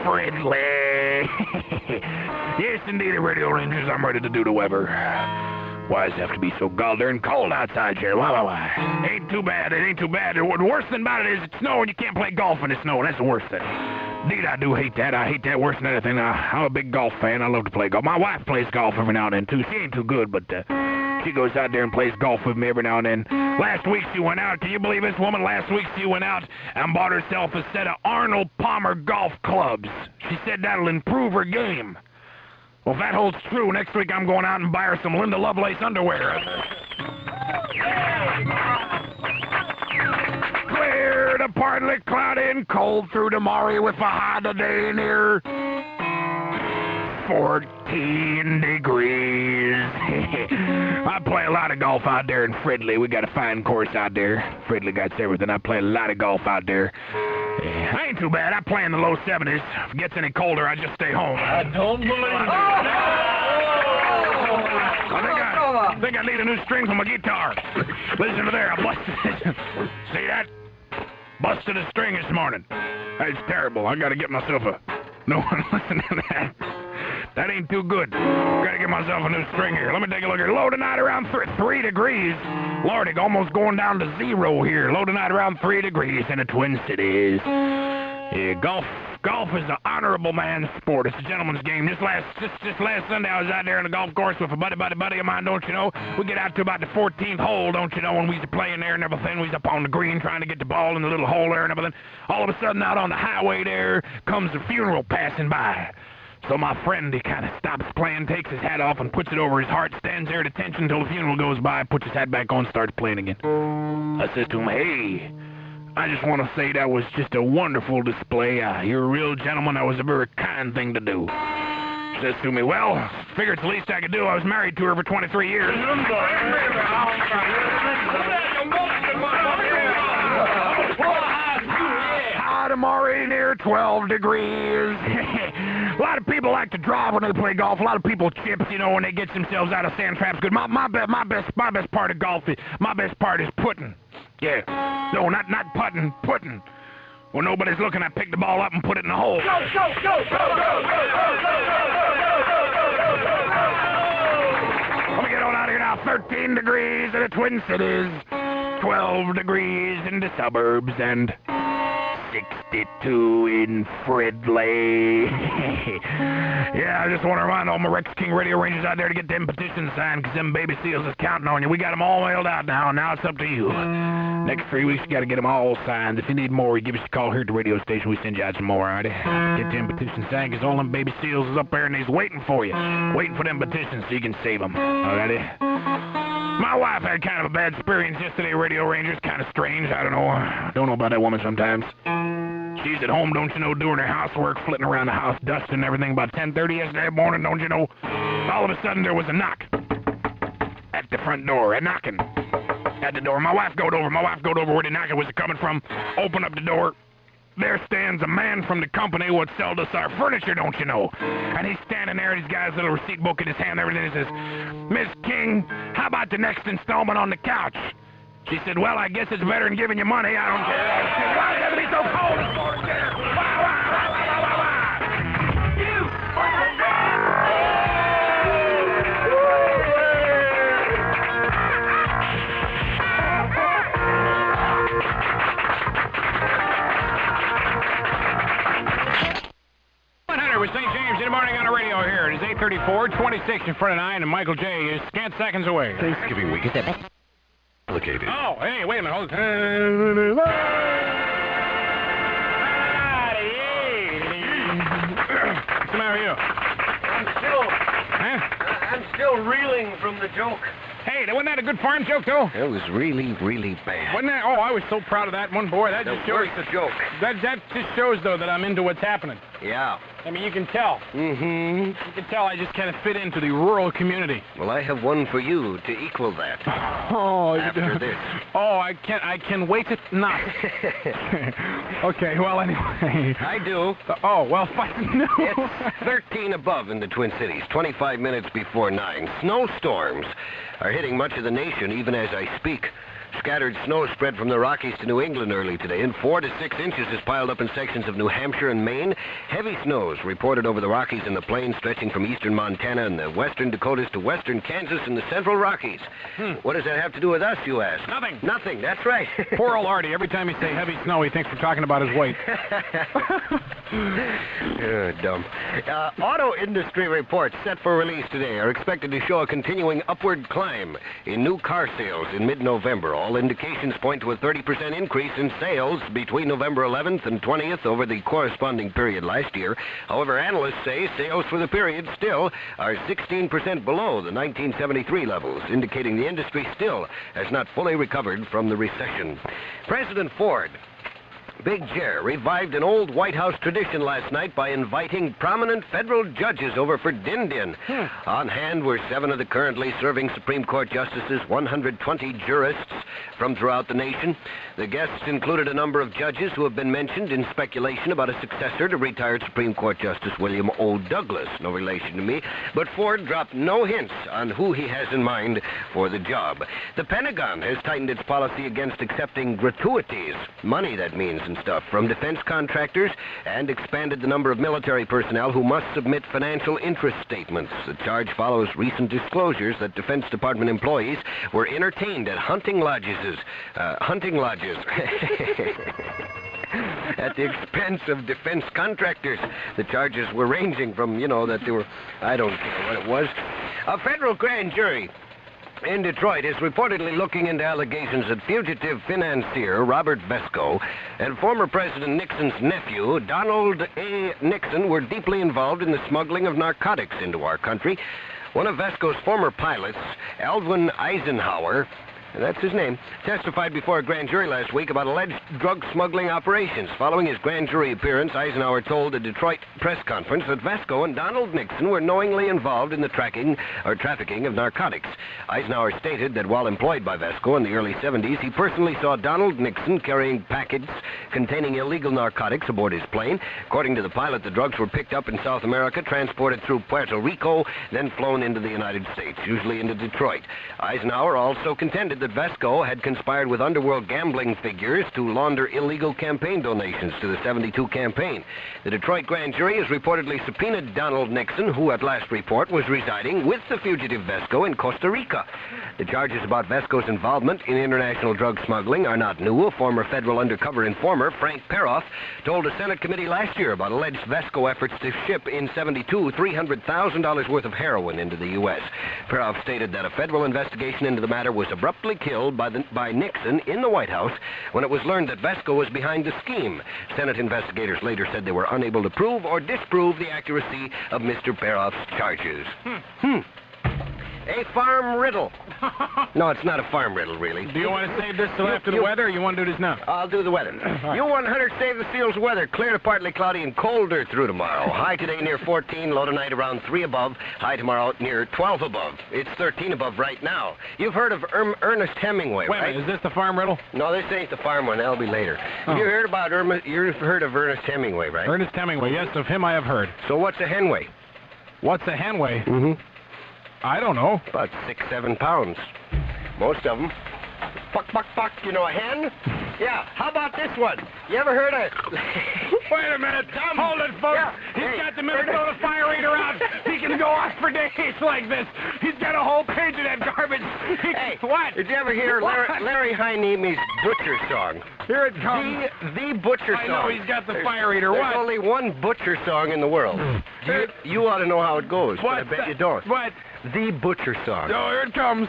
Fridley. Yes, indeed, Radio Rangers, I'm ready to do the weather. Why does it have to be so goddamn cold outside here? Why? Ain't too bad, it ain't too bad. The worst thing about it is it's snow and you can't play golf in the snow. That's the worst thing. Indeed, I do hate that. I hate that worse than anything. I'm a big golf fan. I love to play golf. My wife plays golf every now and then, too. She ain't too good, but she goes out there and plays golf with me every now and then. Last week she went out. Can you believe this woman? Last week she went out and bought herself a set of Arnold Palmer golf clubs. She said that'll improve her game. Well, if that holds true, next week I'm going out and buy her some Linda Lovelace underwear. Clear to partly cloudy and cold through tomorrow with a high today near 14 degrees. I play a lot of golf out there in Fridley. We got a fine course out there. Fridley got everything. I play a lot of golf out there. I ain't too bad. I play in the low 70s. If it gets any colder, I just stay home. I don't believe it. I think I need a new string for my guitar. Listen to there. I busted it. See that? Busted a string this morning. That's terrible. I gotta get myself a... No one listen to that. That ain't too good. Gotta get myself a new string here. Let me take a look here. Low tonight around 3 degrees. Lordy, almost going down to 0 here. Low tonight around 3 degrees in the Twin Cities. Yeah, golf is an honorable man's sport. It's a gentleman's game. Just last Sunday, I was out there on the golf course with a buddy of mine, don't you know? We get out to about the 14th hole, don't you know, when we was playing there and everything. We was up on the green trying to get the ball in the little hole there and everything. All of a sudden, out on the highway there comes the funeral passing by. So my friend, he kind of stops playing, takes his hat off and puts it over his heart, stands there at attention until the funeral goes by, puts his hat back on, starts playing again. I says to him, hey, I just want to say that was just a wonderful display. You're a real gentleman. That was a very kind thing to do. He says to me, well, figured it's the least I could do. I was married to her for 23 years. High tomorrow near 12 degrees. A lot of people like to drive when they play golf. A lot of people chips, you know, when they get themselves out of sand traps. Good. My best part of golf is putting. Yeah. No, not putting, putting. When nobody's looking, I pick the ball up and put it in the hole. Go! Let me get on out of here now. 13 degrees in the Twin Cities, 12 degrees in the suburbs, and 62 in Fridley. Yeah, I just want to remind all my Rex King Radio Rangers out there to get them petitions signed, because them baby seals is counting on you. We got them all mailed out now, and now it's up to you. Next 3 weeks, you got to get them all signed. If you need more, you give us a call here at the radio station. We send you out some more, alrighty? Get them petitions signed, because all them baby seals is up there, and they's waiting for you. Waiting for them petitions so you can save them, alrighty? My wife had kind of a bad experience yesterday, Radio Rangers. Kind of strange. I don't know. Don't know about that woman sometimes. She's at home, don't you know, doing her housework, flitting around the house, dusting and everything. About 10:30 yesterday morning, don't you know, all of a sudden there was a knock at the front door. A knocking at the door. My wife got over where the knocker was coming from. Open up the door. There stands a man from the company what sold us our furniture, don't you know? And he's standing there, and he's got his little receipt book in his hand and everything. He says, Miss King, how about the next installment on the couch? She said, well, I guess it's better than giving you money. I don't care. I said, why does it be so cold this morning? With St. James in the morning on the radio here. It is 8:34, 26 in front of 9, and Michael J. is scant seconds away. Thanksgiving week is complicated. Oh, hey, wait a minute. Hold on. What's the matter with you? I'm still reeling from the joke. Hey, wasn't that a good farm joke, though? It was really, really bad. Wasn't that? Oh, I was so proud of that one, boy. That just shows the joke. That just shows, though, that I'm into what's happening. Yeah. I mean, you can tell. Mm-hmm. You can tell I just kind of fit into the rural community. Well, I have one for you to equal that. Oh, after this. Oh, I can wait to not. Okay, well, anyway. I do. Oh, well, no. It's 13 above in the Twin Cities, 25 minutes before 9. Snowstorms are hitting much of the nation even as I speak. Scattered snow spread from the Rockies to New England early today, and 4 to 6 inches is piled up in sections of New Hampshire and Maine. Heavy snows reported over the Rockies and the plains stretching from eastern Montana and the western Dakotas to western Kansas and the central Rockies. What does that have to do with us, you ask? Nothing. Nothing, that's right. Poor old Artie. Every time you say heavy snow, he thinks we're talking about his weight. Dumb. Auto industry reports set for release today are expected to show a continuing upward climb in new car sales in mid-November. All indications point to a 30% increase in sales between November 11th and 20th over the corresponding period last year. However, analysts say sales for the period still are 16% below the 1973 levels, indicating the industry still has not fully recovered from the recession. President Ford, Big Jer, revived an old White House tradition last night by inviting prominent federal judges over for din-din. On hand were 7 of the currently serving Supreme Court justices, 120 jurists from throughout the nation. The guests included a number of judges who have been mentioned in speculation about a successor to retired Supreme Court Justice William O. Douglas, no relation to me, but Ford dropped no hints on who he has in mind for the job. The Pentagon has tightened its policy against accepting gratuities, money that means, and stuff, from defense contractors, and expanded the number of military personnel who must submit financial interest statements. The charge follows recent disclosures that Defense Department employees were entertained at hunting lodges at the expense of defense contractors. The charges were ranging from, that they were, I don't care what it was. A federal grand jury in Detroit is reportedly looking into allegations that fugitive financier Robert Vesco and former President Nixon's nephew, Donald A. Nixon, were deeply involved in the smuggling of narcotics into our country. One of Vesco's former pilots, Alvin Eisenhower, that's his name, testified before a grand jury last week about alleged drug smuggling operations. Following his grand jury appearance, Eisenhower told a Detroit press conference that Vesco and Donald Nixon were knowingly involved in the trafficking of narcotics. Eisenhower stated that while employed by Vesco in the early 70s, he personally saw Donald Nixon carrying packets containing illegal narcotics aboard his plane. According to the pilot, the drugs were picked up in South America, transported through Puerto Rico, then flown into the United States, usually into Detroit. Eisenhower also contended that Vesco had conspired with underworld gambling figures to launder illegal campaign donations to the 72 campaign. The Detroit grand jury has reportedly subpoenaed Donald Nixon, who at last report was residing with the fugitive Vesco in Costa Rica. The charges about Vesco's involvement in international drug smuggling are not new. A former federal undercover informer, Frank Peroff, told a Senate committee last year about alleged Vesco efforts to ship in 72 $300,000 worth of heroin into the U.S. Peroff stated that a federal investigation into the matter was abruptly killed by Nixon in the White House when it was learned that Vesco was behind the scheme. Senate investigators later said they were unable to prove or disprove the accuracy of Mr. Peroff's charges. A farm riddle. No, it's not a farm riddle, really. Do you want to save this till after the weather, or you want to do this now? I'll do the weather. U100 save the seals weather. Clear to partly cloudy and colder through tomorrow. High today near 14, low tonight around 3 above. High tomorrow near 12 above. It's 13 above right now. You've heard of Ernest Hemingway, Wait right? a minute, is this the farm riddle? No, this ain't the farm one. That'll be later. You heard about you've heard of Ernest Hemingway, right? Ernest Hemingway, yes, of him I have heard. So what's a henway? What's a henway? I don't know. About 6-7 pounds. Most of them. Fuck, fuck, fuck. You know a hen? Yeah. How about this one? You ever heard of... Wait a minute. Hold it, folks. Yeah. He's got the Minnesota fire eater out. He can go on for days like this. He's got a whole page of that garbage. What? Did you ever hear Larry Heinemi's Butcher song? Here it comes. The Butcher song. I know, he's got the fire eater. There's What? only one Butcher song in the world. You ought to know how it goes, but I bet you don't. What? The Butcher song. Oh, here it comes.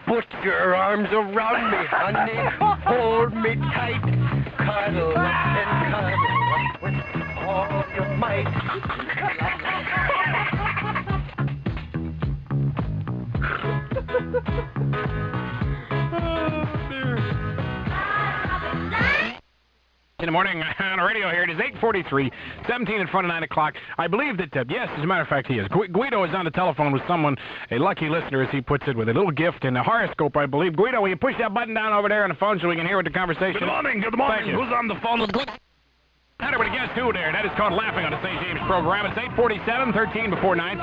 Put your arms around me, honey. Hold me tight. Cuddle up and cuddle up with all your might. In the morning on the radio here. It is 8:43, 17 in front of 9 o'clock. I believe that, yes, as a matter of fact, he is. Guido is on the telephone with someone, a lucky listener, as he puts it, with a little gift and a horoscope, I believe. Guido, will you push that button down over there on the phone so we can hear what the conversation is? Good morning. Thank you. Who's on the phone with Guido? But guess who there? That is called Laughing on the St. James program. It's 8:47, 13 before 9.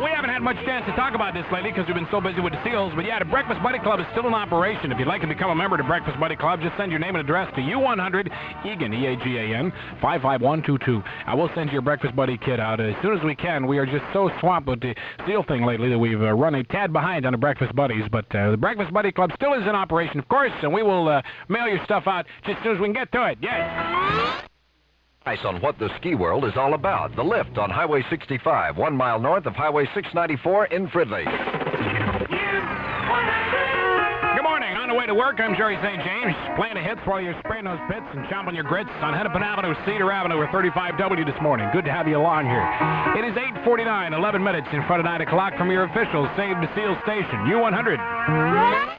We haven't had much chance to talk about this lately because we've been so busy with the seals. But yeah, the Breakfast Buddy Club is still in operation. If you'd like to become a member of the Breakfast Buddy Club, just send your name and address to U100 Egan, E-A-G-A-N, 55122. I will send you your Breakfast Buddy kit out as soon as we can. We are just so swamped with the seal thing lately that we've run a tad behind on the Breakfast Buddies. But the Breakfast Buddy Club still is in operation, of course, and we will mail your stuff out just as soon as we can get to it. Yes. Nice on what the ski world is all about. The Lift on Highway 65, 1 mile north of Highway 694 in Fridley. Good morning. On the way to work, I'm Jerry St. James, playing the hits while you're spraying those pits and chomping your grits on Hennepin Avenue, Cedar Avenue, or 35W this morning. Good to have you along here. It is 8:49, 11 minutes in front of 9 o'clock from your official Save the Seal station, U100.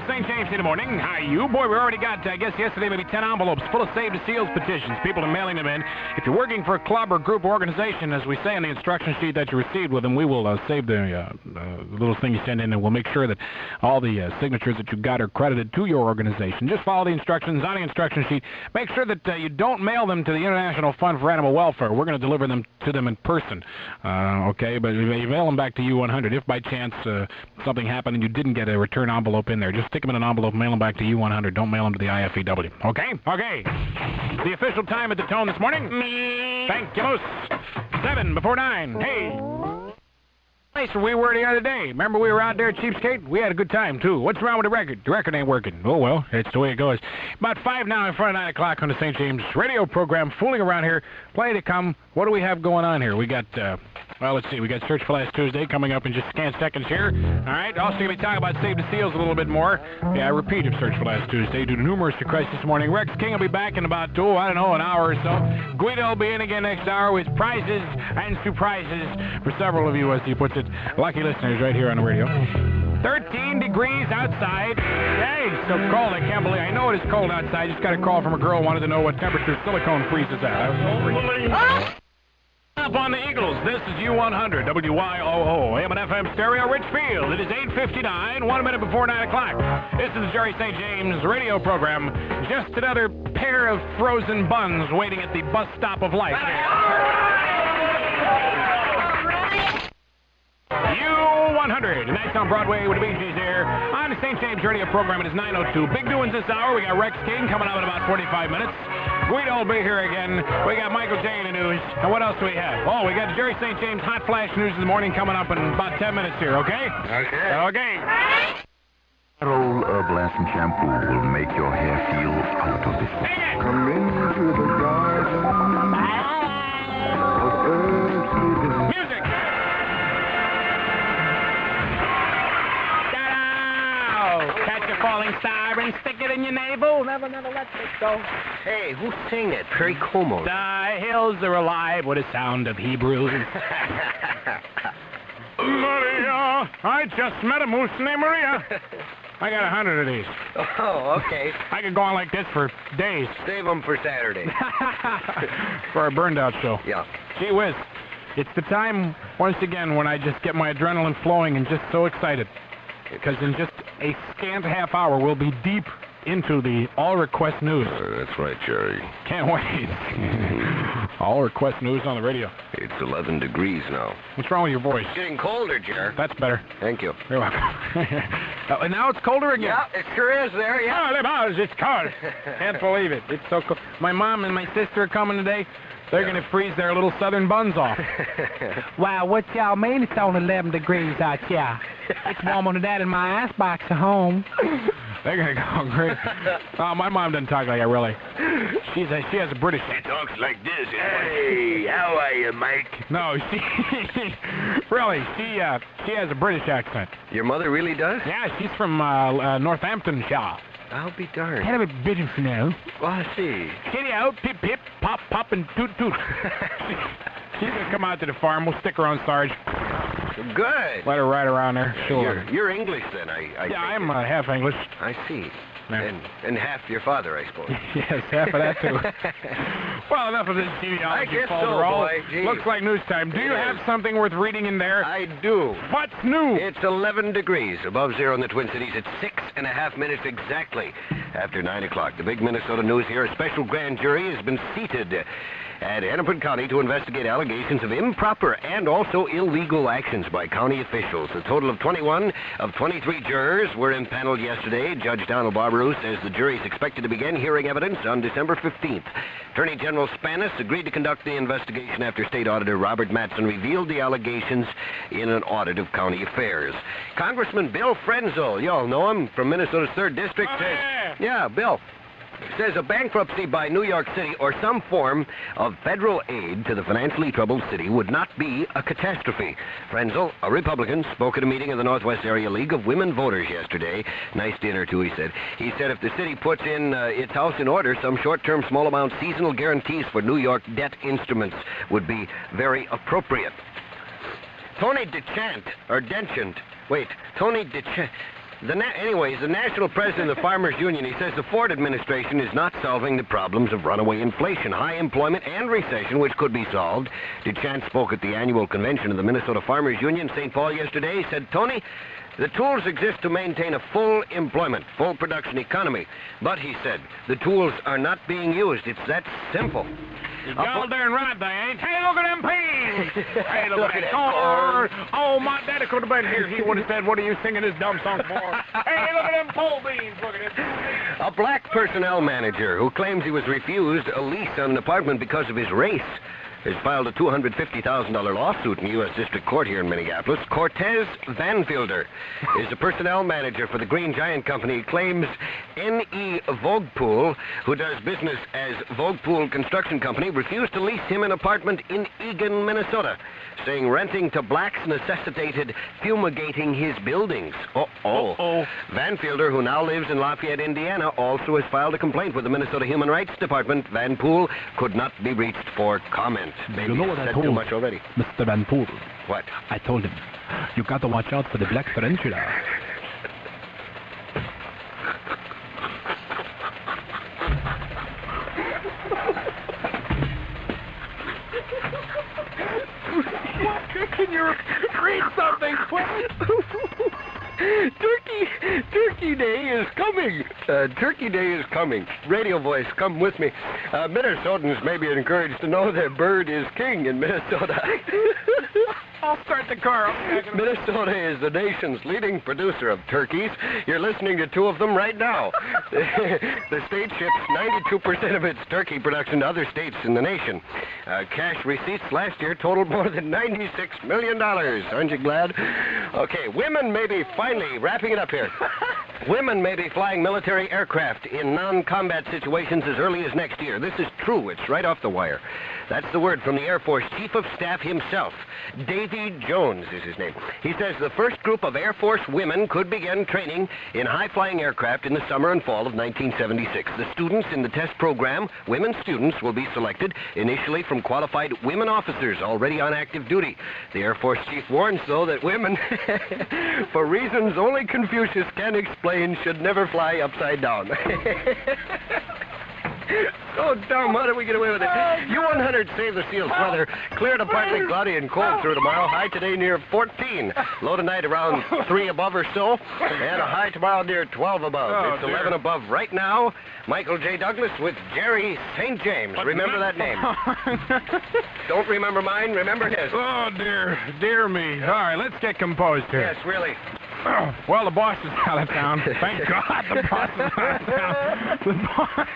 St. James in the morning. Hi, you. Boy, we already got, I guess yesterday, maybe 10 envelopes full of Save the Seals petitions. People are mailing them in. If you're working for a club or group or organization, as we say on the instruction sheet that you received with them, we will save the little thing you send in, and we'll make sure that all the signatures that you got are credited to your organization. Just follow the instructions on the instruction sheet. Make sure that you don't mail them to the International Fund for Animal Welfare. We're going to deliver them to them in person. Okay, but you mail them back to U100. If by chance something happened and you didn't get a return envelope in there, just stick them in an envelope, mail them back to U100. Don't mail them to the IFEW. Okay? Okay. The official time at the tone this morning. Thank you, Moose. 7 before 9. Hey. Nice where we were the other day. Remember we were out there at Cheapskate? We had a good time, too. What's wrong with the record? The record ain't working. Oh, well, it's the way it goes. About 5 now in front of 9 o'clock on the St. James radio program. Fooling around here. Play to come. What do we have going on here? We got... well, let's see. We got Search for Last Tuesday coming up in just scant seconds here. All right. Also, going to be talking about Save the Seals a little bit more. Yeah, I repeat of Search for Last Tuesday due to numerous requests this morning. Rex King will be back in about, an hour or so. Guido will be in again next hour with prizes and surprises for several of you, as he puts it. Lucky listeners right here on the radio. 13 degrees outside. Hey, it's so cold. I can't believe. I know it is cold outside. Just got a call from a girl who wanted to know what temperature silicone freezes at. I was hungry. Up on the Eagles, this is U100, WYOO, AM and FM stereo, Richfield. It is 8:59, 1 minute before 9 o'clock. This is the Jerry St. James radio program. Just another pair of frozen buns waiting at the bus stop of life. U100, and that's on Broadway with the Bee Gees there. On the St. James radio program, it is 9:02. Big doings this hour. We got Rex King coming up in about 45 minutes. Guido will be here again. We got Michael J in the news. And what else do we have? Oh, we got Jerry St. James Hot Flash News in the morning coming up in about 10 minutes here, okay? Okay. Okay. Old Herbalancing shampoo will make your hair feel out of this world. Come into the garden of herbs. Music! Catch a falling star and stick it in your navel. Never let it go. Hey, who sang it? Perry Como. The hills are alive with the sound of Hebrew. Maria, I just met a moose named Maria. I got 100 of these. Oh, okay. I could go on like this for days. Save them for Saturday. For our burned out show. Yeah. Gee whiz. It's the time, once again, when I just get my adrenaline flowing and just so excited. Because in just a scant half hour, we'll be deep into the all-request news. That's right, Jerry. Can't wait. All-request news on the radio. It's 11 degrees now. What's wrong with your voice? It's getting colder, Jerry. That's better. Thank you. You're welcome. And now it's colder again. Yeah, it sure is there, yeah. Oh, it's cold. Can't believe it. It's so cold. My mom and my sister are coming today. They're going to freeze their little southern buns off. Wow, what y'all mean it's only 11 degrees out here? It's warmer than that in my icebox at home. They're going to go great. Oh, my mom doesn't talk like that, really. She has a British accent. She talks like this. Hey, how are you, Mike? No, she has a British accent. Your mother really does? Yeah, she's from Northamptonshire. I'll be darned. Kind of a bit of now. Well, I see. Kitty out, pip, pip, pop, pop, and toot, toot. She's going to come out to the farm. We'll stick her on Sarge. Good. Let her ride around there. You're English, then, I yeah, I'm half English. I see. Yeah. And half your father, I suppose. Yes, half of that, too. Well, enough of this genealogy, I guess so, Folderol. boy. Gee. Looks like news time. Do you have something worth reading in there? I do. What's new? It's 11 degrees above zero in the Twin Cities. It's 6.5 minutes exactly after 9 o'clock. The big Minnesota news here. A special grand jury has been seated at Hennepin County to investigate allegations of improper and also illegal actions by county officials. A total of 21 of 23 jurors were impaneled yesterday. Judge Donald Barbaroux says the jury is expected to begin hearing evidence on December 15th. Attorney General Spanis agreed to conduct the investigation after State Auditor Robert Mattson revealed the allegations in an audit of county affairs. Congressman Bill Frenzel, you all know him, from Minnesota's 3rd District, says... Yeah, Bill. Says a bankruptcy by New York City or some form of federal aid to the financially troubled city would not be a catastrophe. Frenzel, a Republican, spoke at a meeting of the Northwest Area League of Women Voters yesterday. Nice dinner, too, he said. He said if the city puts in its house in order, some short-term, small-amount seasonal guarantees for New York debt instruments would be very appropriate. Tony DeChant, the national president of the Farmers Union, he says the Ford administration is not solving the problems of runaway inflation, high employment, and recession, which could be solved. DeChant spoke at the annual convention of the Minnesota Farmers Union, St. Paul, yesterday. He said, Tony, the tools exist to maintain a full employment, full production economy. But, he said, the tools are not being used. It's that simple. You're darn right they ain't. Hey, look at them peas! Hey, look at that corn! Oh, my daddy could have been here. He would have said, what are you singing this dumb song for? Hey, look at them pole beans! Look at them. A black personnel manager who claims he was refused a lease on an apartment because of his race has filed a $250,000 lawsuit in the U.S. District Court here in Minneapolis. Cortez Vanfielder is a personnel manager for the Green Giant Company. He claims N.E. Voguepool, who does business as Voguepool Construction Company, refused to lease him an apartment in Eagan, Minnesota, saying renting to blacks necessitated fumigating his buildings. Vanfielder, who now lives in Lafayette, Indiana, also has filed a complaint with the Minnesota Human Rights Department. Vanpool could not be reached for comment. Maybe you know what I said told too much already. Mr. Van Poel? What? I told him, you got to watch out for the black tarantula. Can you read something, Turkey Day is coming. Turkey Day is coming. Radio voice, come with me. Minnesotans may be encouraged to know that bird is king in Minnesota. I'll start the car. Minnesota is the nation's leading producer of turkeys. You're listening to two of them right now. The state ships 92% of its turkey production to other states in the nation. Cash receipts last year totaled more than $96 million. Aren't you glad? Okay, women may be finally wrapping it up here. Women may be flying military aircraft in non-combat situations as early as next year. This is true. It's right off the wire. That's the word from the Air Force Chief of Staff himself. Davy Jones is his name. He says the first group of Air Force women could begin training in high-flying aircraft in the summer and fall of 1976. The students in the test program, women students, will be selected initially from qualified women officers already on active duty. The Air Force Chief warns, though, that women, for reasons only Confucius can explain, should never fly upside down. So dumb, how did we get away with it? U100 Save the Seals weather. Clear to partly cloudy and cold through tomorrow. High today near 14. Low tonight around 3 above or so. And a high tomorrow near 12 above. It's 11 above right now. Michael J. Douglas with Jerry St. James. Remember that name. Don't remember mine, remember his. Oh, dear me. All right, let's get composed here. Yes, really. Well, the boss is out of town. Thank God the boss is out of town. The boss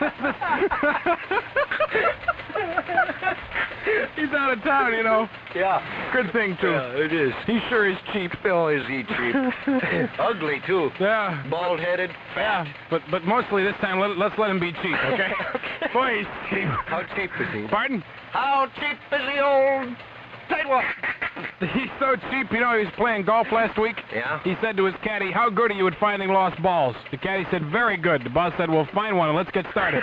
he's out of town, you know. Yeah. Good thing, too. Yeah, it is. He sure is cheap. Oh, is he cheap? Ugly, too. Yeah. Bald-headed, fat. Yeah, but mostly this time, let's let him be cheap, okay? Boy, he's cheap. How cheap is he? Pardon? How cheap is the old sidewalk? He's so cheap, you know, he was playing golf last week. Yeah? He said to his caddy, how good are you at finding lost balls? The caddy said, very good. The boss said, well, find one and let's get started.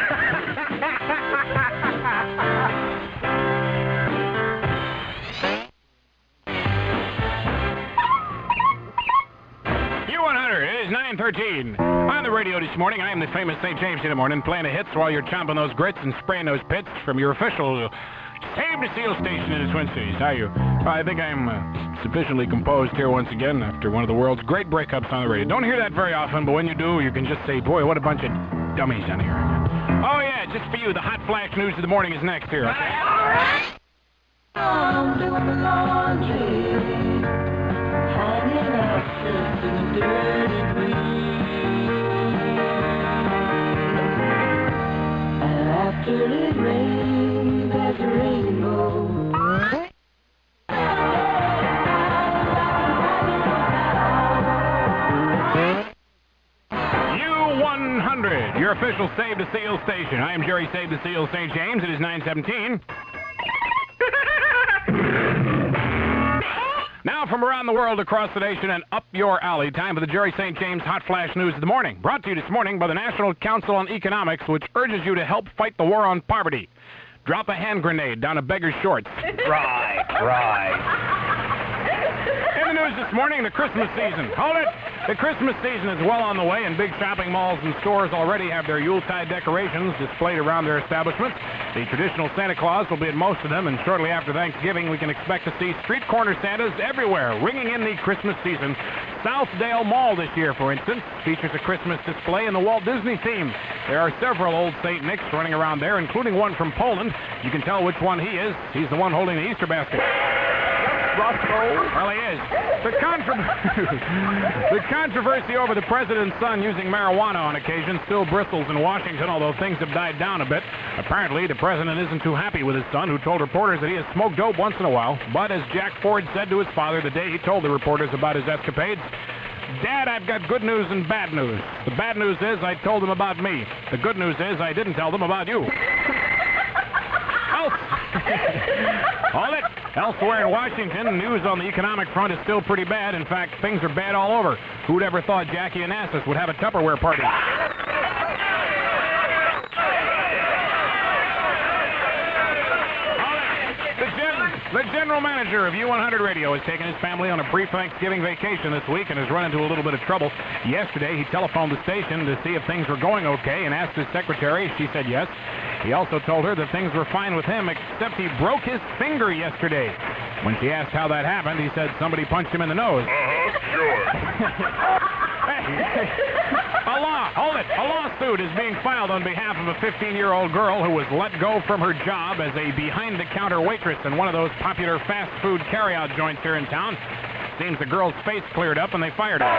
U100 U100. It is 9:13. On the radio this morning, I am the famous St. James in the morning, playing the hits while you're chomping those grits and spraying those pits from your official Save the Seal station in the Twin Cities. How are you? I think I'm sufficiently composed here once again after one of the world's great breakups on the radio. Don't hear that very often, but when you do, you can just say, boy, what a bunch of dummies on here. Oh, yeah, just for you, the hot flash news of the morning is next here, okay? I'm doing the laundry, hanging out just in the dirty green. And after it rains, there's a rainbow. U100, your official Save the Seal station. I am Jerry Save the Seal St. James. It is 9:17. Now from around the world, across the nation, and up your alley, time for the Jerry St. James Hot Flash News of the Morning. Brought to you this morning by the National Council on Economics, which urges you to help fight the war on poverty. Drop a hand grenade down a beggar's shorts. Right. In the news this morning, the Christmas season. Hold it! The Christmas season is well on the way, and big shopping malls and stores already have their Yuletide decorations displayed around their establishments. The traditional Santa Claus will be at most of them, and shortly after Thanksgiving, we can expect to see street corner Santas everywhere, ringing in the Christmas season. Southdale Mall this year, for instance, features a Christmas display in the Walt Disney theme. There are several old St. Nics running around there, including one from Poland. You can tell which one he is. He's the one holding the Easter basket. Well, he is. The controversy over the president's son using marijuana on occasion still bristles in Washington, although things have died down a bit. Apparently, the president isn't too happy with his son, who told reporters that he has smoked dope once in a while. But as Jack Ford said to his father the day he told the reporters about his escapades, Dad, I've got good news and bad news. The bad news is I told them about me. The good news is I didn't tell them about you. Hold it. Elsewhere in Washington, news on the economic front is still pretty bad. In fact, things are bad all over. Who'd ever thought Jackie Onassis would have a Tupperware party? The general manager of U100 Radio has taken his family on a brief Thanksgiving vacation this week and has run into a little bit of trouble. Yesterday, he telephoned the station to see if things were going okay and asked his secretary. She said yes. He also told her that things were fine with him, except he broke his finger yesterday. When she asked how that happened, he said somebody punched him in the nose. Sure. A lawsuit is being filed on behalf of a 15-year-old girl who was let go from her job as a behind-the-counter waitress in one of those popular fast food carry-out joints here in town. Seems the girl's face cleared up and they fired her.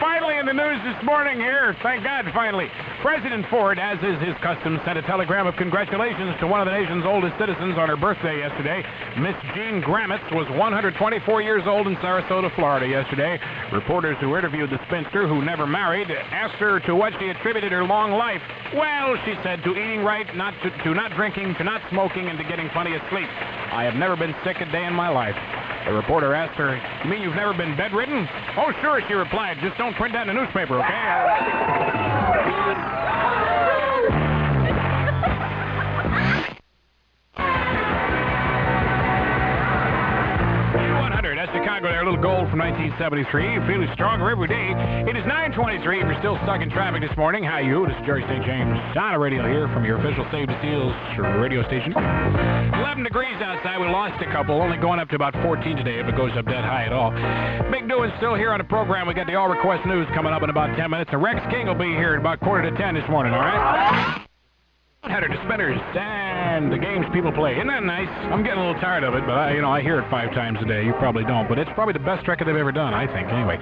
Finally in the news this morning here, thank God finally, President Ford, as is his custom, sent a telegram of congratulations to one of the nation's oldest citizens on her birthday yesterday. Miss Jean Gramitz was 124 years old in Sarasota, Florida yesterday. Reporters who interviewed the spinster, who never married, asked her to what she attributed her long life. Well, she said, to eating right, to not drinking, to not smoking, and to getting plenty of sleep. I have never been sick a day in my life. The reporter asked her, you mean you've never been bedridden? Oh, sure, she replied. Just don't print that in the newspaper, okay? Chicago there, a little gold from 1973. Feeling stronger every day. It is 9:23. If you're still stuck in traffic this morning, how you? This is Jerry St. James on the radio here from your official Save the Seals radio station. 11 degrees outside. We lost a couple, only going up to about 14 today if it goes up that high at all. Big doings still here on the program. We got the All Request News coming up in about 10 minutes. And Rex King will be here at about 9:45 this morning, all right? Header to spinners and the games people play. Isn't that nice? I'm getting a little tired of it, but I hear it 5 times a day. You probably don't, but it's probably the best record they've ever done, I think. Anyway,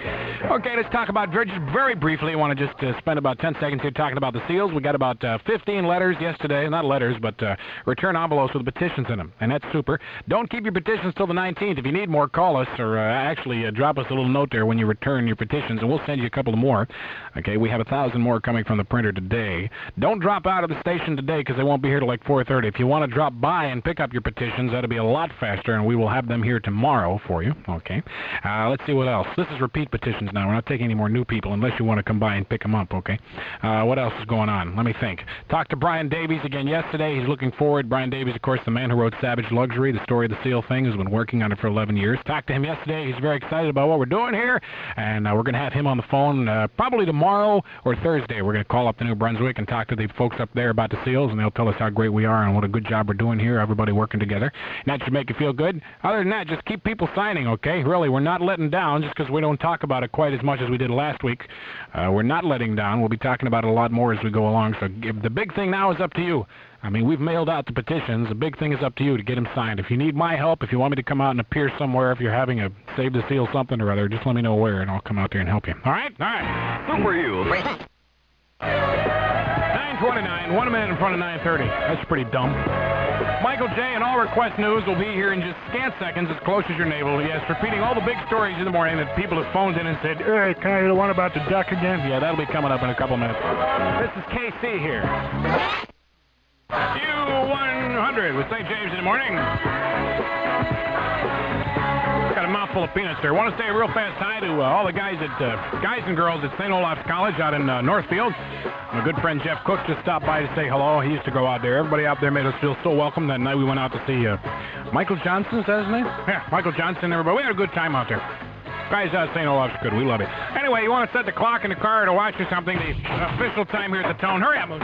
okay, let's talk about just very briefly. I want to just spend about 10 seconds here talking about the seals. We got about 15 letters yesterday, not letters, but return envelopes with petitions in them, and that's super. Don't keep your petitions till the 19th. If you need more, call us or actually drop us a little note there when you return your petitions, and we'll send you a couple more. Okay, we have 1,000 more coming from the printer today. Don't drop out of the station today. today because they won't be here till like 4:30. If you want to drop by and pick up your petitions, that'll be a lot faster, and we will have them here tomorrow for you. Okay. Let's see what else. This is repeat petitions now. We're not taking any more new people unless you want to come by and pick them up, okay? What else is going on? Let me think. Talked to Brian Davies again yesterday. He's looking forward. Brian Davies, of course, the man who wrote Savage Luxury, the story of the SEAL thing, has been working on it for 11 years. Talked to him yesterday. He's very excited about what we're doing here, and we're going to have him on the phone probably tomorrow or Thursday. We're going to call up to New Brunswick and talk to the folks up there about the SEALs, and they'll tell us how great we are and what a good job we're doing here, everybody working together. And that should make you feel good. Other than that, just keep people signing, okay? Really, we're not letting down just because we don't talk about it quite as much as we did last week. We're not letting down. We'll be talking about it a lot more as we go along. So the big thing now is up to you. I mean, we've mailed out the petitions. The big thing is up to you to get them signed. If you need my help, if you want me to come out and appear somewhere, if you're having a Save the Seal something or other, just let me know where, and I'll come out there and help you. All right? All right. Super you. 9:29, 1 minute in front of 9:30. That's pretty dumb. Michael J. and All Request News will be here in just scant seconds, as close as your navel. Yes, repeating all the big stories in the morning that people have phoned in and said, hey, can I hear the one about the duck again? Yeah, that'll be coming up in a couple minutes. This is KC here. U100 with St. James in the morning. Got a mouthful of peanuts there. Want to say a real fast hi to all the guys and girls at St. Olaf's College out in Northfield. My good friend Jeff Cook just stopped by to say hello. He used to go out there. Everybody out there made us feel so welcome. That night we went out to see Michael Johnson, is that his name? Yeah, Michael Johnson, everybody. We had a good time out there. Guys out at St. Olaf's good. We love it. Anyway, you want to set the clock in the car to watch or something? The official time here at the Tone. Hurry up, Moose.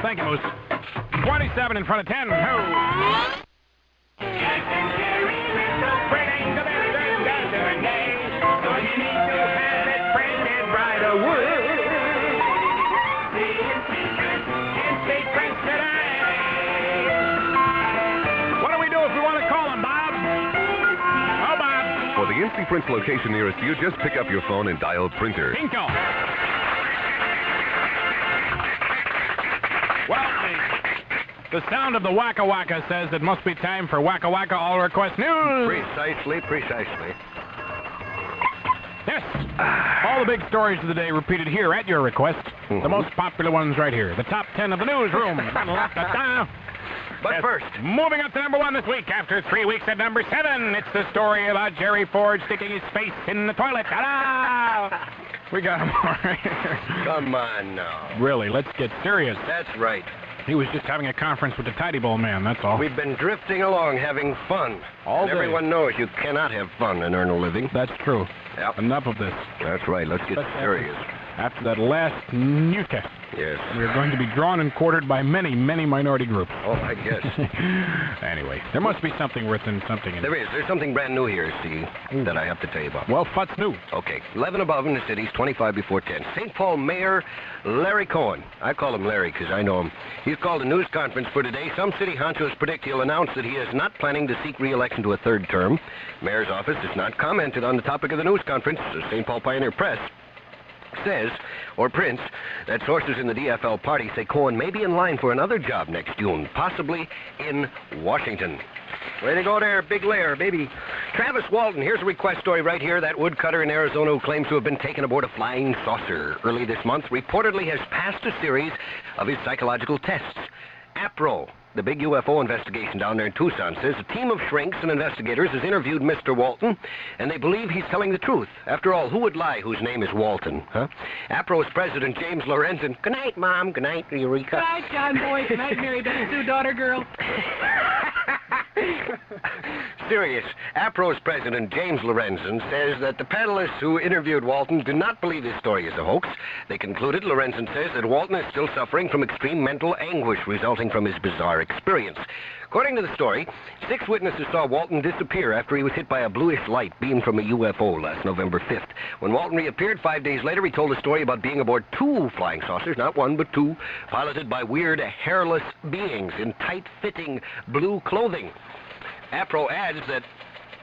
Thank you, Moose. 27 in front of 10. Ho! What do we do if we want to call him, Bob? Oh, Bob. For the Instant Prints location nearest you, just pick up your phone and dial printer. Pinko. Well, the sound of the Waka Waka says it must be time for Waka Waka All Request News. Precisely. Yes. All the big stories of the day repeated here at your request. The most popular ones right here. The top 10 of the newsroom. But first, moving up to number 1 this week. After 3 weeks at number 7, it's the story about Jerry Ford sticking his face in the toilet. Ta-da! We got him all right. Come on now. Really, let's get serious. That's right. He was just having a conference with the Tidy Bowl man, that's all. We've been drifting along, having fun. All day. Everyone knows you cannot have fun and earn a living. That's true. Yep. Enough of this. That's right. Let's get serious. After that last Nuka. Yes. We are going to be drawn and quartered by many, many minority groups. Oh, I guess. Anyway, there must be something worth something in it. There is. There's something brand new here, see, that I have to tell you about. Well, what's new? Okay. 11 above in the cities, 25 before 10. St. Paul Mayor Larry Cohen. I call him Larry because I know him. He's called a news conference for today. Some city honchos predict he'll announce that he is not planning to seek re-election to a third term. Mayor's office has not commented on the topic of the news conference. The St. Paul Pioneer Press says, or prints, that sources in the DFL party say Cohen may be in line for another job next June, possibly in Washington. Way to go there, big layer, baby. Travis Walton, here's a request story right here. That woodcutter in Arizona who claims to have been taken aboard a flying saucer early this month reportedly has passed a series of his psychological tests. APRO, the big UFO investigation down there in Tucson, says a team of shrinks and investigators has interviewed Mr. Walton, and they believe he's telling the truth. After all, who would lie whose name is Walton, huh? APRO's president, James Lorenzen. Good night, Mom. Good night, Eureka. Good night, John Boy. Good night, Mary Beth Sue, daughter girl. Serious. APRO's president, James Lorenzen, says that the panelists who interviewed Walton do not believe his story is a hoax. They concluded, Lorenzen says, that Walton is still suffering from extreme mental anguish resulting from his bizarre experience. According to the story, 6 witnesses saw Walton disappear after he was hit by a bluish light beamed from a UFO last November 5th. When Walton reappeared 5 days later, he told a story about being aboard 2 flying saucers, not 1 but 2, piloted by weird, hairless beings in tight-fitting blue clothing. APRO adds that,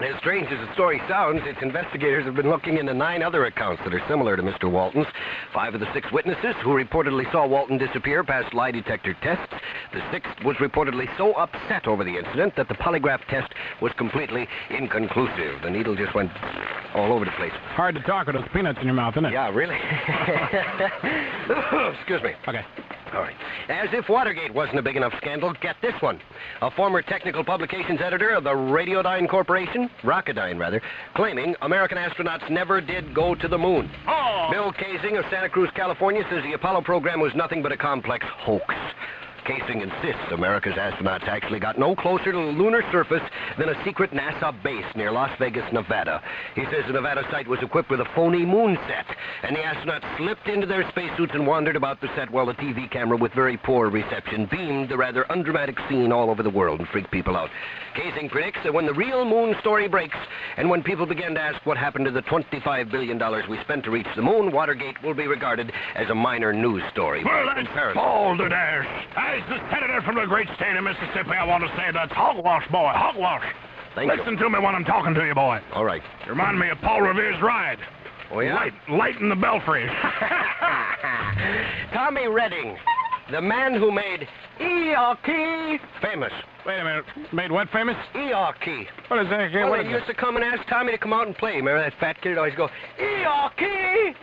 as strange as the story sounds, its investigators have been looking into 9 other accounts that are similar to Mr. Walton's. 5 of the 6 witnesses who reportedly saw Walton disappear passed lie detector tests. The 6th was reportedly so upset over the incident that the polygraph test was completely inconclusive. The needle just went all over the place. Hard to talk with those peanuts in your mouth, isn't it? Yeah, really? Excuse me. Okay. All right. As if Watergate wasn't a big enough scandal, get this one. A former technical publications editor of the Radiodyne Corporation, Rocketdyne rather, claiming American astronauts never did go to the moon. Oh! Bill Casing of Santa Cruz, California, says the Apollo program was nothing but a complex hoax. Casing insists America's astronauts actually got no closer to the lunar surface than a secret NASA base near Las Vegas, Nevada. He says the Nevada site was equipped with a phony moon set, and the astronauts slipped into their spacesuits and wandered about the set while the TV camera, with very poor reception, beamed the rather undramatic scene all over the world and freaked people out. Casing predicts that when the real moon story breaks, and when people begin to ask what happened to the $25 billion we spent to reach the moon, Watergate will be regarded as a minor news story. Well, that's balderdash. As the senator from the great state of Mississippi, I want to say that's hogwash, boy, hogwash. Listen to me when I'm talking to you, boy. All right. You remind me of Paul Revere's ride. Oh, yeah? Light in the belfry. Tommy Redding, the man who made E-R-Key famous. Wait a minute. Made what famous? E-R-Key. What is that? Well, What they is used to come and ask Tommy to come out and play. Remember that fat kid would always go, E-R-Key?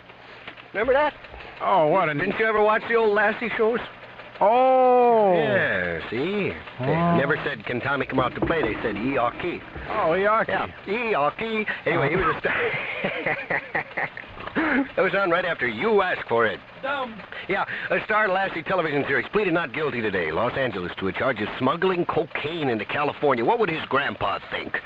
Remember that? Oh, what? Didn't you ever watch the old Lassie shows? Oh. Yeah, see? They never said, can Tommy come out to play? They said, E-R-Key. Oh, E-R-Key. Yeah, E-R-Key. Anyway, he was a star. It was on right after you asked for it. Dumb. Yeah, a star Lassie television series pleaded not guilty today, Los Angeles, to a charge of smuggling cocaine into California. What would his grandpa think?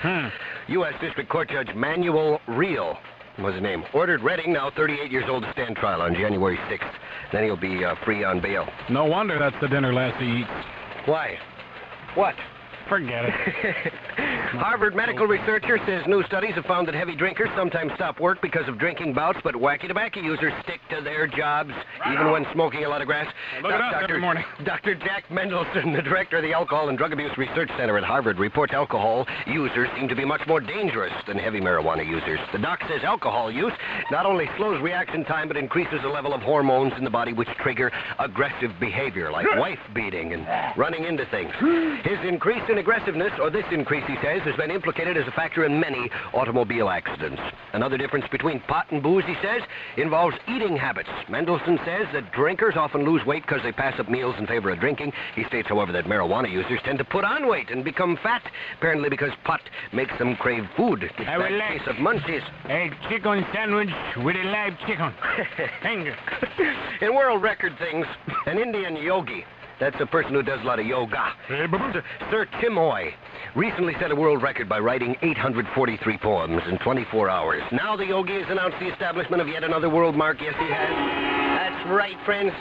U.S. District Court Judge Manuel Real was his name. Ordered Redding, now 38 years old, to stand trial on January 6th. Then he'll be free on bail. No wonder that's the dinner Lassie eats. Why? What? Forget it. Harvard medical researcher says new studies have found that heavy drinkers sometimes stop work because of drinking bouts, but wacky tobacco users stick to their jobs, even when smoking a lot of grass. Look at us every morning. Dr. Jack Mendelson, the director of the Alcohol and Drug Abuse Research Center at Harvard, reports alcohol users seem to be much more dangerous than heavy marijuana users. The doc says alcohol use not only slows reaction time, but increases the level of hormones in the body which trigger aggressive behavior, like wife beating and running into things. His increase in aggressiveness, or this increase, he says, has been implicated as a factor in many automobile accidents. Another difference between pot and booze, he says, involves eating habits. Mendelson says that drinkers often lose weight because they pass up meals in favor of drinking. He states, however, that marijuana users tend to put on weight and become fat, apparently because pot makes them crave food. It's that case of munchies. A chicken sandwich with a live chicken. In world record things, an Indian yogi, that's a person who does a lot of yoga, Sir Timoy, recently set a world record by writing 843 poems in 24 hours. Now the yogi has announced the establishment of yet another world mark. Yes, he has. That's right, friends.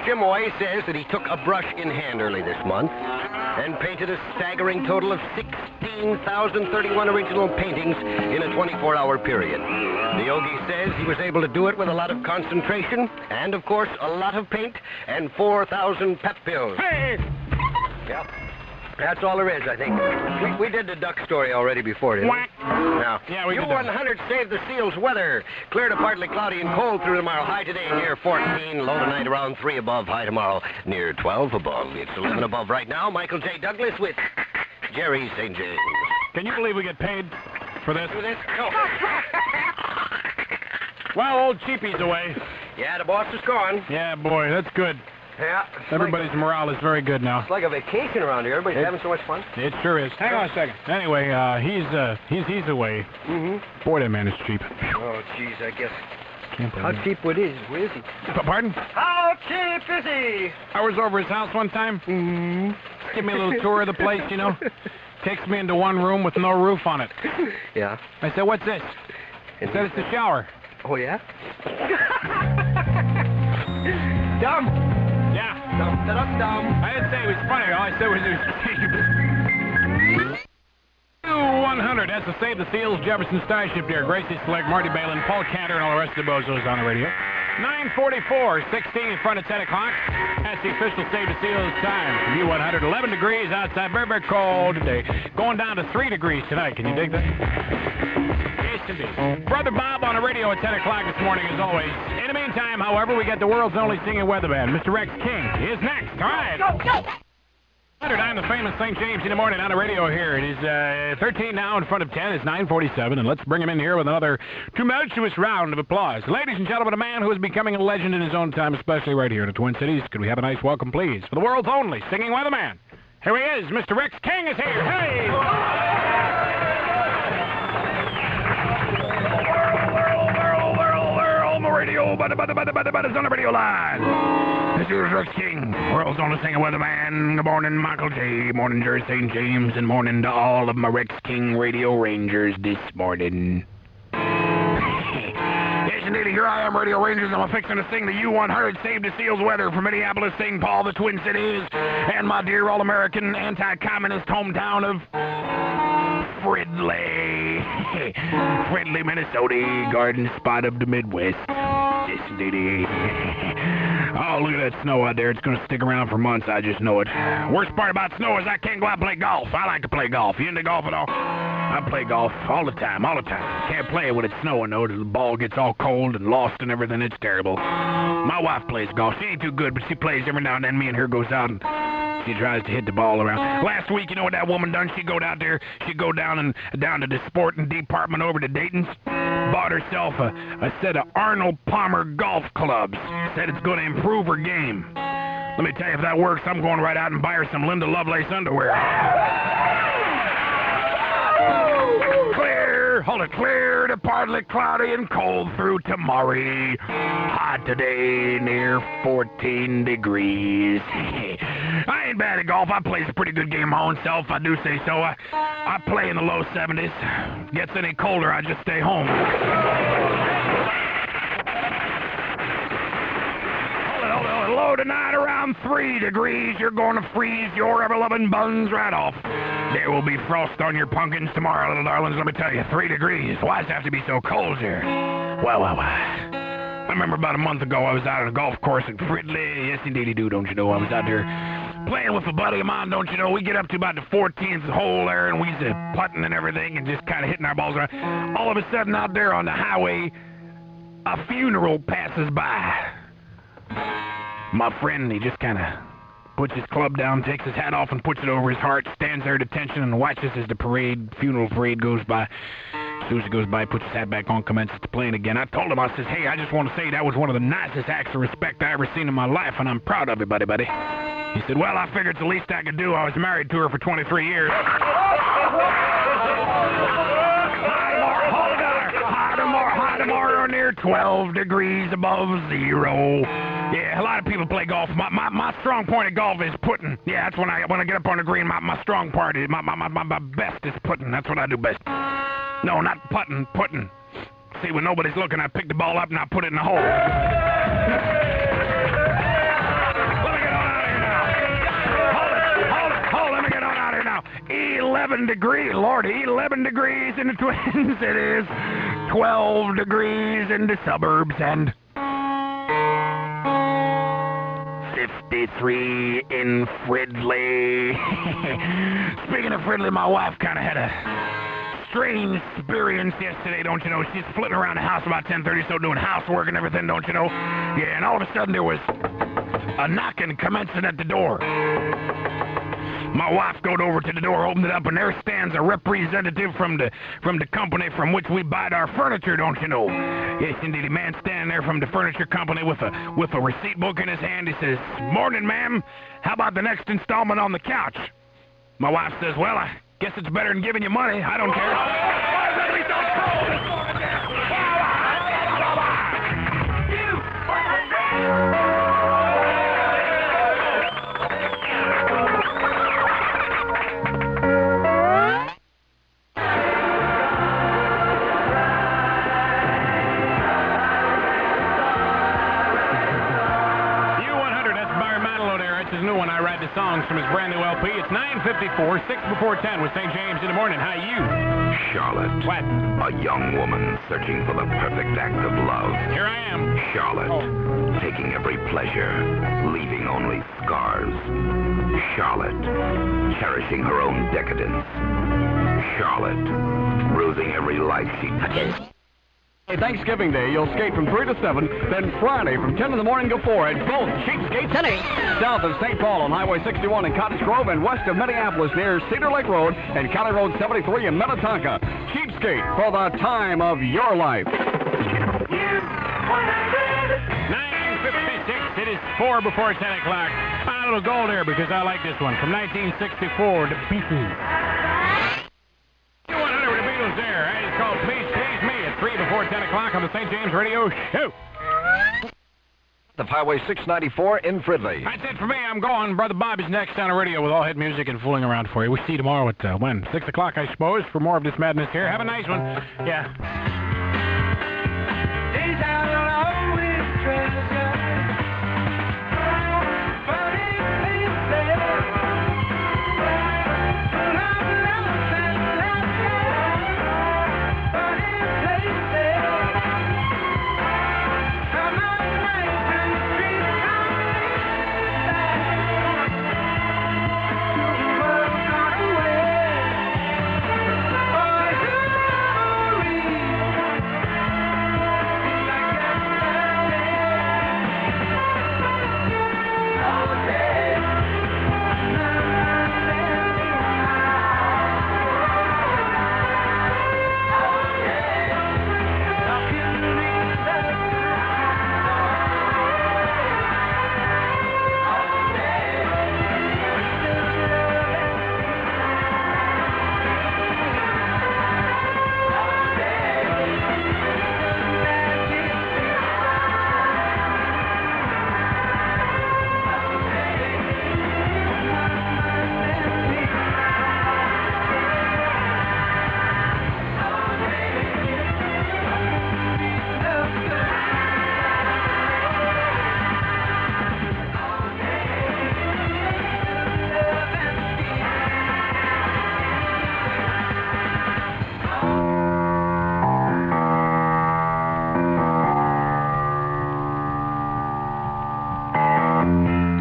Timoy says that he took a brush in hand early this month and painted a staggering total of 16,031 original paintings in a 24-hour period. The yogi says he was able to do it with a lot of concentration and, of course, a lot of paint and 4,000 pep pills. Hey! Yep. That's all there is, I think. We did the duck story already before, didn't we? No. Yeah, we did that. U100 saved the seals weather. Clear to partly cloudy and cold through tomorrow. High today near 14. Low tonight around 3 above. High tomorrow near 12 above. It's 11 above right now. Michael J. Douglas with Jerry St. James. Can you believe we get paid for this? Do this? No. Well, old Cheapy's away. Yeah, the boss is gone. Yeah, boy, that's good. Yeah. Everybody's morale is very good now. It's like a vacation around here. Everybody's having so much fun. It sure is. Hang on a second. Anyway, he's away. Boy, that man is cheap. Oh, jeez, I guess. Can't believe How cheap would is? Where is he? Pardon? How cheap is he? I was over his house one time. Give me a little tour of the place, you know. Takes me into one room with no roof on it. Yeah. I said, what's this? He said, it's the shower. Oh, yeah? Dumb. Yeah. Dum. I didn't say it was funny. All I said was it was cheap. U100 has to save the seals. Jefferson Starship there. Gracie Slick, Marty Balin, Paul Cantor, and all the rest of the bozos on the radio. 9:44, 16 in front of 10 o'clock. That's the official Save the Seals time. U100, 11 degrees outside. Very, very cold today. Going down to 3 degrees tonight. Can you dig that? Yes, indeed. Brother Bob on the radio at 10 o'clock this morning, as always. In the meantime, however, we got the world's only singing weather band. Mr. Rex King is next. All right. Go. I'm the famous St. James in the morning on the radio here. It is 13 now in front of 10. It's 9:47, and let's bring him in here with another tumultuous round of applause. Ladies and gentlemen, a man who is becoming a legend in his own time, especially right here in the Twin Cities. Could we have a nice welcome, please, for the world's only singing weatherman? Here he is. Mr. Rex King is here. Hey! On the radio, but it's on the radio line. This is Rex King, world's only singing weatherman. Good morning, Michael J. Morning, Jersey St. James, and morning to all of my Rex King radio rangers this morning. Yes, indeed, here I am, radio rangers. I'm fixing to sing the U100 Save the Seals weather from Minneapolis, St. Paul, the Twin Cities, and my dear all-American anti-communist hometown of Fridley. Fridley, Minnesota, garden spot of the Midwest. Yes, indeed. Oh, look at that snow out there. It's going to stick around for months. I just know it. Worst part about snow is I can't go out and play golf. I like to play golf. You into golf at all? I play golf all the time, all the time. Can't play it when it's snowing, though. The ball gets all cold and lost and everything. It's terrible. My wife plays golf. She ain't too good, but she plays every now and then. Me and her goes out and she tries to hit the ball around. Last week, you know what that woman done? She'd go out there, she'd go down to the sporting department over to Dayton's, bought herself a set of Arnold Palmer golf clubs. Said it's going to improve her game. Let me tell you, if that works, I'm going right out and buy her some Linda Lovelace underwear. Hold it clear to partly cloudy and cold through tomorrow. Hot today, near 14 degrees. I ain't bad at golf. I play a pretty good game my own self, I do say so. I play in the low 70s. Gets any colder, I just stay home. Low tonight around 3 degrees. You're going to freeze your ever-loving buns right off. There will be frost on your pumpkins tomorrow, little darlings. Let me tell you, 3 degrees. Why does it have to be so cold here? Well. I remember about a month ago I was out on a golf course in Fridley. Yes, indeed, you do, don't you know? I was out there playing with a buddy of mine, don't you know? We get up to about the 14th hole there, and we was putting and everything and just kind of hitting our balls around. All of a sudden out there on the highway, a funeral passes by. My friend, he just kind of puts his club down, takes his hat off and puts it over his heart, stands there at attention and watches as the funeral parade goes by. As soon as it goes by, puts his hat back on, commences to playing again. I told him, I says, hey, I just want to say that was one of the nicest acts of respect I ever seen in my life, and I'm proud of it, buddy. He said, well, I figured it's the least I could do. I was married to her for 23 years. High tomorrow near 12 degrees above zero. Yeah, a lot of people play golf. My strong point of golf is putting. Yeah, that's when I get up on the green. My strong part is my best is putting. That's what I do best. No, not putting. Putting. See, when nobody's looking, I pick the ball up and I put it in the hole. Let me get on out of here now. Hold it. Let me get on out of here now. 11 degrees, Lordy, 11 degrees in the Twin Cities, 12 degrees in the suburbs, and 53 in Fridley. Speaking of Fridley, my wife kind of had a strange experience yesterday, don't you know? She's flitting around the house about 10:30, so doing housework and everything, don't you know? Yeah, and all of a sudden there was a knocking commencing at the door. My wife got over to the door, opened it up, and there stands a representative from the company from which we buy our furniture, don't you know? Yes, indeed, a man standing there from the furniture company with a receipt book in his hand. He says, morning, ma'am. How about the next installment on the couch? My wife says, well, I guess it's better than giving you money. I don't care. Songs from his brand new LP. It's 9:54, 6 before 10 with St. James in the morning. How you? Charlotte. What? A young woman searching for the perfect act of love. Here I am. Charlotte. Taking every pleasure, leaving only scars. Charlotte. Cherishing her own decadence. Charlotte. Bruising every life she touches. Thanksgiving Day, you'll skate from 3 to 7, then Friday from 10 in the morning to 4 at both Cheapskate Centers. South of St. Paul on Highway 61 in Cottage Grove and west of Minneapolis near Cedar Lake Road and County Road 73 in Minnetonka. Cheapskate for the time of your life. 9:56, it is 4 before 10 o'clock. A little gold here because I like this one. From 1964, The Beatles. U100 with the Beatles there. It's called Please Please Me at 3 before 10 o'clock on the St. James Radio Show. The Highway 694 in Fridley. That's it for me. I'm going. Brother Bob is next on the radio with all hit music and fooling around for you. We'll see you tomorrow at, when? 6 o'clock, I suppose, for more of this madness here. Have a nice one. Yeah. Days I will always treasure. Funny places. Full of love and laughter. Funny places. Summer nights and streets come back. The world gone away. For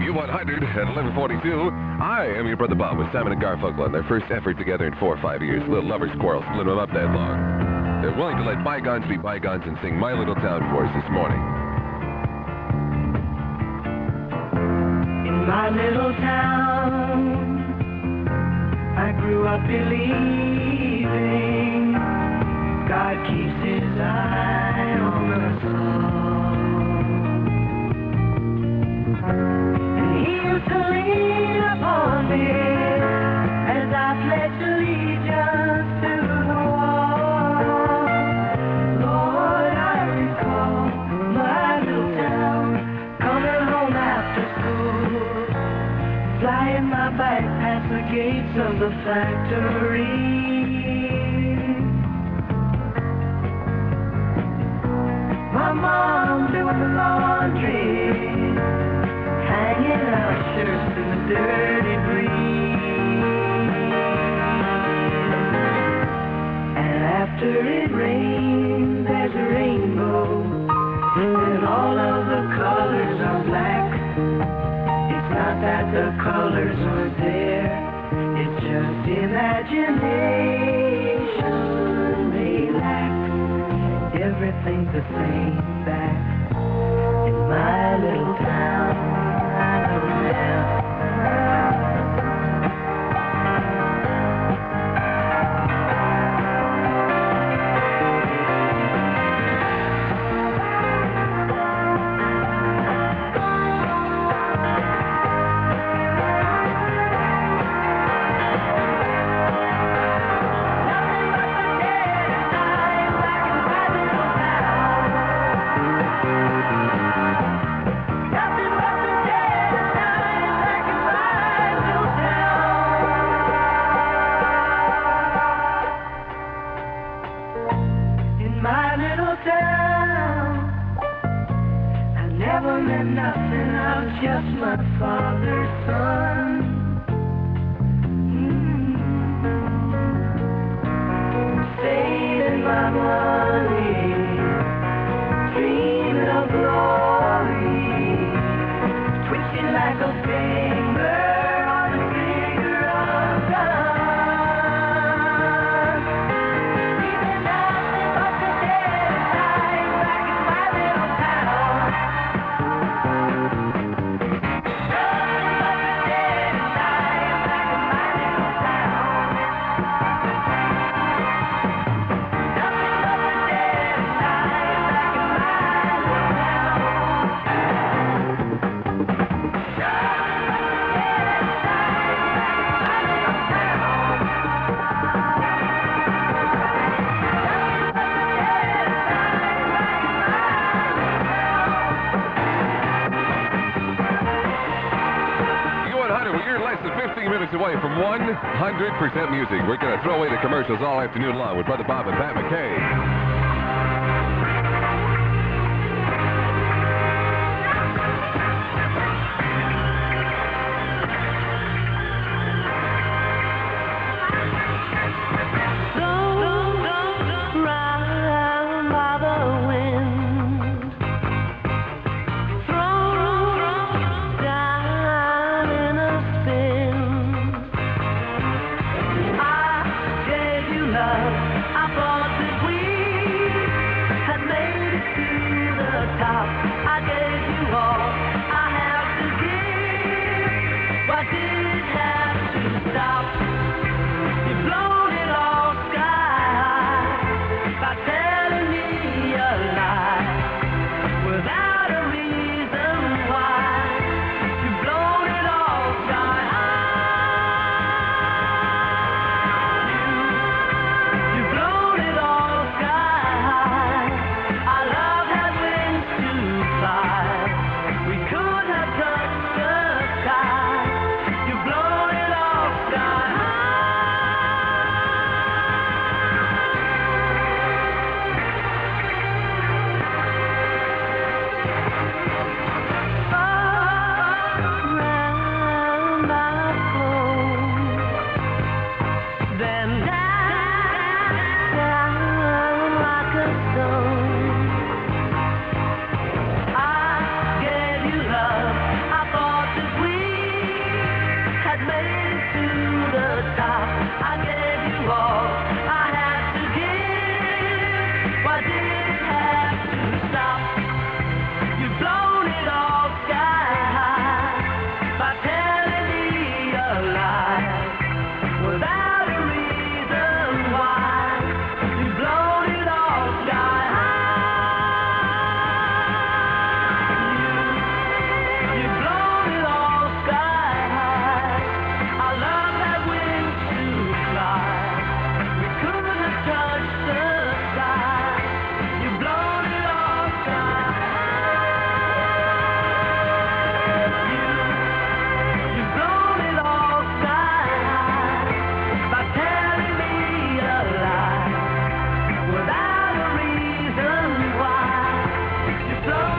U100 at 11:42. I am your brother Bob with Simon and Garfunkel on their first effort together in 4 or 5 years. Little lovers quarrel split them up that long. They're willing to let bygones be bygones and sing My Little Town for us this morning. In my little town, I grew up believing God keeps his eye on us all. And he used to lean upon me as I pledged allegiance to the wall. Lord, I recall my little town, coming home after school, flying my bike past the gates of the factory. My mom doing the laundry, hanging out shirts in the dirty breeze. And after it rains, there's a rainbow, and all of the colors are black. It's not that the colors aren't there, it's just imagination they lack. Everything's the same back in my little town. I know now. Just my father's son. Saving my money, dreaming of glory, twitching like a finger on the finger of God. Leaving nothing but the dead side. minutes away from 100% music. We're going to throw away the commercials all afternoon long with Brother Bob and Pat McKay.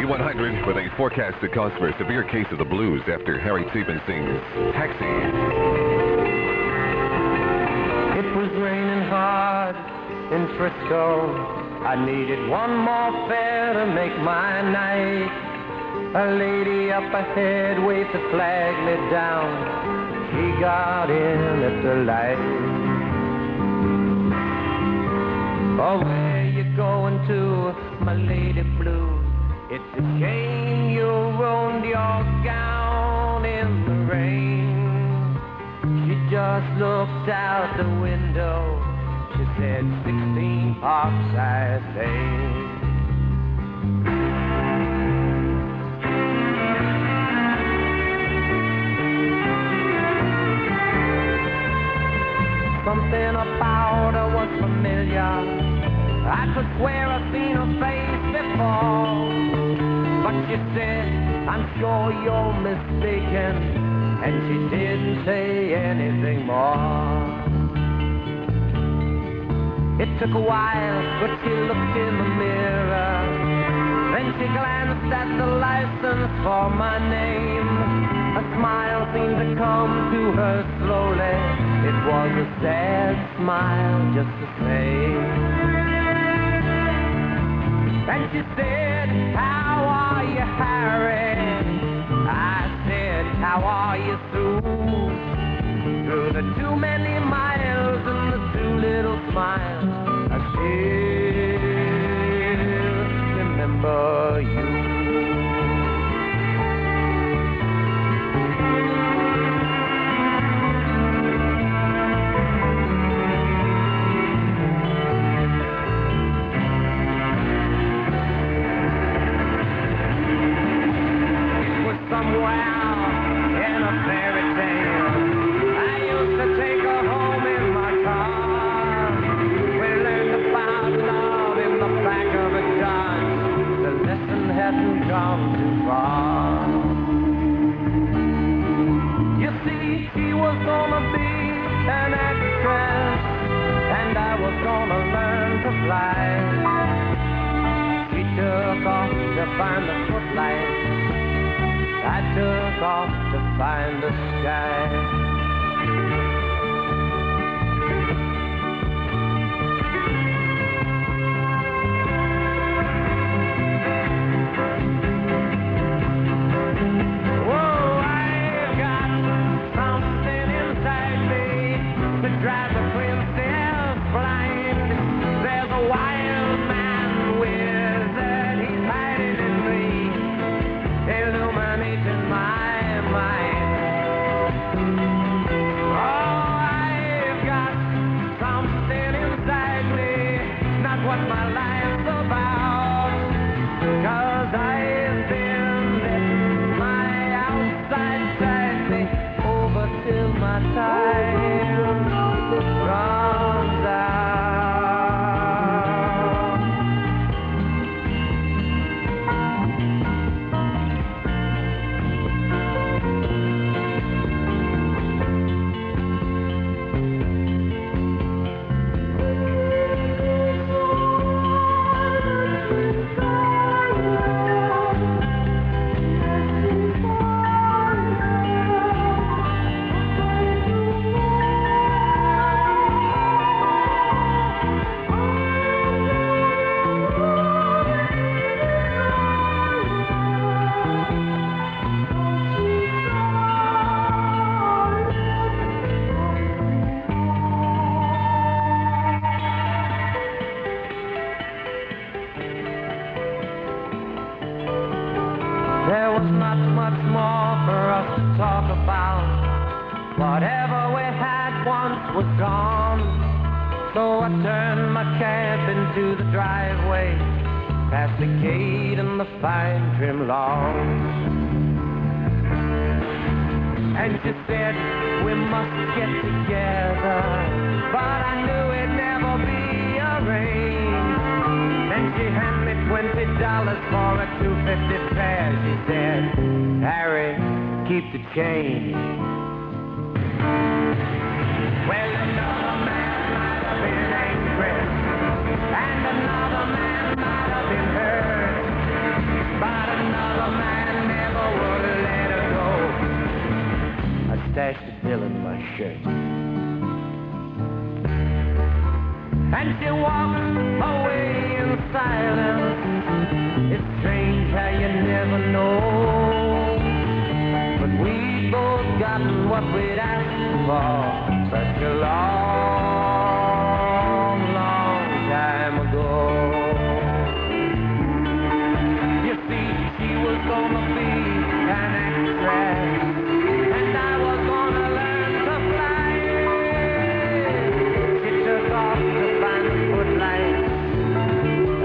U100 with a forecasted cause for a severe case of the blues after Harry Seaman sings Taxi. It was raining hard in Frisco. I needed one more fare to make my night. A lady up ahead waved to flag me down. She got in at the light. Oh, where you going to, my lady blue? It's a shame you ruined your gown in the rain. She just looked out the window. She said 16 Parkside Lane. Something about her was familiar. I could swear I've seen her face before. But she said, I'm sure you're mistaken. And she didn't say anything more. It took a while, but she looked in the mirror. Then she glanced at the license for my name. A smile seemed to come to her slowly. It was a sad smile just the same. And she said, how are you, Harry? I said, how are you through? Through the too many miles and the too little smiles, I still remember you. Somewhere in a fairy tale, I used to take her home in my car. We learned about love in the back of a Dodge. The lesson hadn't gone too far. You see, she was on a find the footlights. I took off to find the sky. Drive the princess blind. There's a wild man wizard. He's hiding in me, illuminating my mind. Oh, I've got something inside me, not what my life's about. 'Cause I've been letting my outside drive me over till my time runs out. There was not much more for us to talk about. Whatever we had once was gone. So I turned my cab into the driveway, past the gate and the fine trim lawns. And she said, we must get together, but I knew it'd never be arranged. Then she handed me $20 for a $2.50 fare. She said, Harry, keep the change. Well, another man might have been angry, and another man might have been hurt, but another man never would let her go. I stashed the bill in my shirt, and she walked away in silence. It's strange how you never know, but we both gotten what we'd asked for such a long, long time ago. You see, she was gonna be an actress, and I was gonna learn to fly. She took off to find the footlights.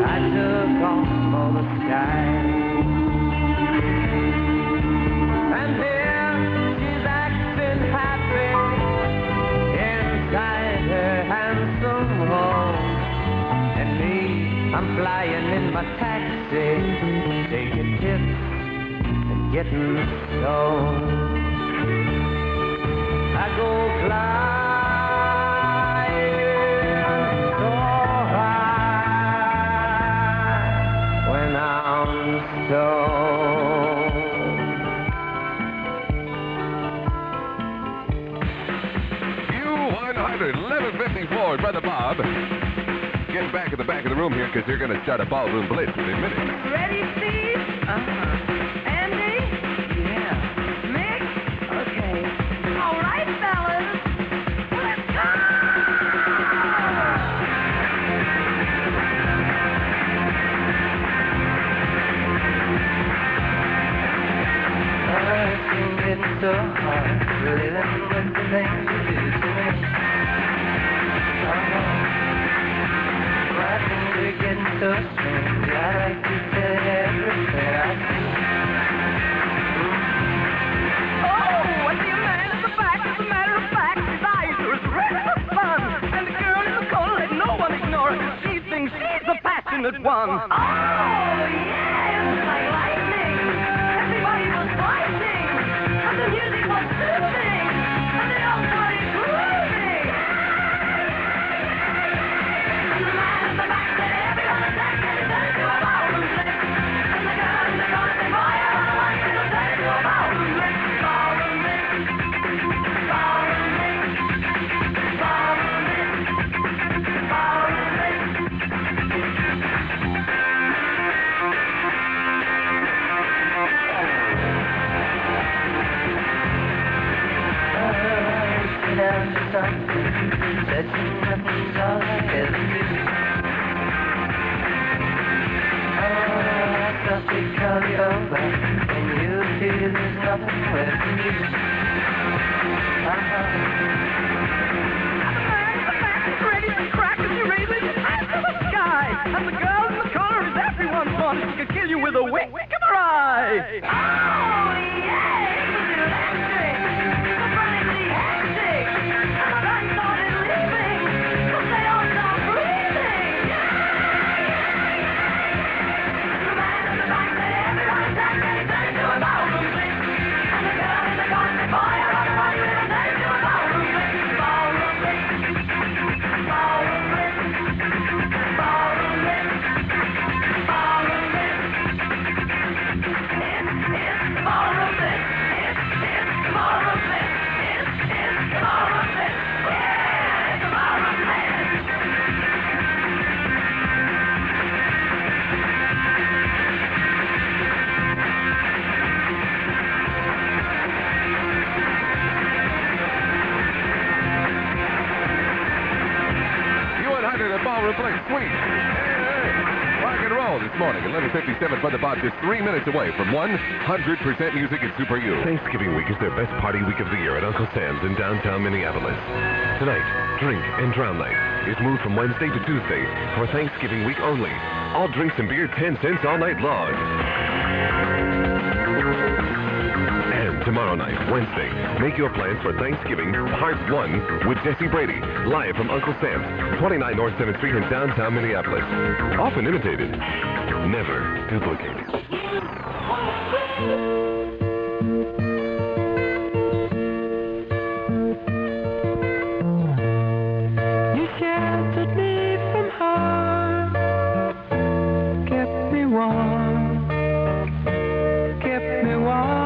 I took off for the sky. And there she's acting happy inside her handsome home. And me, I'm flying in my taxi, taking tips and getting stoned. I go flying so high when I'm stoned. U100, 1154, Brother Bob. Get back at the back of the room here, because they're going to start a ballroom blitz in a minute. Ready, Steve? Andy? Yeah. Mick? Okay. All right, fellas. Let's go! It's getting so hard, living with the things you do to me. My things are getting so strange. I like to tell you everything I see. Oh, I see a man at the back. As a matter of fact, his eyes are as red as the sun. And the girl in the corner, let no one ignore her. She thinks she's the passionate one. Oh, yeah, it was like lightning. Everybody was fighting. And the music was soothing. And they all started grooving. And the man at the back said, everyone attack, and he turned to a ballroom flick. And the girl because of that. When you see there's nothing left to do. Ready to crack as you raise it high to the sky. And the girl in the corner is everyone's fun. She could kill you with a wink of her eye. Oh, yeah! It was electric. Surprisingly hectic. And my lungs started leaping. But they all stopped breathing. The man in the back said everyone's acting. He turned into a ballroom flick. And the girl in the corner said, boy, I rock a body with a turn into a ballroom flick. Ballroom flick. Ballroom flick. Ballroom flick. Ballroom flick. It's ballroom flick. It's ballroom flick. It's ballroom flick. Yeah, it's a ballroom flick. U100 at Ballroom Place, sweet. Hey. Rock and roll this morning, 11:57 by the Bob, just 3 minutes away from 100% music at Super U. Thanksgiving week is their best party week of the year at Uncle Sam's in downtown Minneapolis. Tonight, Drink and Drown Night is moved from Wednesday to Tuesday for Thanksgiving week only. All drinks and beer 10 cents all night long. And tomorrow night, Wednesday, make your plans for Thanksgiving Part 1 with Jesse Brady, live from Uncle Sam's, 29 North 7th Street in downtown Minneapolis. Often imitated, never duplicated. You sheltered me from harm, kept me warm, kept me warm.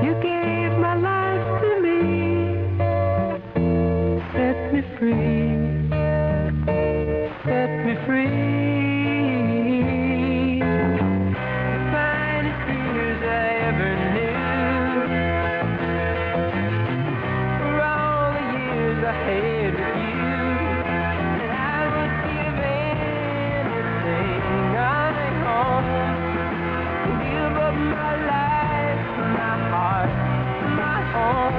You gave my life to me, set me free, set me free. The finest years I ever knew. For all the years I had with you, and I would give anything I own, give up my life, my heart, my home.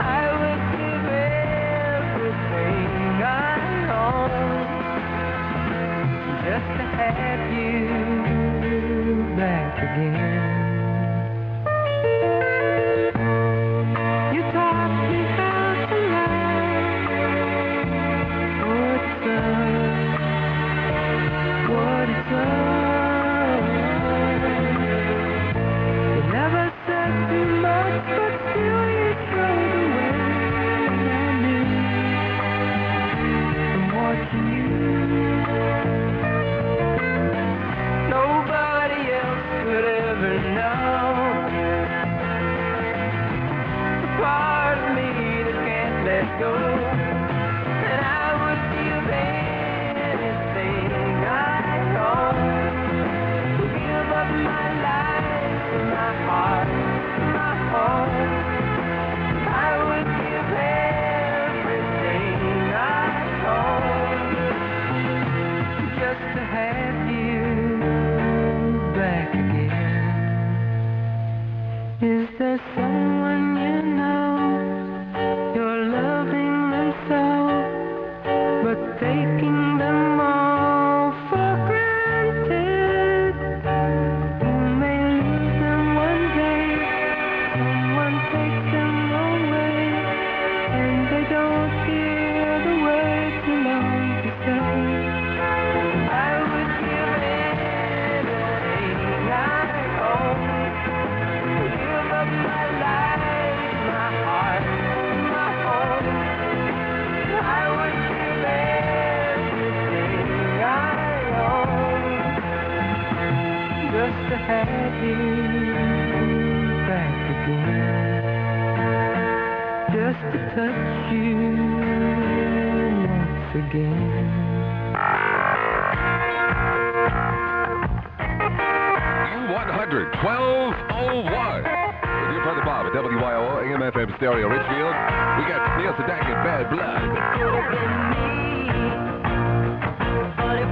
I would give everything I own just to have you back again. You taught me how to love, what it's love. You never said too much, but still you showed the way. And I knew from watching you, nobody else could ever know the part of me that can't let go. And I would give anything I own, give up my life, my heart, my home. I would give everything I own just to have you back again. Is there someone you know you're loving them so, but taking them all for granted? You may lose them one day, someone takes them away, and they don't hear the words you long to say. I would give anything I own, give up my life, my heart, my home. I would give everything I own just to have you back again, just to touch you once again. U100, 1201. With your brother Bob at WYOO, AM FM Stereo, Richfield. We got Neil Sedaka and Bad Blood. But it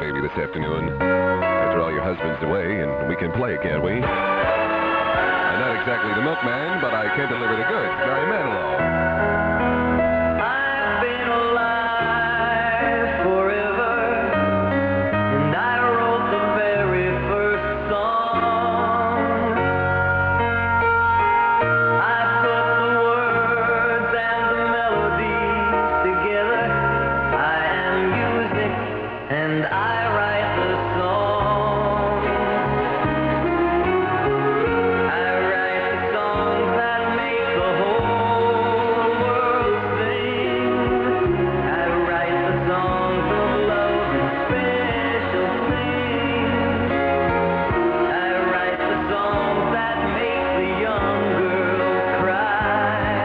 baby this afternoon. After all your husband's away, and we can play, can't we? I'm not exactly the milkman, but I can deliver the goods. Barry Manilow. I've been alive forever, and I wrote the very first song. I put the words and the melodies together. I am music, and I write the song. I write the songs that make the whole world sing. I write the songs of love and special things. I write the songs that make the young girls cry.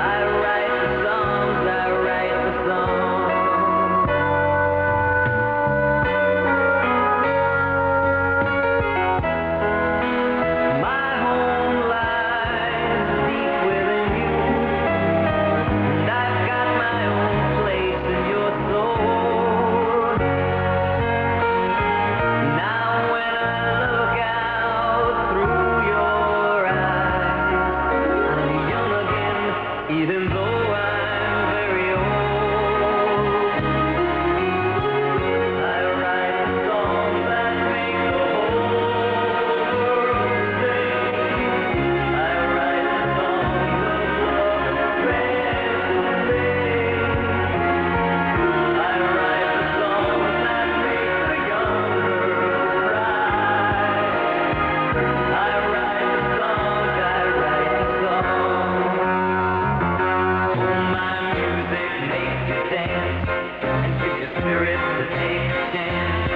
I write the songs, I write the songs. My home lies deep within you, and I've got my own place in your soul. Now when I look out through your eyes, I'm young again, even though I'm very old. I write the songs that make the whole world sing. I write the songs of love and special things. I write the songs that make the young girls cry. I write the songs, I write the songs. Oh, my music makes you dance and gives you spirit to take a chance.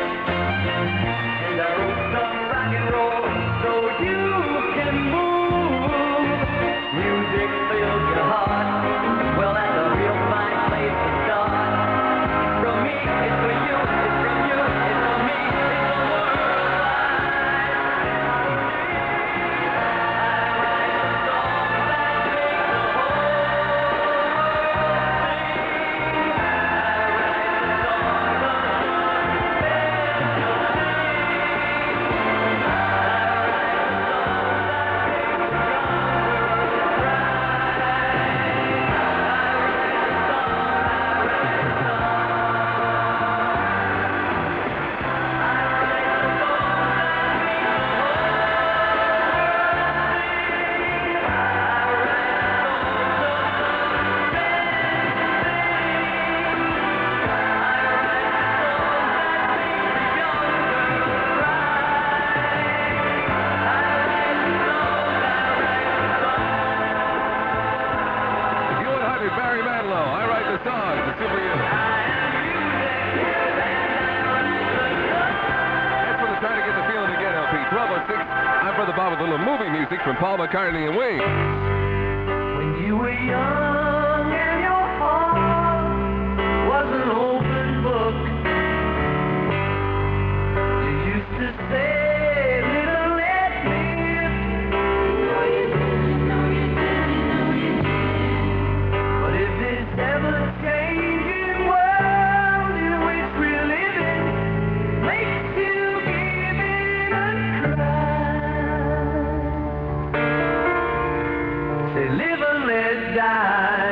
And I wrote some rock and roll so you can move. Music fills your heart. Well, that's a real fine place to start. It's from me, it's for you, it's from you, it's for me, it's the world. U100, Barry Manilow. I write the songs. The Super U. That's when they're trying to get the feeling again, LP. 1206. I'm Brother Bob with a little movie music from Paul McCartney and Wings. When you were young and your heart was an open book, you used to say, "Little let me in." But if this ever-changing world in which we're living makes you give in and cry, say, "Live and let die."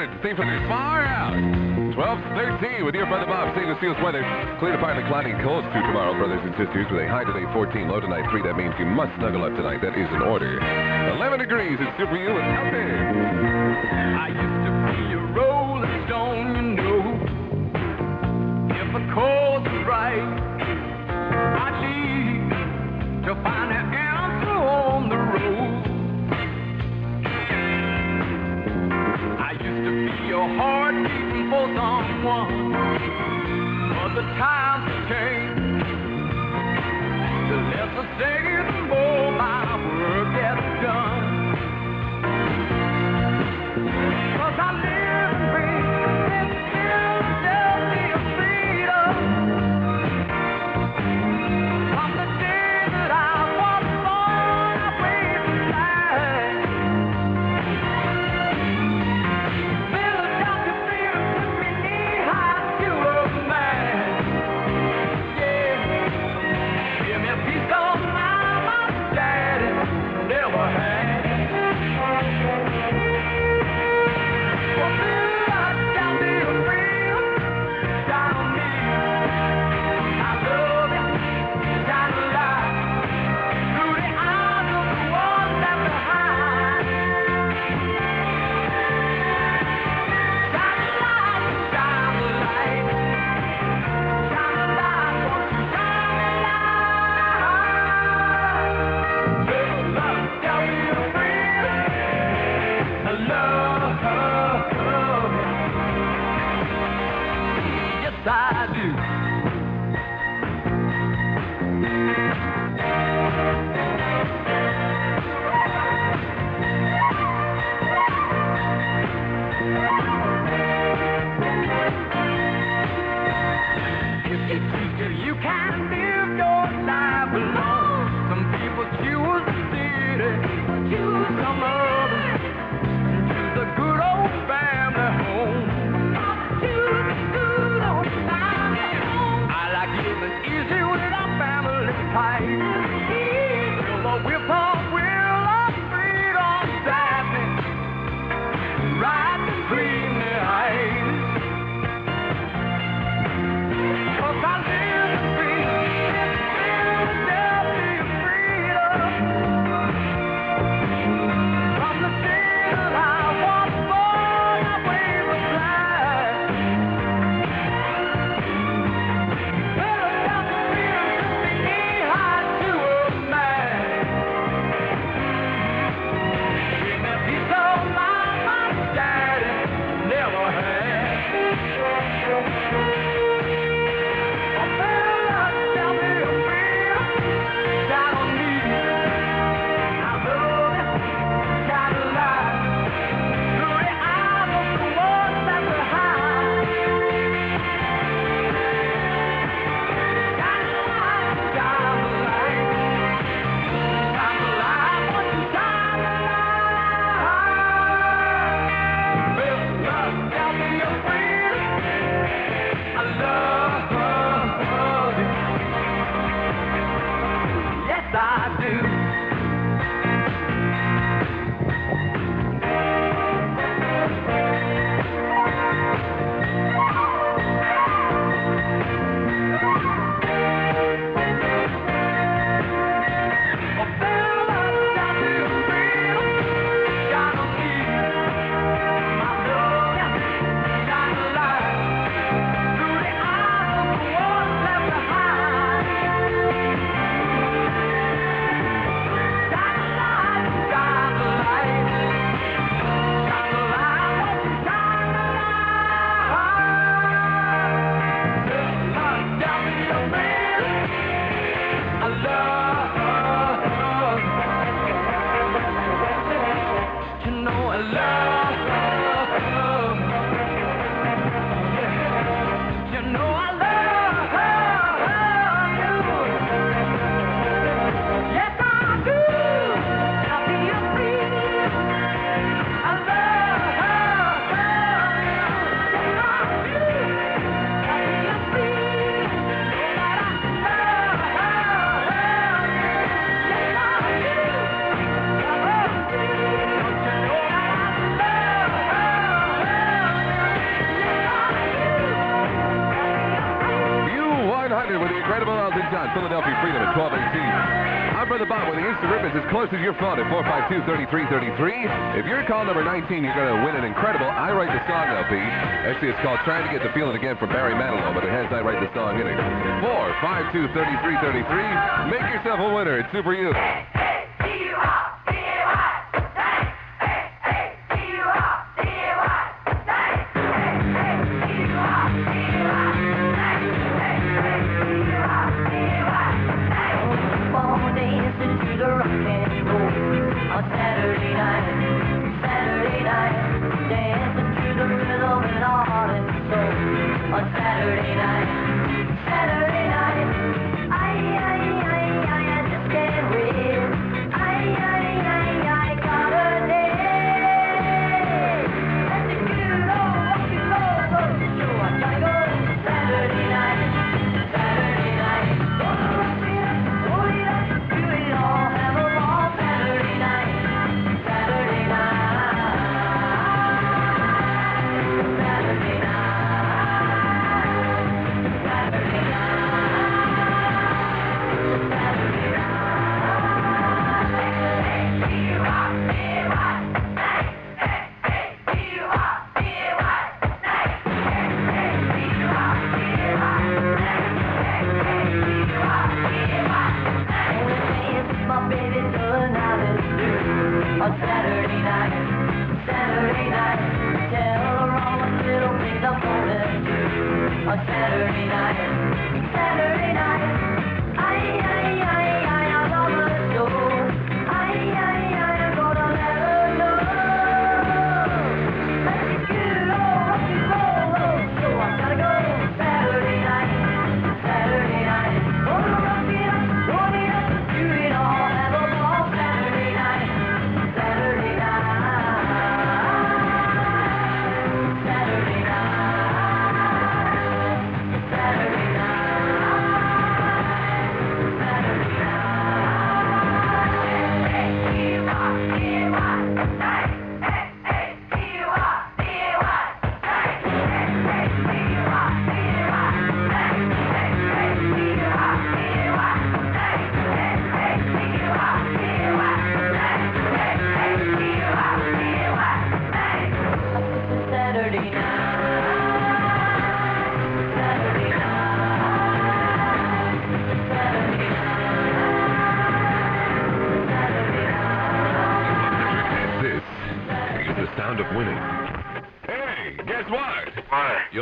minutes. Seems like it's far out. 12:13 with your brother Bob. Seeing the Seals weather. Clear to partly cloudy and cold too tomorrow, brothers and sisters. With a high today 14, low tonight 3. That means you must snuggle up tonight. That is an order. 11 degrees. It's Super U and out there. I used to be a rolling stone, you know. If the chords were right, I'd leave to find an answer on the road. I used to be a heart beating for someone, but the times have changed. The less I say, the more my work gets done. 'Cause I live and breathe in Philadelphia freedom. From the day that I was born, I waved the flag. Philadelphia freedom took me knee-high to a man. Yeah, give me a piece of my daddy never had. I do. If you can't live your life alone, some people choose the city, choose some others, choose a good old family home. Choose a good old family home. I like living easy with our family tight. Till the whip-on-wheel of freedom sat me right between the eyes. 'Cause I live and breathe in Philadelphia freedom. the Bob with the instant rip is as close as your phone at 452-3333. If you're call number 19, you're going to win an incredible I Write the Song LP. Actually, it's called Trying to Get the Feeling Again from Barry Manilow, but it has I Write the Song in it. 452-3333. Make yourself a winner at Super U.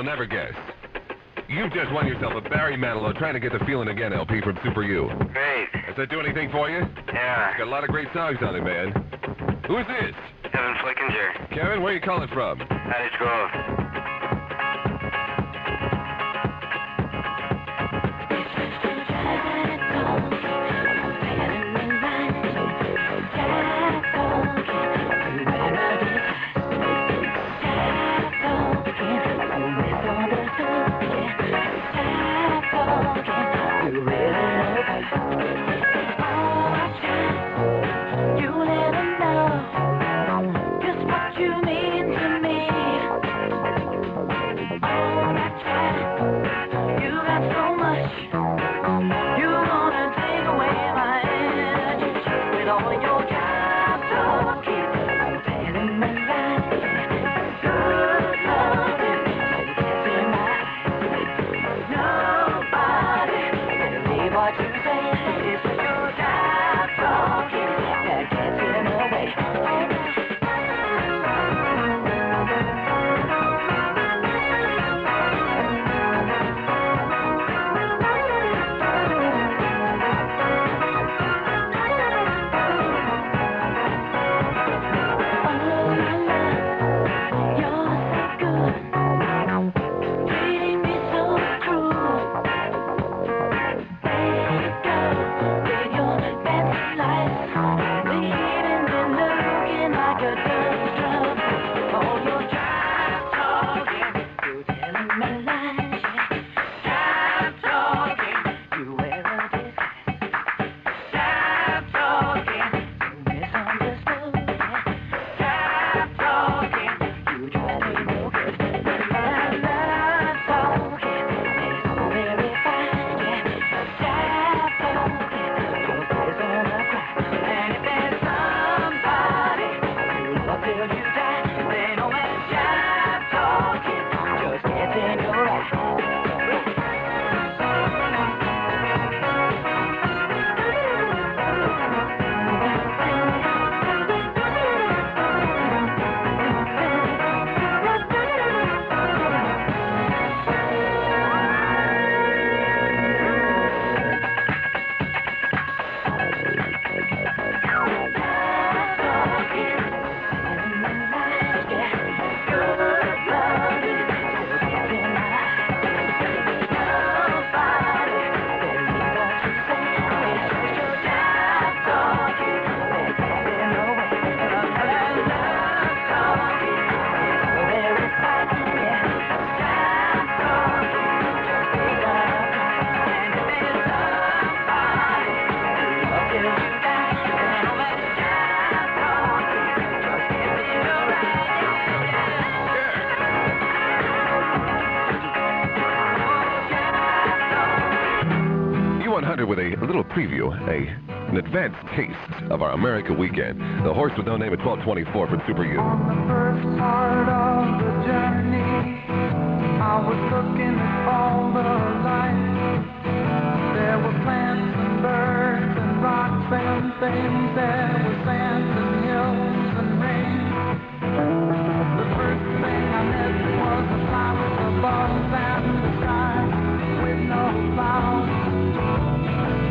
You'll never guess. You've just won yourself a Barry Manilow Trying to Get the Feeling Again LP from Super U. Great. Does that do anything for you? Yeah. Got a lot of great songs on it, man. Who is this? Kevin Flickinger. Kevin, where are you calling from? Cottage Grove. on the with a little preview, an advanced taste of our America weekend. The Horse with No Name at 12:24 for Super U. On the first part of the journey, I was looking at all the lights. There were plants and birds and rocks and things. There was sand and hills and rain. The first thing I met was the flowers above and the sky with no clouds.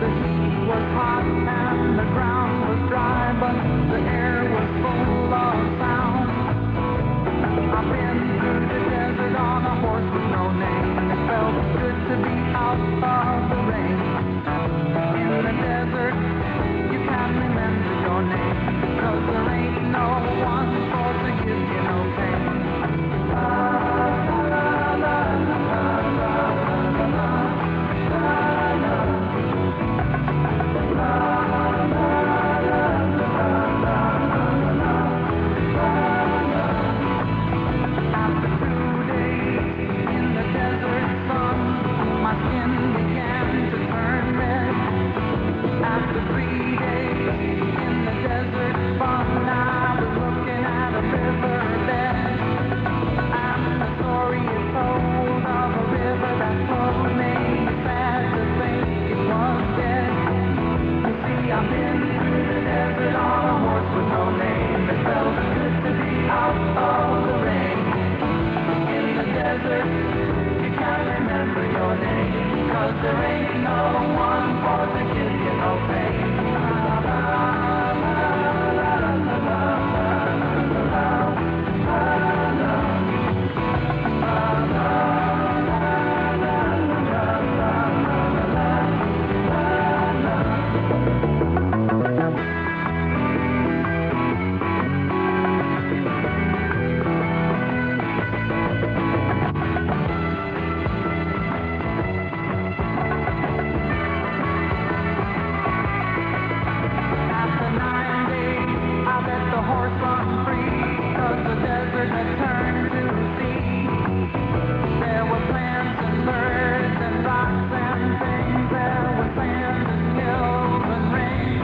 The heat was hot and the ground was dry, but the air was full of sound. I've been through the desert on a horse with no name. It felt good to be out of the rain. In the desert, you can't remember your name, 'cause there ain't no one for to give you no pain. After 3 days in the desert fun, I was looking at a riverbed. And the story is told of a river that flowed, made me sad to think it was dead. You see, I've been through the desert on a horse with no name. It felt good to be out of the rain. In the desert, you can't remember your name, 'cause there ain't no one for to give you no pain. After 9 days, I let the horse run free, 'cause the desert had turned to sea. There were plants and birds and rocks and things. There was sand and hills and rain.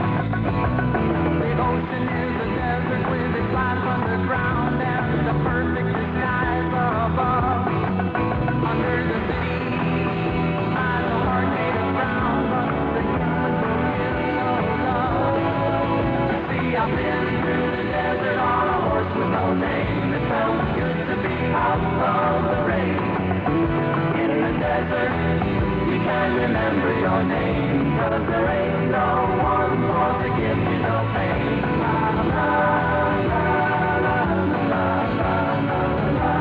The ocean is a desert with its lives underground and the perfect skies above. Under the sea lies a heart made of brown, but the human will give no love. See, I've been through the desert on a horse with no name. It felt good to be out of the rain. In the desert, you can't remember your name, 'cause there ain't no one for to give you no pain. La, la, la, la, la, la, la, la, la, la,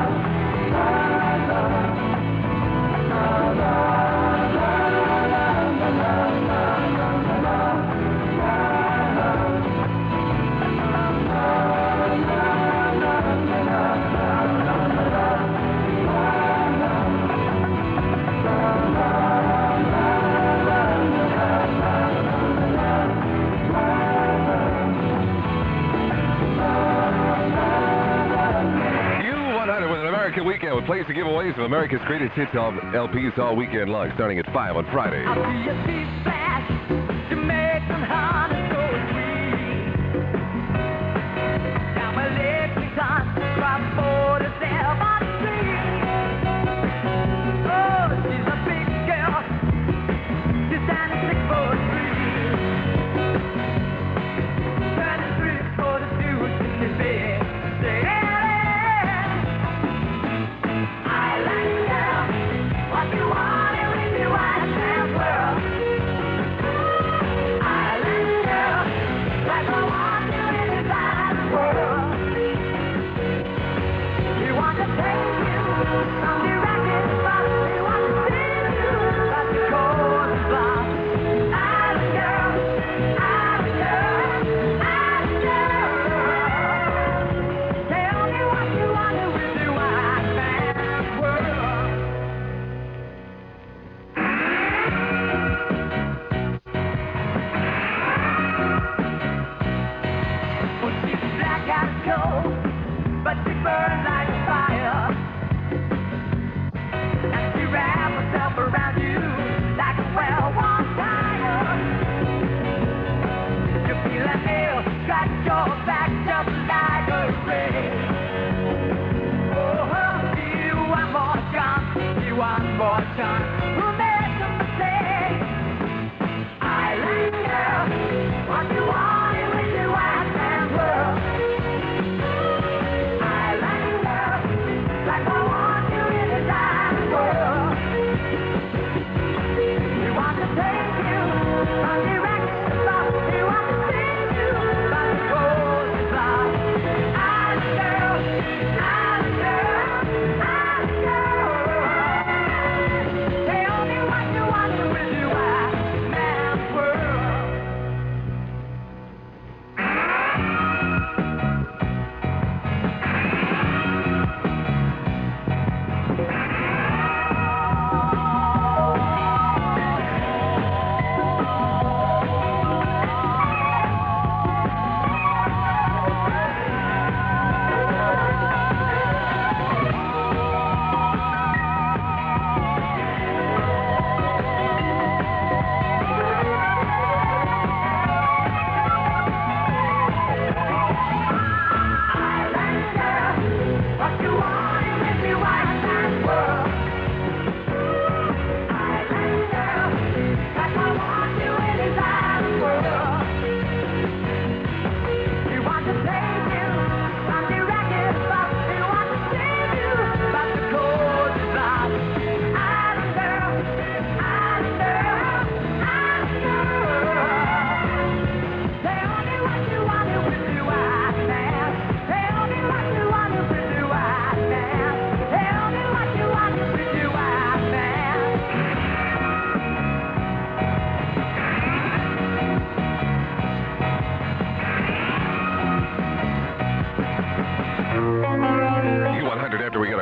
U100 with an America weekend with plays to give away some America's greatest hits LPs all weekend long, starting at 5 on Friday. I'll see a deep flash, Jamaican honey so sweet. Now my Lexington, drop 47 Street. Oh, she's a big girl, she's standing 6'3". Turning 3/4 in the bed, saying, I like you, what you want with me, why can't world?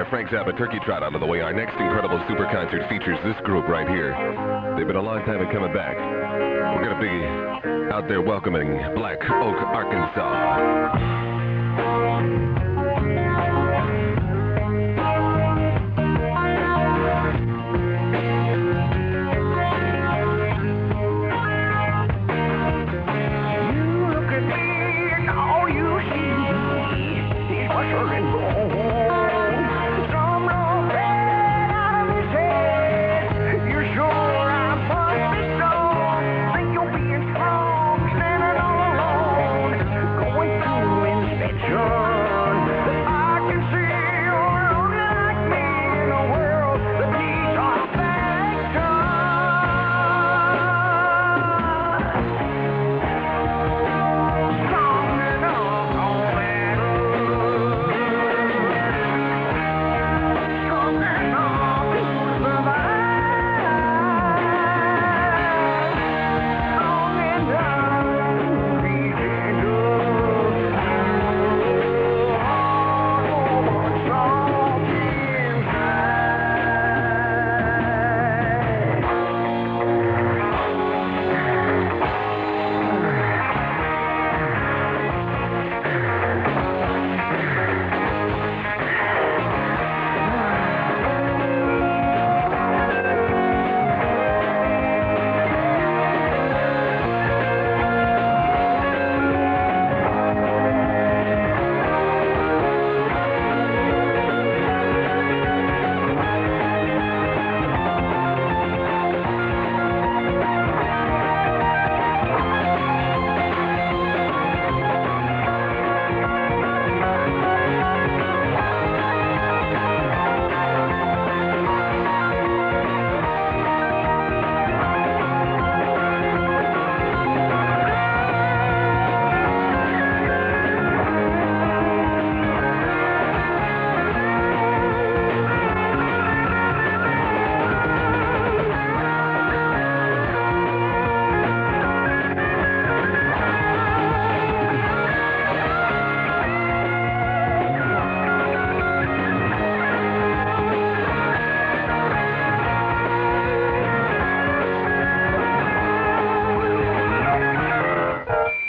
our Frank Zappa turkey trot out of the way. Our next incredible super concert features this group right here. They've been a long time in coming back. We're going to be out there welcoming Black Oak, Arkansas.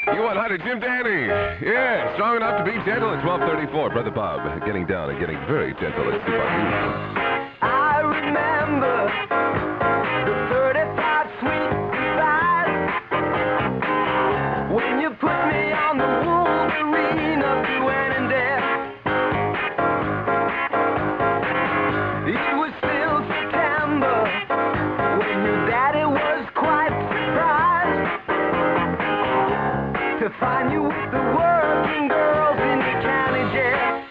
U100, Jim Danny. Yeah, strong enough to be gentle at 12:34. Brother Bob, getting down and getting very gentle. Let's see about you. I remember the 35 sweet goodbyes when you put me on the Wolverine of doing and death. It was still September when your daddy was quite surprised to find you with the working girls in the county jail.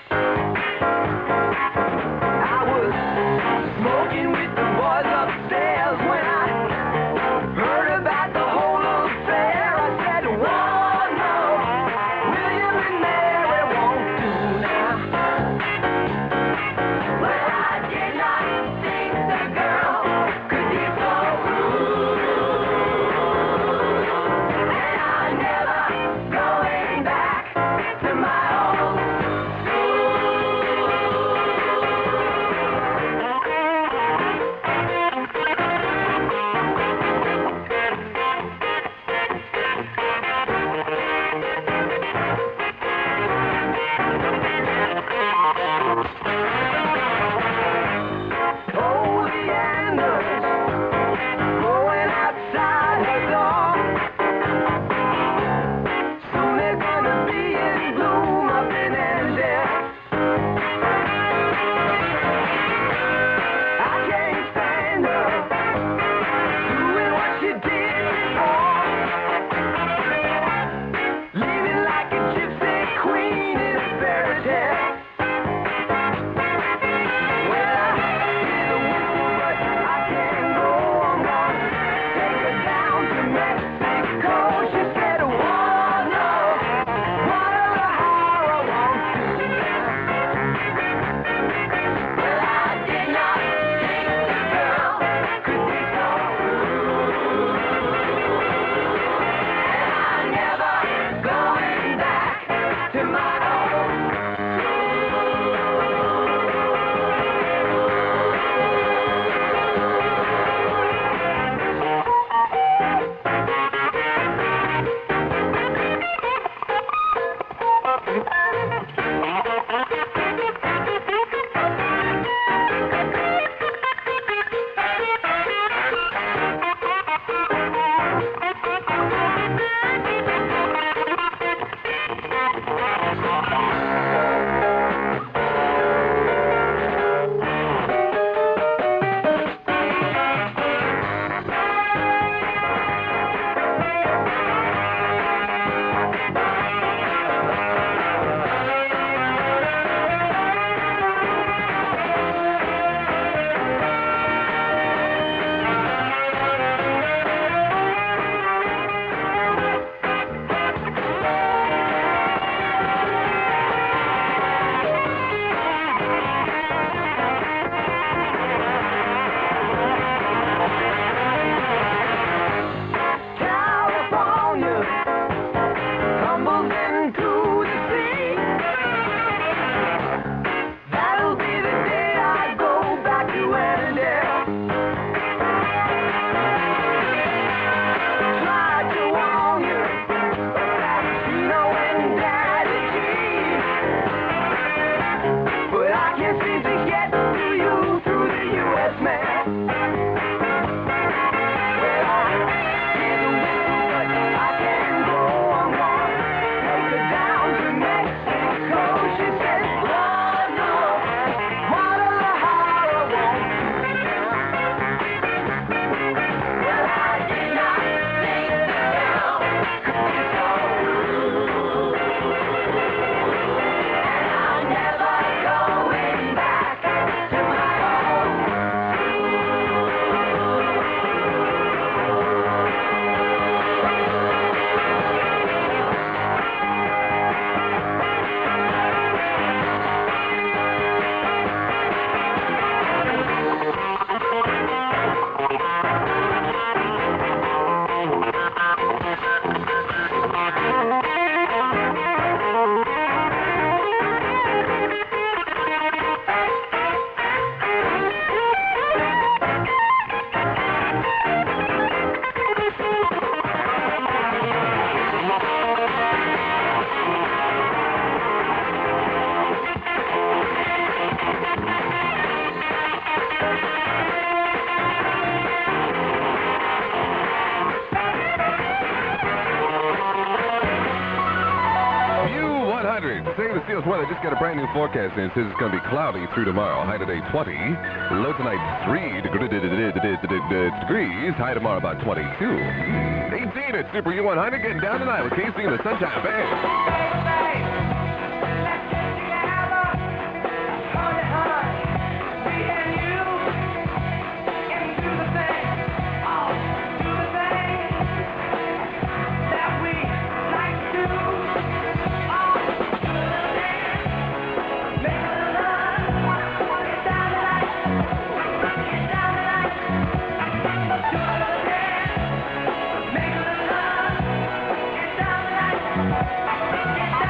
I was smoking with the boys Saying the Steel's weather, just got a brand new forecast in. It says it's going to be cloudy through tomorrow. High today 20. Low tonight 3 degrees. High tomorrow about 22. 18 at Super U100. Getting down tonight with Casey and the Sunshine Band. Get down tonight.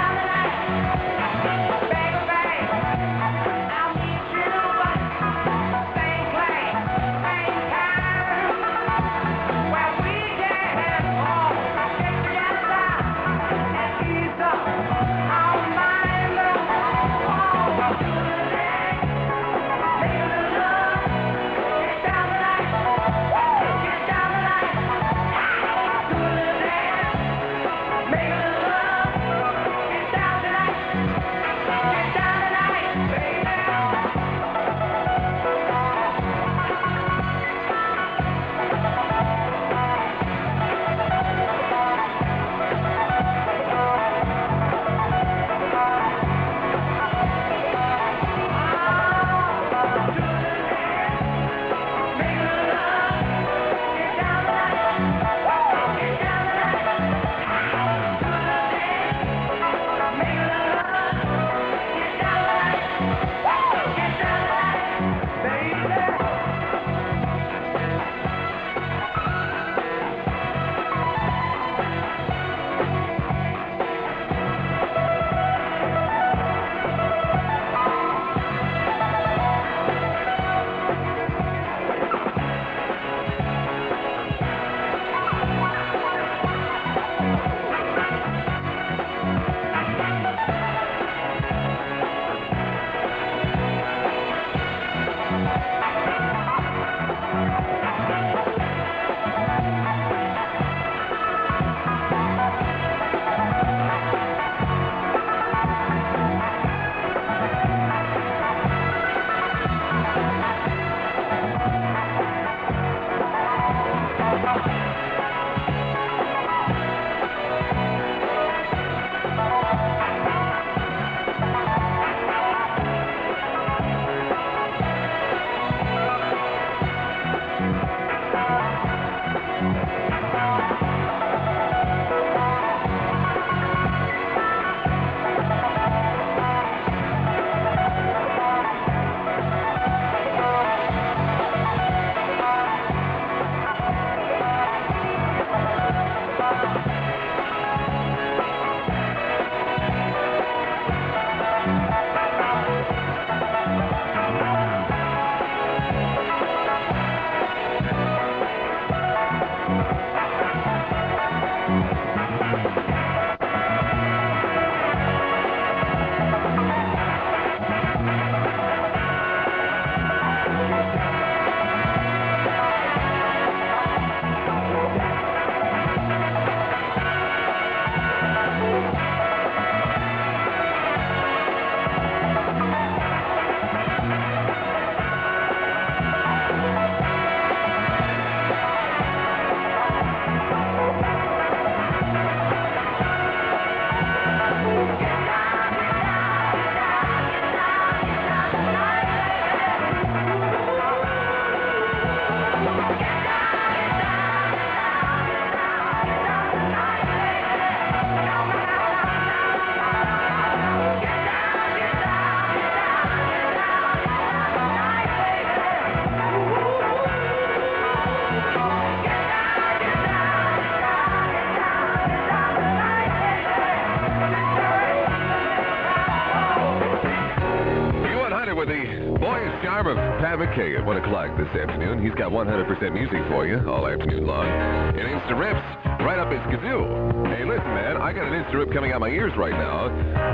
boy is Sharp of Pat McKay at 1 o'clock this afternoon. He's got 100% music for you all afternoon long. And Insta Rips right up his kazoo. Hey, listen, man, I got an Insta Rip coming out my ears right now.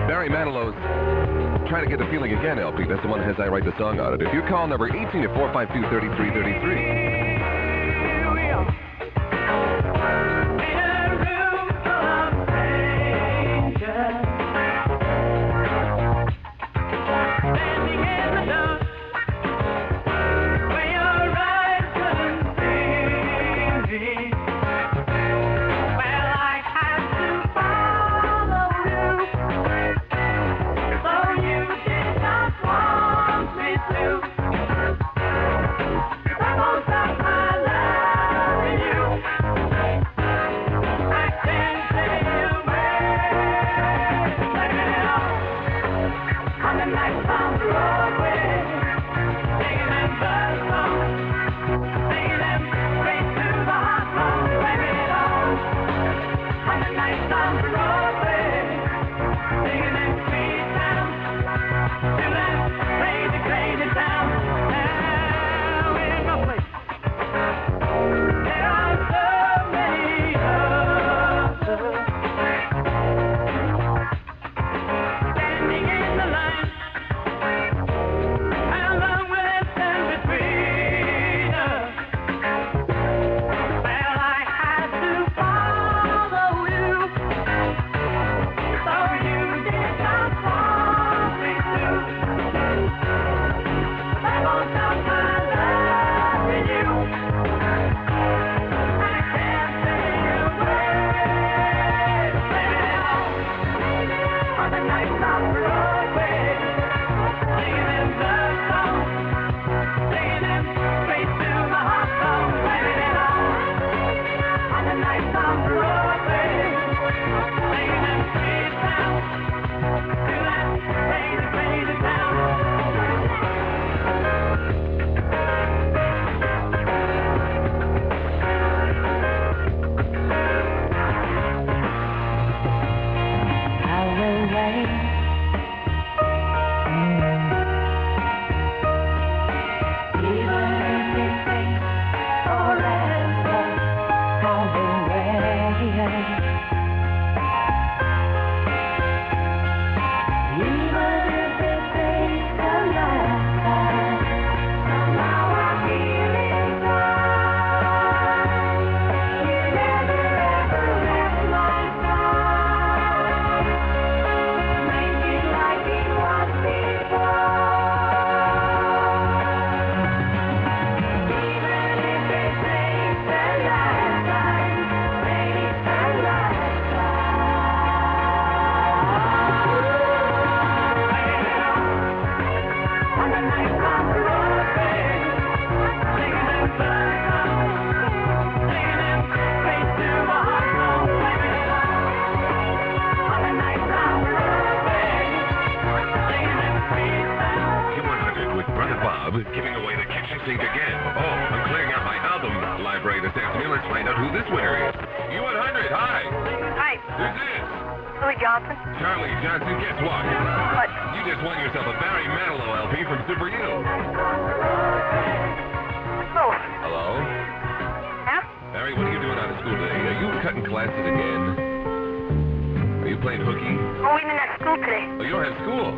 Barry Manilow's Trying to Get the Feeling Again LP. That's the one that has I Write the Song on it. If you call number 18-452-3333. Giving away the kitchen sink again. Oh, I'm clearing out my album library this afternoon. Let's find out who this winner is. U100, hi. Hi. Who's this? Louis Johnson. Charlie Johnson, guess what? What? You just won yourself a Barry Manilow LP from Super U. Oh. Hello? Yeah? Barry, what are you doing out of school today? Are you cutting classes again? Are you playing hooky? Oh, we didn't have school today. Oh, you don't have school?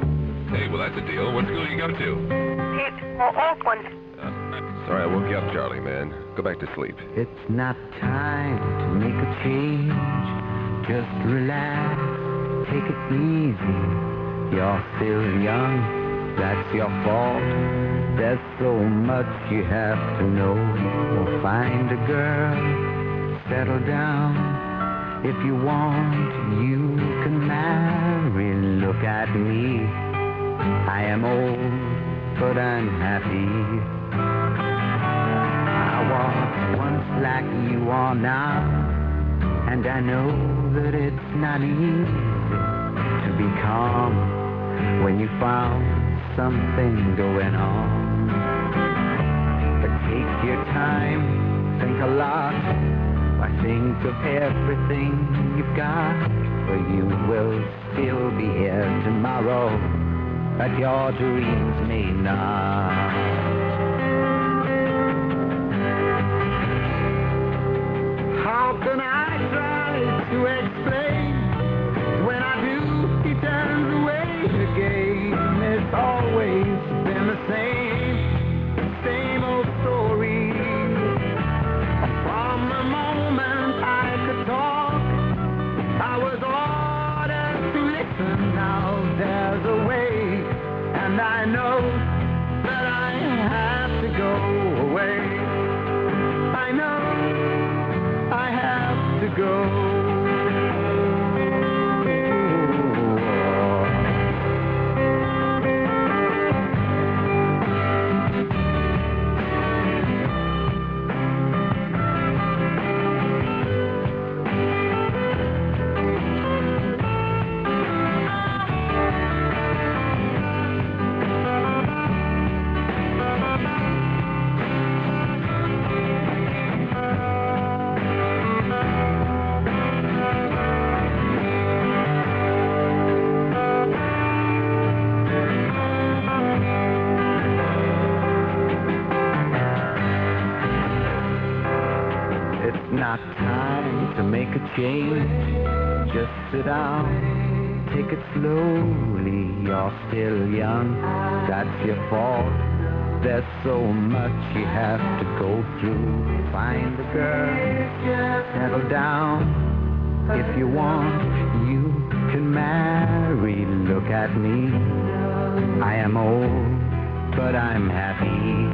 Hey, well, that's a deal. What school do you go to? Oakland. Sorry, I woke you up, Charlie, man. Go back to sleep. It's not time to make a change. Just relax, take it easy. You're still young, that's your fault. There's so much you have to know. Find a girl, settle down. If you want, you can marry. Look at me, I am old, but I'm happy. I was once like you are now, and I know that it's not easy to be calm when you found something going on. But take your time, think a lot, why think of everything you've got, for you will still be here tomorrow. that your dreams may not. How can I try to explain? When I do, he turns away again. It's always been the same old story. From the moment I could talk, I was ordered to listen. Now there's a way, and I know that I have to go away. I know I have to go. Not time to make a change. Just sit down, take it slowly. You're still young, that's your fault. There's so much you have to go through. Find a girl, settle down. If you want, you can marry. Look at me, I am old, but I'm happy.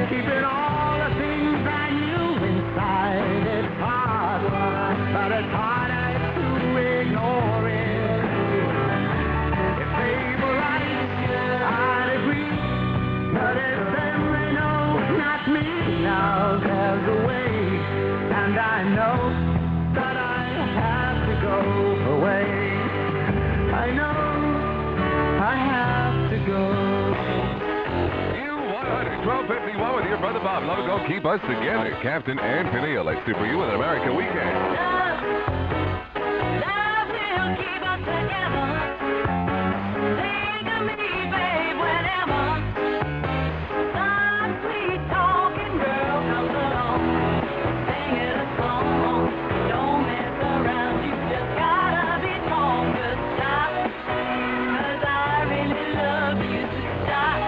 Keeping all the things I knew inside. It's hard, but it's harder to ignore it. If they were right, I'd agree. But if them they know, not me. Now there's a way, and I know that I have to go away. I know I have to go. 1251 with your brother Bob. Logo, keep us together. Captain and Peniel, let's do for you with an American weekend. Love will keep us together. Think of me, babe, whenever some sweet talking girl comes along. Sing it a song. Don't mess around. You just gotta be strong to stop. 'Cause I really love you to stop.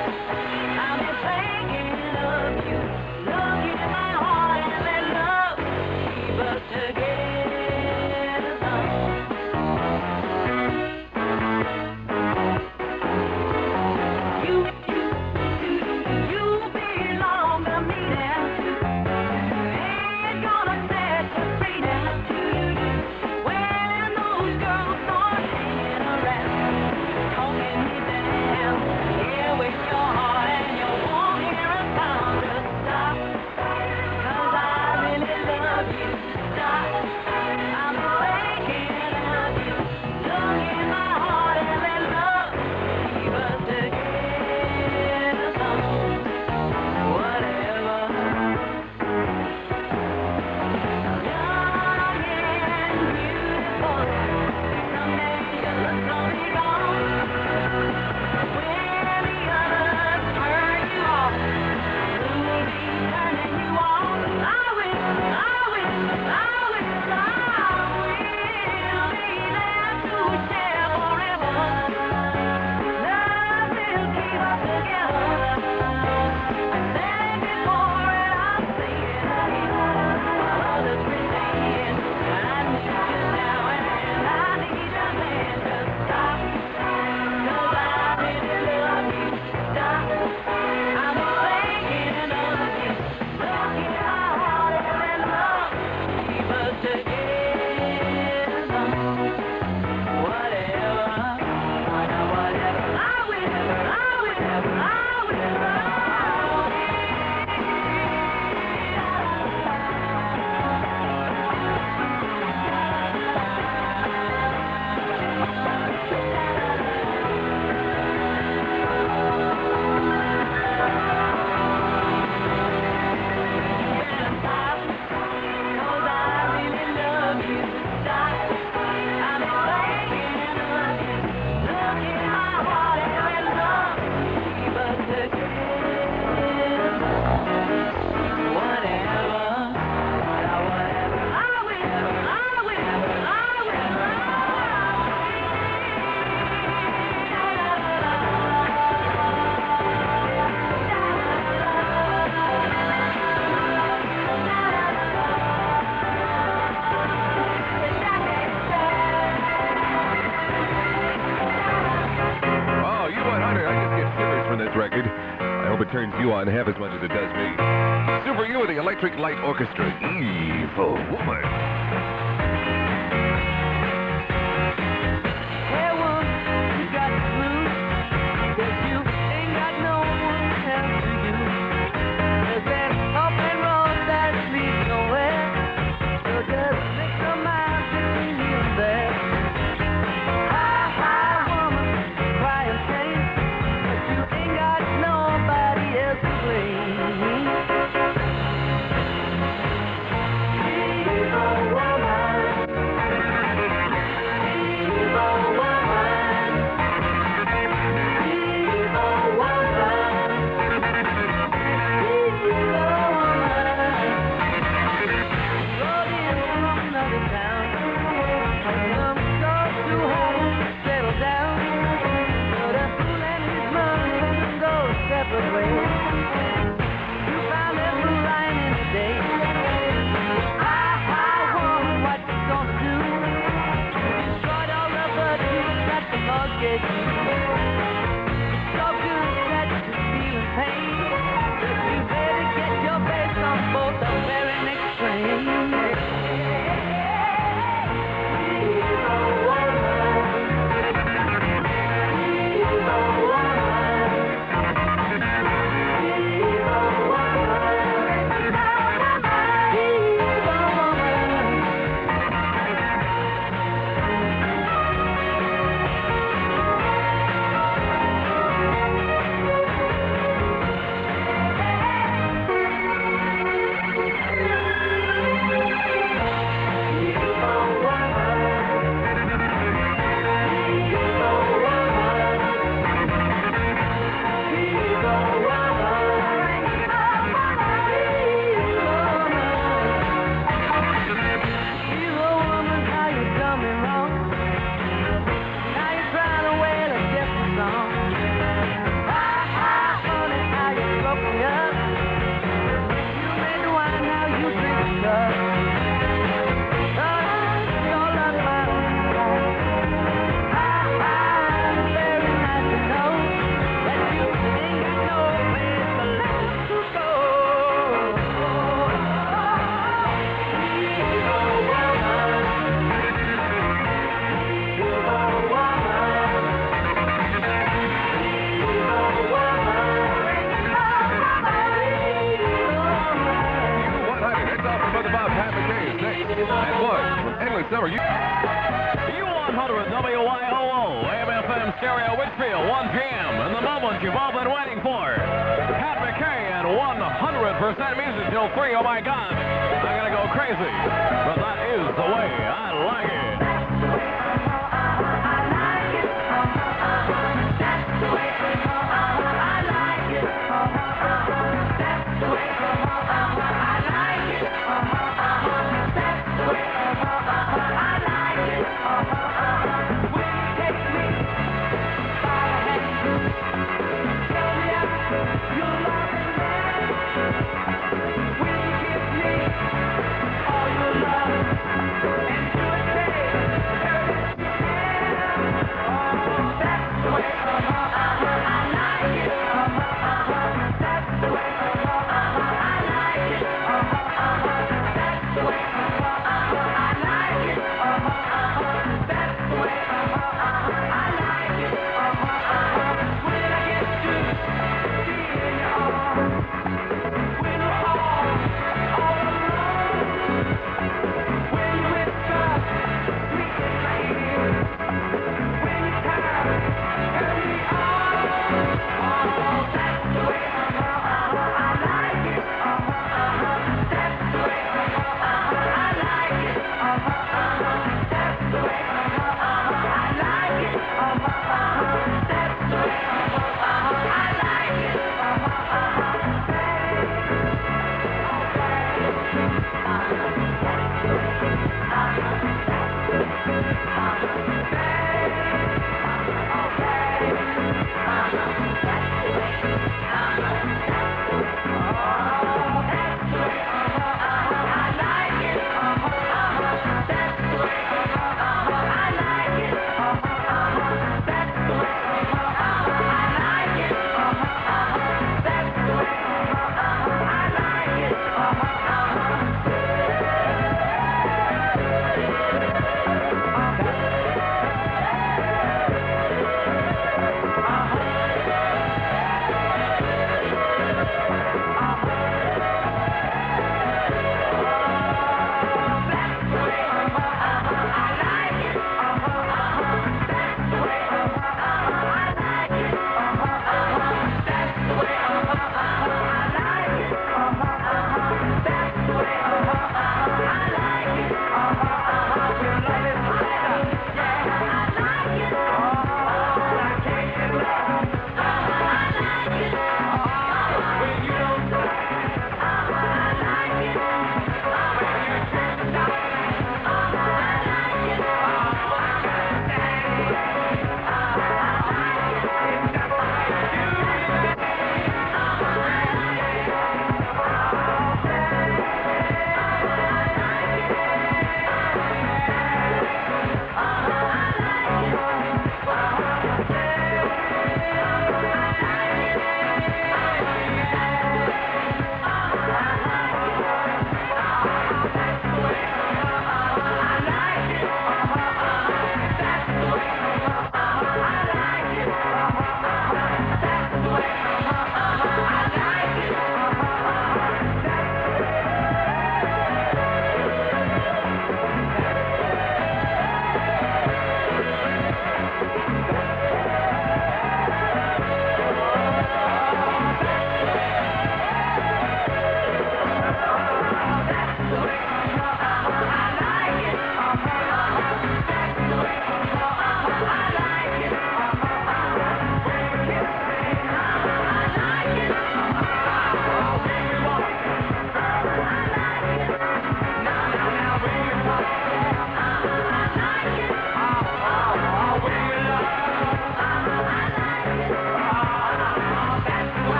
I'll be thinking of you. Look in my heart and let love keep us together. turns you on half as much as it does me. Super U, the Electric Light Orchestra. Evil woman. Hey, woman, you got the blues, 'cause you ain't got no one else to use. There's an open road that leads nowhere, so just make some miles between you and there. Hi, woman, cry and pain, but you ain't got nobody else to blame. Evil woman, evil woman, evil woman, evil woman. Rode in from another town, some goes to home to settle down, but a fool and his money go separate ways. You found that blue line in the day. Woman, what you gonna do? You destroyed all the virtues that the Lord gave you. So good that you're feeling pain, that you better get your face on board the very next train. Evil woman, evil woman, evil Summer, U100 WYOO, AM/FM stereo Whitfield, 1 p.m. And the moment you've all been waiting for. Pat McKay at 100% music till 3. Oh my God, I'm gonna go crazy. But that is the way I like